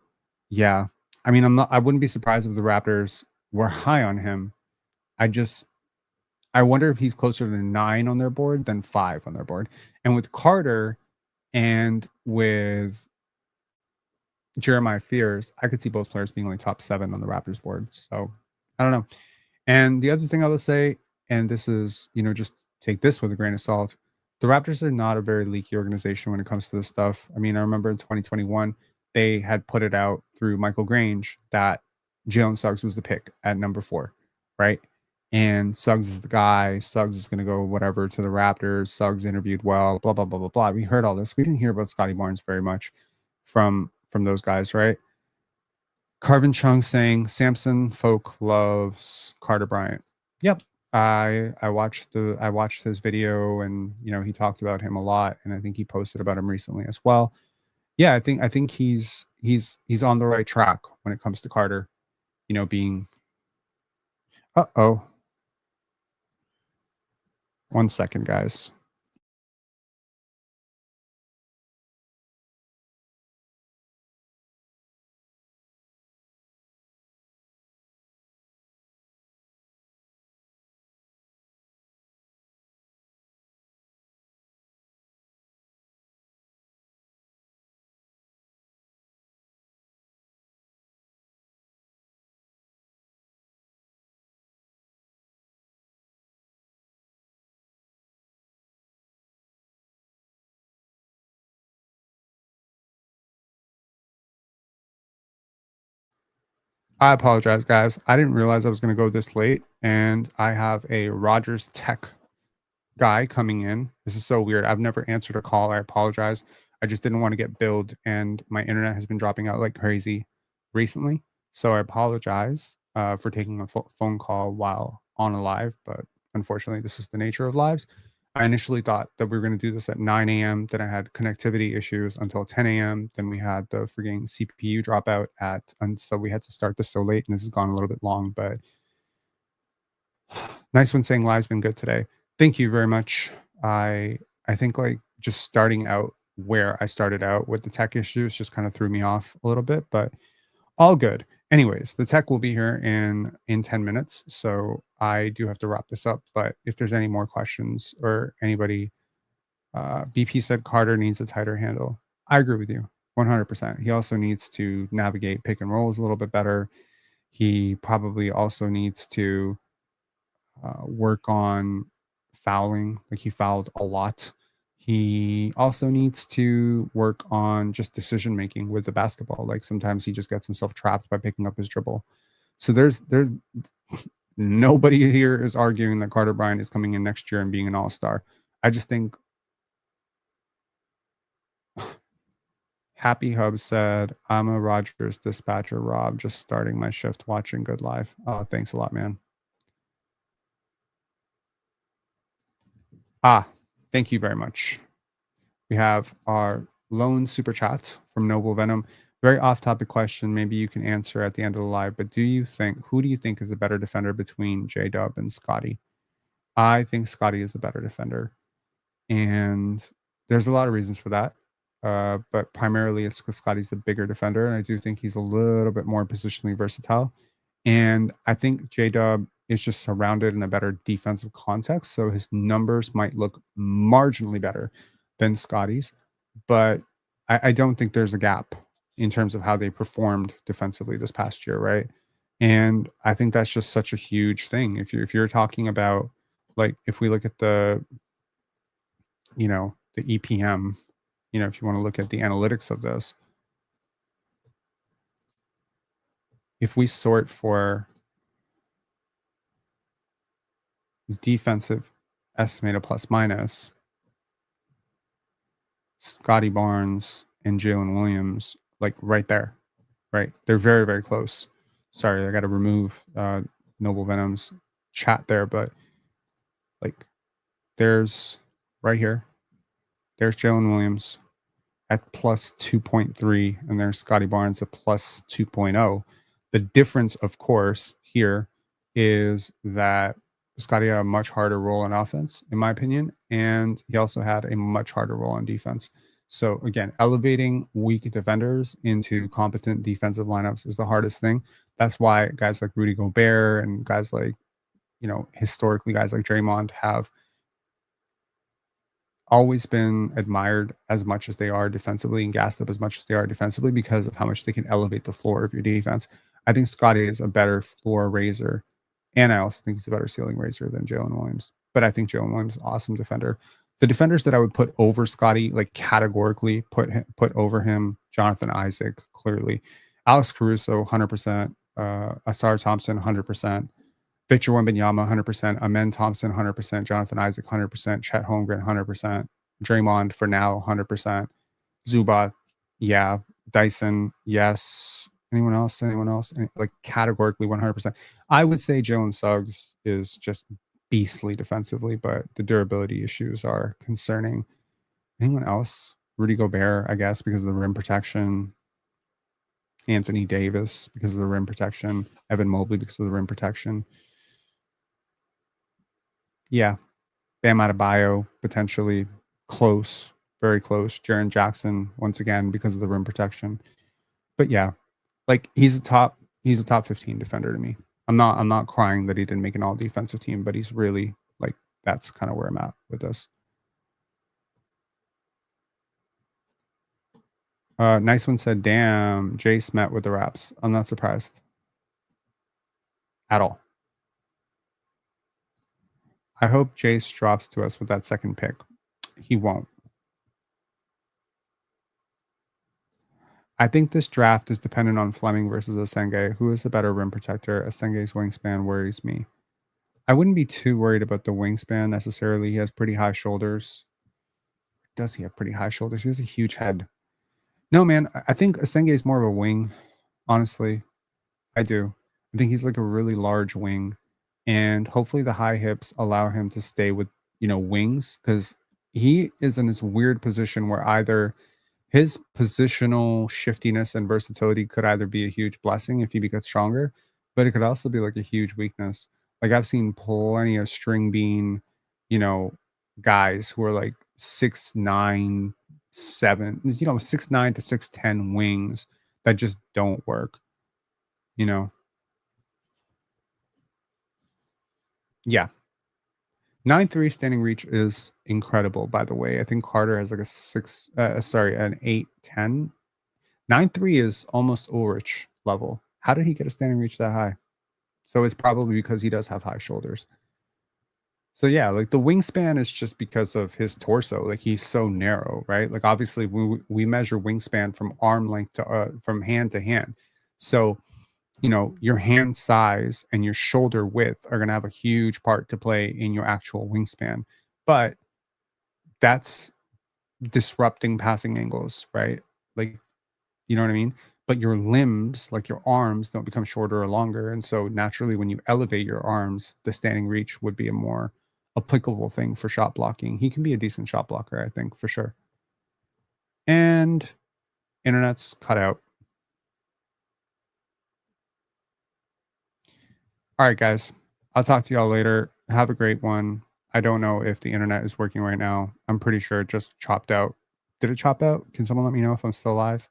Speaker 1: yeah, I mean, I wouldn't be surprised if the Raptors were high on him. I just I wonder if he's closer to 9 on their board than 5 on their board. And with Carter and with Jeremiah Fears, I could see both players being like top 7 on the Raptors board. So I don't know. And the other thing I would say, and this is, just take this with a grain of salt. The Raptors are not a very leaky organization when it comes to this stuff. I mean, I remember in 2021, they had put it out through Michael Grange that Jalen Suggs was the pick at number 4, right? And Suggs is the guy. Suggs is going to go whatever to the Raptors. Suggs interviewed well, blah, blah, blah, blah, blah. We heard all this. We didn't hear about Scotty Barnes very much from those guys, right? Carvin Chung saying Samson Folk loves Carter Bryant. Yep. I watched his video, and he talked about him a lot, and I think he posted about him recently as well. Yeah, I think he's on the right track when it comes to Carter, being uh-oh. 1 second, guys. I apologize, guys. I didn't realize I was going to go this late, and I have a Rogers Tech guy coming in. This is so weird. I've never answered a call. I apologize. I just didn't want to get billed, and my internet has been dropping out like crazy recently. So I apologize for taking a phone call while on a live, but unfortunately, this is the nature of lives. I initially thought that we were going to do this at 9 a.m. Then I had connectivity issues until 10 a.m. Then we had the freaking CPU dropout and so we had to start this so late, and this has gone a little bit long, but nice one saying live's been good today. Thank you very much. I think like just starting out where I started out with the tech issues just kind of threw me off a little bit, but all good. Anyways, the tech will be here in 10 minutes, so I do have to wrap this up. But if there's any more questions or anybody, BP said Carter needs a tighter handle. I agree with you 100%. He also needs to navigate pick and rolls a little bit better. He probably also needs to work on fouling. Like he fouled a lot. He also needs to work on just decision making with the basketball. Like sometimes he just gets himself trapped by picking up his dribble. So there's nobody here is arguing that Carter Bryant is coming in next year and being an all-star. I just think Happy Hub said, I'm a Rogers dispatcher, Rob, just starting my shift watching Good Live. Oh, thanks a lot, man. Thank you very much. We have our lone super chat from Noble Venom. Very off-topic question. Maybe you can answer at the end of the live. But who do you think is a better defender between J Dub and Scotty? I think Scotty is a better defender, and there's a lot of reasons for that. But primarily it's because Scotty's the bigger defender, and I do think he's a little bit more positionally versatile. And I think J Dub is just surrounded in a better defensive context, so his numbers might look marginally better than Scotty's, but I don't think there's a gap in terms of how they performed defensively this past year, right? And I think that's just such a huge thing. If you're talking about like if we look at the, the EPM, if you want to look at the analytics of this, if we sort for defensive estimated plus minus, Scotty Barnes and Jalen Williams, like right there, right? They're very, very close. Sorry, I got to remove Noble Venom's chat there, but like there's right here, there's Jalen Williams at plus 2.3, and there's Scotty Barnes at plus 2.0. The difference, of course, here is that Scotty had a much harder role in offense, in my opinion, and he also had a much harder role in defense. So again, elevating weak defenders into competent defensive lineups is the hardest thing. That's why guys like Rudy Gobert and guys like, historically guys like Draymond have always been admired as much as they are defensively and gassed up as much as they are defensively because of how much they can elevate the floor of your defense. I think Scotty is a better floor raiser, and I also think he's a better ceiling raiser than Jalen Williams. But I think Jalen Williams is an awesome defender. The defenders that I would put over Scotty, like categorically put over him, Jonathan Isaac, clearly, Alex Caruso, 100%, Asar Thompson, 100%. Victor Wembanyama, 100%. Amen Thompson, 100%. Jonathan Isaac, 100%. Chet Holmgren, 100%. Draymond, for now, 100%. Zubac, yeah. Dyson, yes. Anyone else? Like categorically 100%. I would say Jalen Suggs is just beastly defensively, but the durability issues are concerning. Anyone else? Rudy Gobert, I guess, because of the rim protection. Anthony Davis, because of the rim protection. Evan Mobley, because of the rim protection. Yeah. Bam Adebayo, potentially close, very close. Jaren Jackson, once again, because of the rim protection. But yeah, like he's a top 15 defender to me. I'm not crying that he didn't make an all defensive team, but he's really like, that's kind of where I'm at with this. Nice one said, damn, Jace met with the Raps. I'm not surprised at all. I hope Jace drops to us with that second pick. He won't. I think this draft is dependent on Fleming versus Asenge. Who is the better rim protector? Asenge's wingspan worries me. I wouldn't be too worried about the wingspan necessarily. He has pretty high shoulders. Does he have pretty high shoulders? He has a huge head. No, man, I think Asenge is more of a wing, honestly. I do. I think he's like a really large wing. And hopefully the high hips allow him to stay with, wings, because he is in this weird position where either his positional shiftiness and versatility could either be a huge blessing if he becomes stronger, but it could also be like a huge weakness. Like I've seen plenty of string bean, you know, guys who are like 6'9", 6'9" to 6'10" wings that just don't work, you know. Yeah. 9'3" standing reach is incredible, by the way. I think Carter has like an 8'10". 9'3" is almost Ulrich level. How did he get a standing reach that high? So it's probably because he does have high shoulders. So yeah, like the wingspan is just because of his torso. Like he's so narrow, right? Like obviously we measure wingspan from arm length to from hand to hand. So, your hand size and your shoulder width are going to have a huge part to play in your actual wingspan. But that's disrupting passing angles, right? Like, you know what I mean? But your limbs, like your arms, don't become shorter or longer. And so naturally, when you elevate your arms, the standing reach would be a more applicable thing for shot blocking. He can be a decent shot blocker, I think, for sure. And internet's cut out. All right, guys. I'll talk to y'all later. Have a great one. I don't know if the internet is working right now. I'm pretty sure it just chopped out. Did it chop out? Can someone let me know if I'm still live?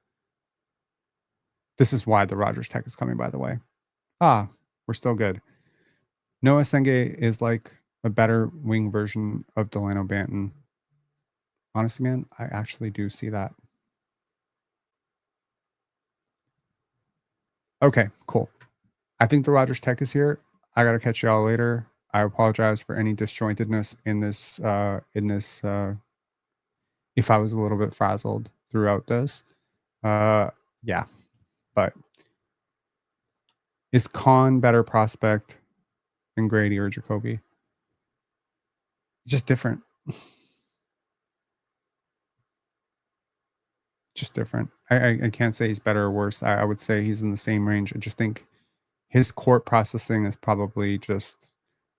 Speaker 1: This is why the Rogers Tech is coming, by the way. We're still good. Noah Senge is like a better wing version of Delano Banton. Honestly, man, I actually do see that. Okay, cool. I think the Rogers Tech is here. I got to catch y'all later. I apologize for any disjointedness in this if I was a little bit frazzled throughout this. Yeah, but is Khan better prospect than Grady or Jacoby? Just different. Just different. I can't say he's better or worse. I would say he's in the same range. I just think his court processing is probably just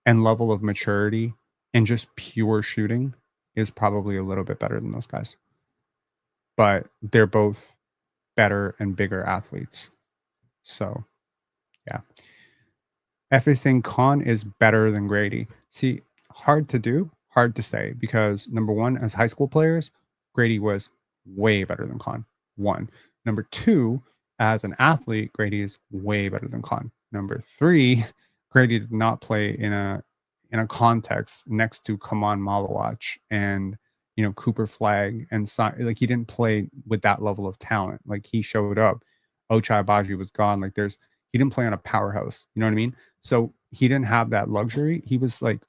Speaker 1: and level of maturity and just pure shooting is probably a little bit better than those guys. But they're both better and bigger athletes. So, yeah. FA saying Khan is better than Grady. See, hard to do, hard to say because number one, as high school players, Grady was way better than Khan. One. Number two, as an athlete, Grady is way better than Khan. Number three, Grady did not play in a context next to Khaman Maluach and Cooper Flag and like he didn't play with that level of talent. Like he showed up, Ochai Baji was gone. Like he didn't play on a powerhouse. You know what I mean? So he didn't have that luxury. He was like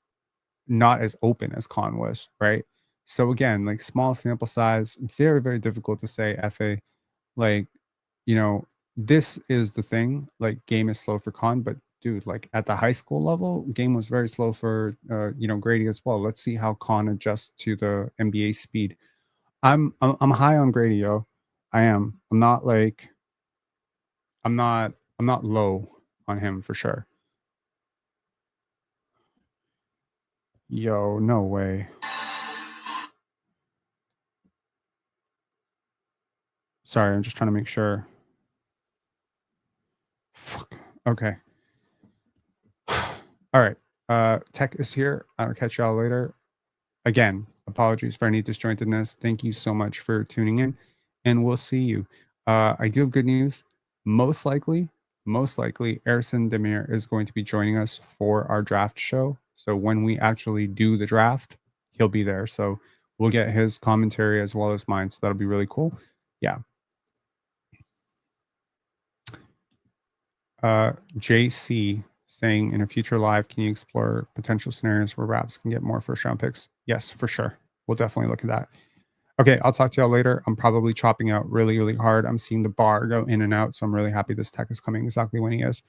Speaker 1: not as open as Khan was, right? So again, like small sample size, very, very difficult to say FA. Like, this is the thing. Like game is slow for Khan, but dude, like at the high school level, game was very slow for Grady as well. Let's see how Khan adjusts to the NBA speed. I'm high on Grady, yo. I am. I'm not low on him for sure. Yo, no way. Sorry, I'm just trying to make sure. Fuck. Okay. All right. Tech is here. I'll catch y'all later. Again, apologies for any disjointedness. Thank you so much for tuning in, and we'll see you. I do have good news. Most likely, Ersin Demir is going to be joining us for our draft show. So when we actually do the draft, he'll be there. So we'll get his commentary as well as mine. So that'll be really cool. Yeah. JC saying in a future live, can you explore potential scenarios where Raps can get more first round picks? Yes, for sure. We'll definitely look at that. Okay, I'll talk to y'all later. I'm probably chopping out really, really hard. I'm seeing the bar go in and out, so I'm really happy this tech is coming exactly when he is.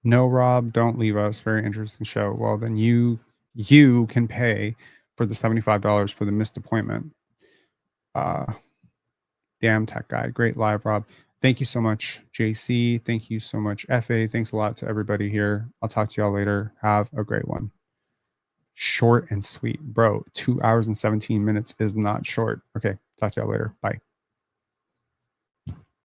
Speaker 1: No, Rob, don't leave us. Very interesting show. Well, then you can pay for the $75 for the missed appointment. Damn tech guy. Great live, Rob. Thank you so much, JC. Thank you so much, FA. Thanks a lot to everybody here. I'll talk to y'all later. Have a great one. Short and sweet. Bro, 2 hours and 17 minutes is not short. Okay, talk to y'all later. Bye.